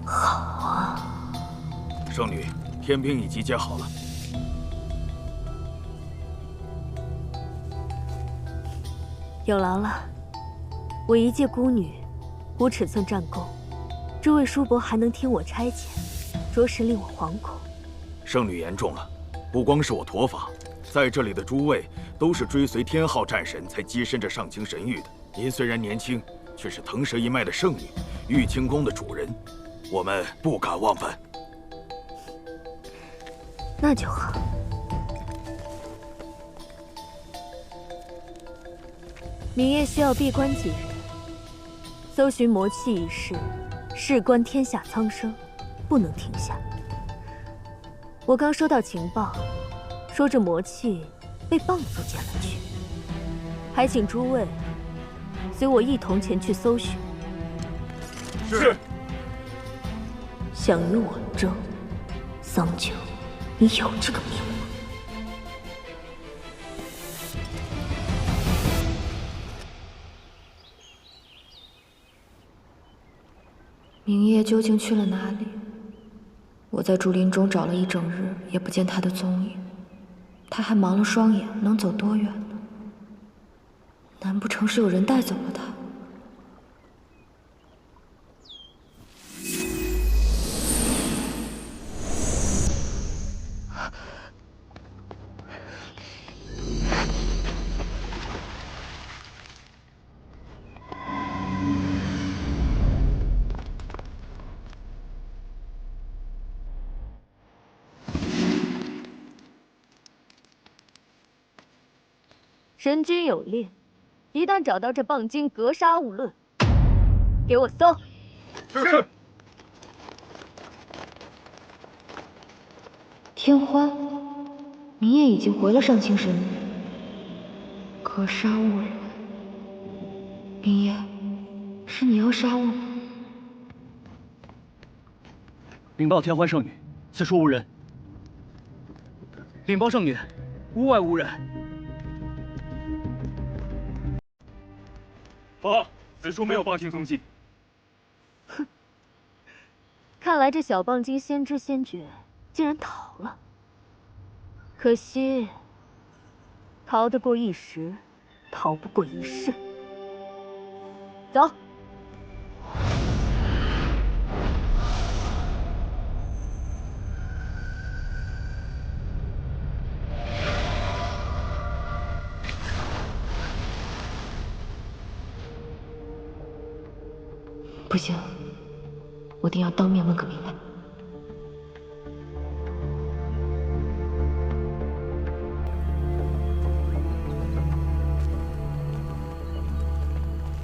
好啊，圣女，天兵已集结好了。有劳了，我一介孤女，无尺寸战功，诸位叔伯还能听我差遣，着实令我惶恐。圣女言重了，不光是我驼法，在这里的诸位都是追随天昊战神才跻身这上清神域的。您虽然年轻，却是腾蛇一脉的圣女，玉清宫的主人，我们不敢忘本。那就好。明夜需要闭关几日，搜寻魔气一事，事关天下苍生，不能停下。我刚收到情报，说这魔气被蚌族捡了去，还请诸位随我一同前去搜寻。是。想与我争，桑九，你有这个命吗？明夜究竟去了哪里？我在竹林中找了一整日，也不见他的踪影。他还盲了双眼，能走多远呢？难不成是有人带走了他？神君有令，一旦找到这蚌精，格杀勿论。给我搜！是。天欢，明夜已经回了上清神域，格杀勿论。明夜，是你要杀我吗？禀报天欢圣女，此处无人。禀报圣女，屋外无人。报，此处没有蚌精踪迹。哼，看来这小蚌精先知先觉，竟然逃了。可惜，逃得过一时，逃不过一世。走。不行，我定要当面问个明白。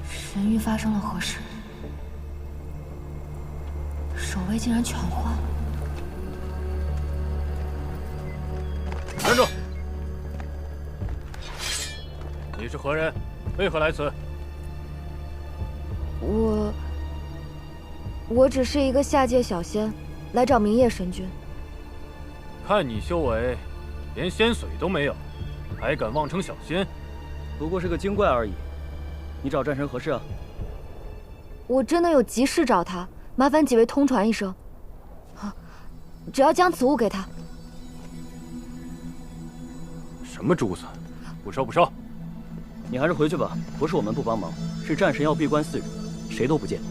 神域发生了何事？守卫竟然全换了。站住！你是何人？为何来此？我只是一个下界小仙，来找明夜神君。看你修为，连仙髓都没有，还敢妄称小仙？不过是个精怪而已。你找战神何事啊？我真的有急事找他，麻烦几位通传一声。只要将此物给他。什么珠子？不收不收。你还是回去吧，不是我们不帮忙，是战神要闭关4日，谁都不见。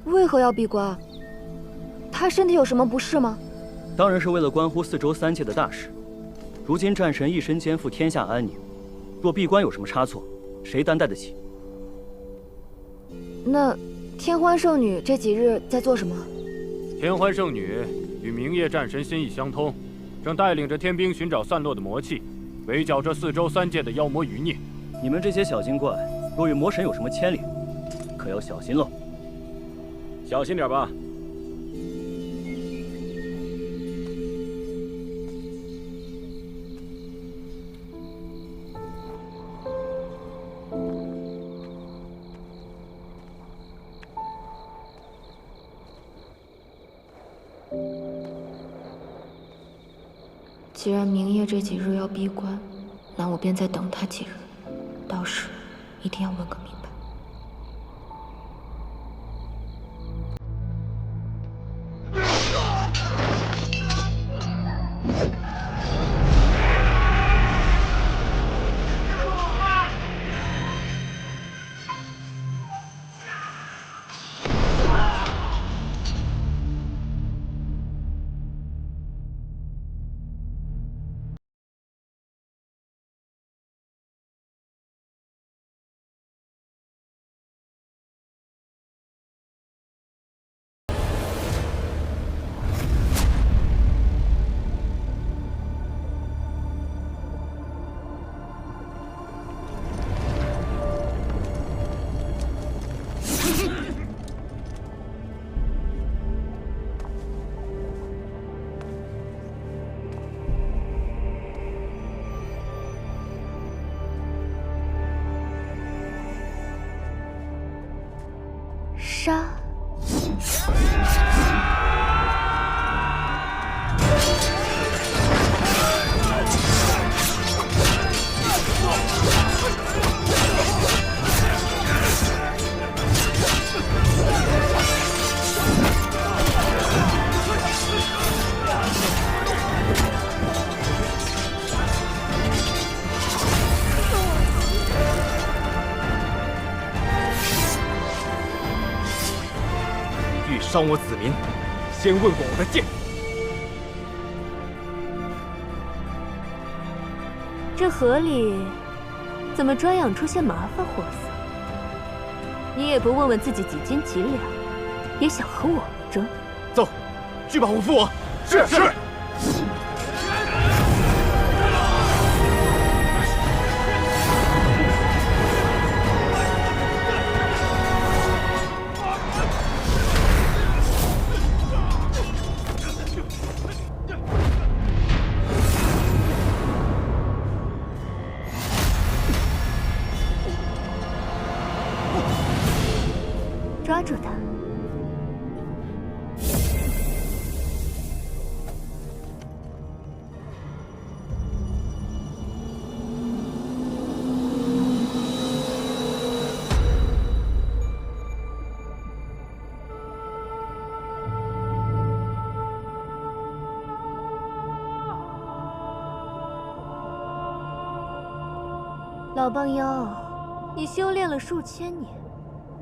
为何要闭关？他身体有什么不适吗？当然是为了关乎4州3界的大事。如今战神一身肩负天下安宁，若闭关有什么差错，谁担待得起？那天欢圣女这几日在做什么？天欢圣女与明夜战神心意相通，正带领着天兵寻找散落的魔气，围剿这4州3界的妖魔余孽。你们这些小精怪，若与魔神有什么牵连，可要小心喽。小心点吧。既然明夜这几日要闭关，那我便再等他几日，到时一定要问个明白。杀！伤我子民，先问过我的剑。这河里怎么专养出些麻烦货色？你也不问问自己几斤几两，也想和我争？走，去保护父王。是。抓住他！老棒妖，你修炼了数千年。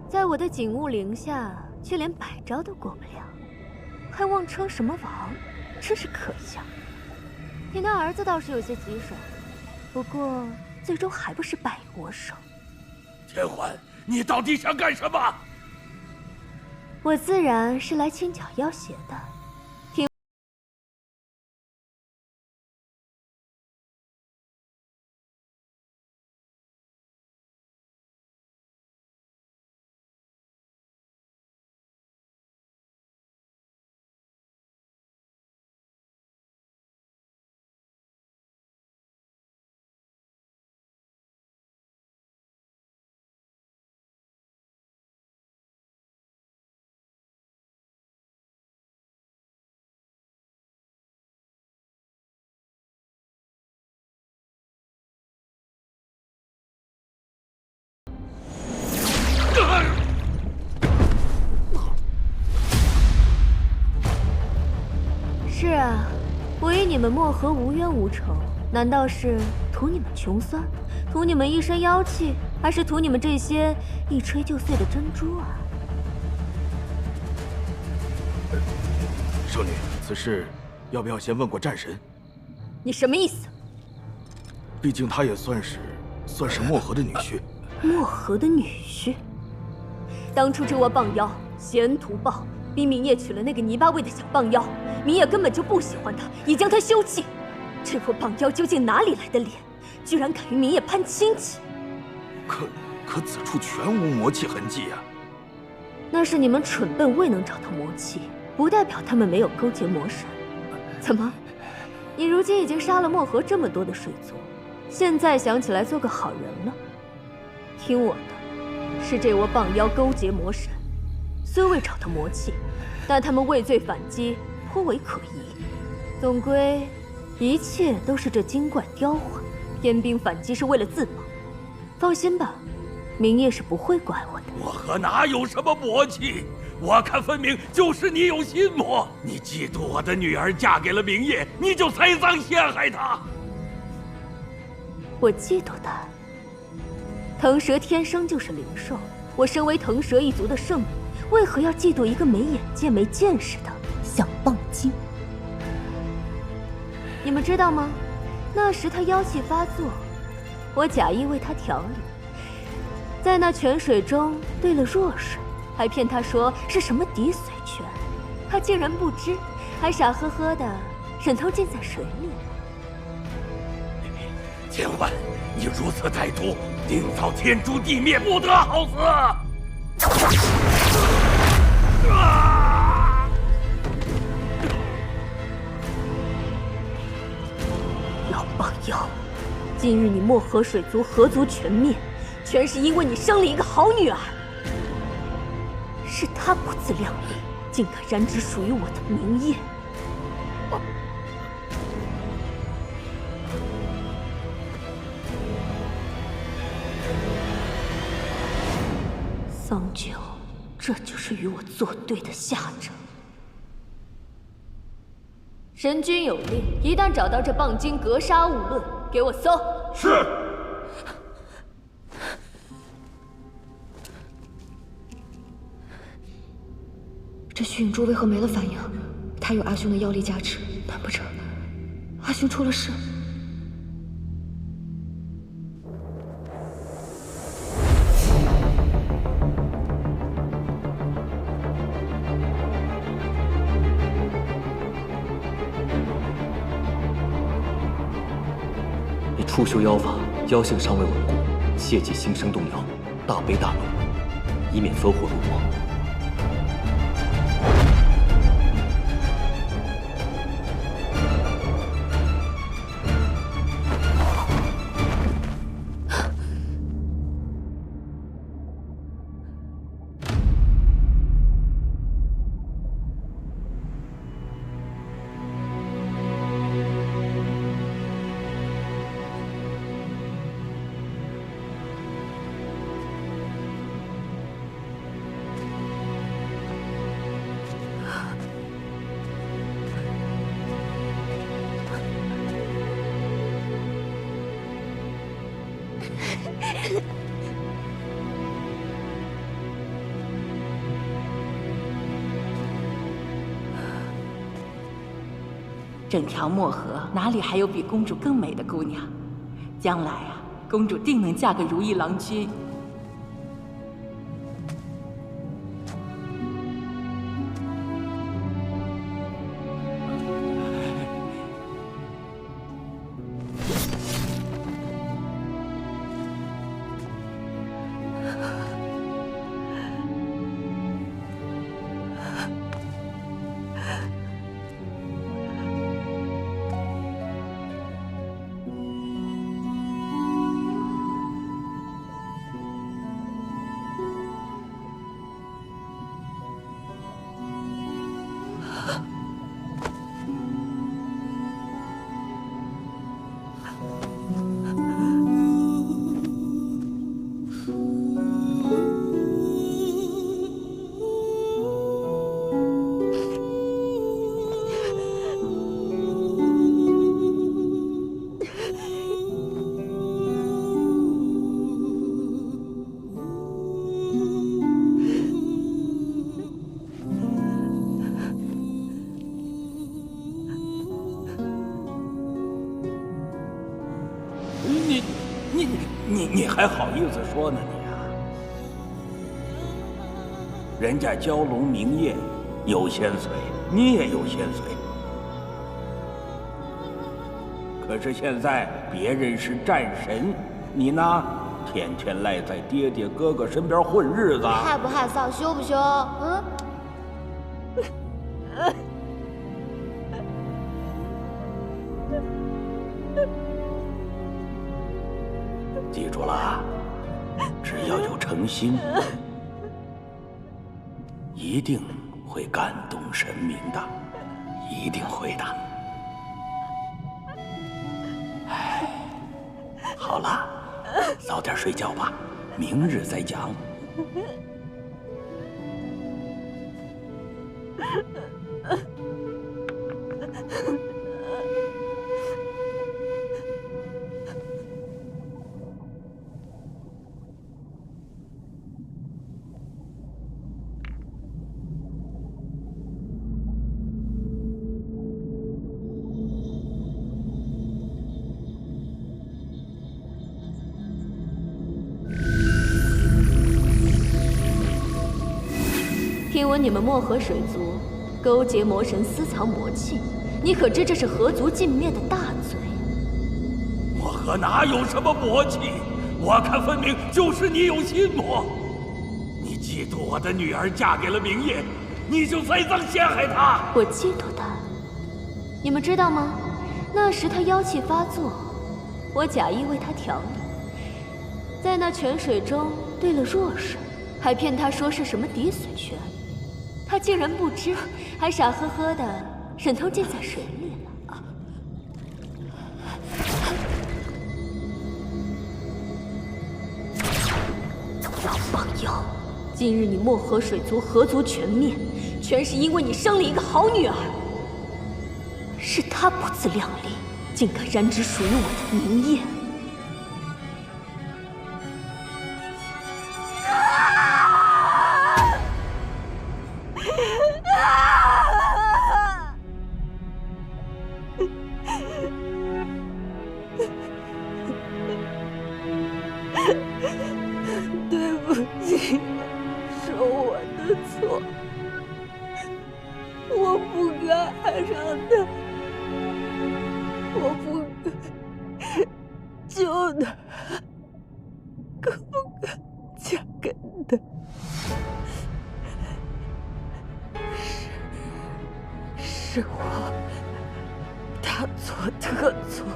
在我的景物陵下，却连百招都过不了，还妄称什么王，真是可笑。你那儿子倒是有些棘手，不过最终还不是败于我手。天环，你到底想干什么？我自然是来清剿妖邪的。是啊，我与你们漠河无冤无仇，难道是图你们穷酸，图你们一身妖气，还是图你们这些一吹就碎的珍珠啊？圣女，此事要不要先问过战神？你什么意思？毕竟他也算是漠河的女婿。漠河的女婿？当初这窝棒妖嫌图报，逼明夜娶了那个泥巴味的小棒妖。明夜根本就不喜欢他，已将他休弃。这伙棒妖究竟哪里来的脸，居然敢与明夜攀亲戚？可此处全无魔气痕迹啊！那是你们蠢笨未能找到魔气，不代表他们没有勾结魔神。怎么，你如今已经杀了漠河这么多的水族，现在想起来做个好人了？听我的，是这窝棒妖勾结魔神，虽未找到魔气，但他们畏罪反击，颇为可疑。总归一切都是这精怪刁环，偏兵反击是为了自保。放心吧，明夜是不会怪我的。我和哪有什么魔气？我看分明就是你有心魔。你嫉妒我的女儿嫁给了明夜，你就栽赃陷害她。我嫉妒他。腾蛇天生就是灵兽，我身为腾蛇一族的圣女，为何要嫉妒一个没眼界、没见识的小棒精？你们知道吗？那时他妖气发作，我假意为他调理，在那泉水中兑了弱水，还骗他说是什么滴髓泉，他竟然不知，还傻呵呵的忍头浸在水里。千万，你如此歹毒，定遭天诛地灭，不得好死！老棒妖，今日你漠河水族河族全灭，全是因为你生了一个好女儿。是她不自量力，竟敢染指属于我的明夜。桑九，这就是与我作对的下场。神君有令，一旦找到这棒精，格杀勿论，给我搜。是。这虚影珠为何没了反应？他有阿兄的妖力加持，难不成阿兄出了事？你初修妖法，妖性尚未稳固，切忌心生动摇，大悲大怒，以免走火入魔。整条漠河哪里还有比公主更美的姑娘？将来啊，公主定能嫁个如意郎君。你还好意思说呢你啊？人家蛟龙明夜有仙髓，你也有仙髓，可是现在别人是战神，你呢，天天赖在爹爹哥哥身边混日子，害不害臊，羞不羞？嗯。记住了，只要有诚心，一定会感动神明的，一定会的。好了，早点睡觉吧，明日再讲。听闻你们漠河水族勾结魔神，私藏魔器，你可知这是河族尽灭的大罪？漠河哪有什么魔气？我看分明就是你有心魔。你嫉妒我的女儿嫁给了明夜，你就栽赃陷害她。我嫉妒他？你们知道吗？那时他妖气发作，我假意为他调理，在那泉水中兑了弱水，还骗他说是什么滴水泉。他竟然不知，还傻呵呵的忍痛浸在水里了。老帮妖！今日你漠河水族河族全灭，全是因为你生了一个好女儿。是她不自量力，竟敢染指属于我的明夜。对不起，是我的错，我不该爱上他，我不该救他，更不该嫁给他。是我大错特错，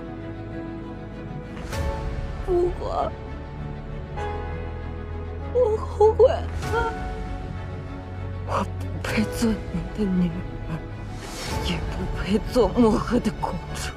不过我后悔了，我不配做你的女儿，也不配做漠河的公主。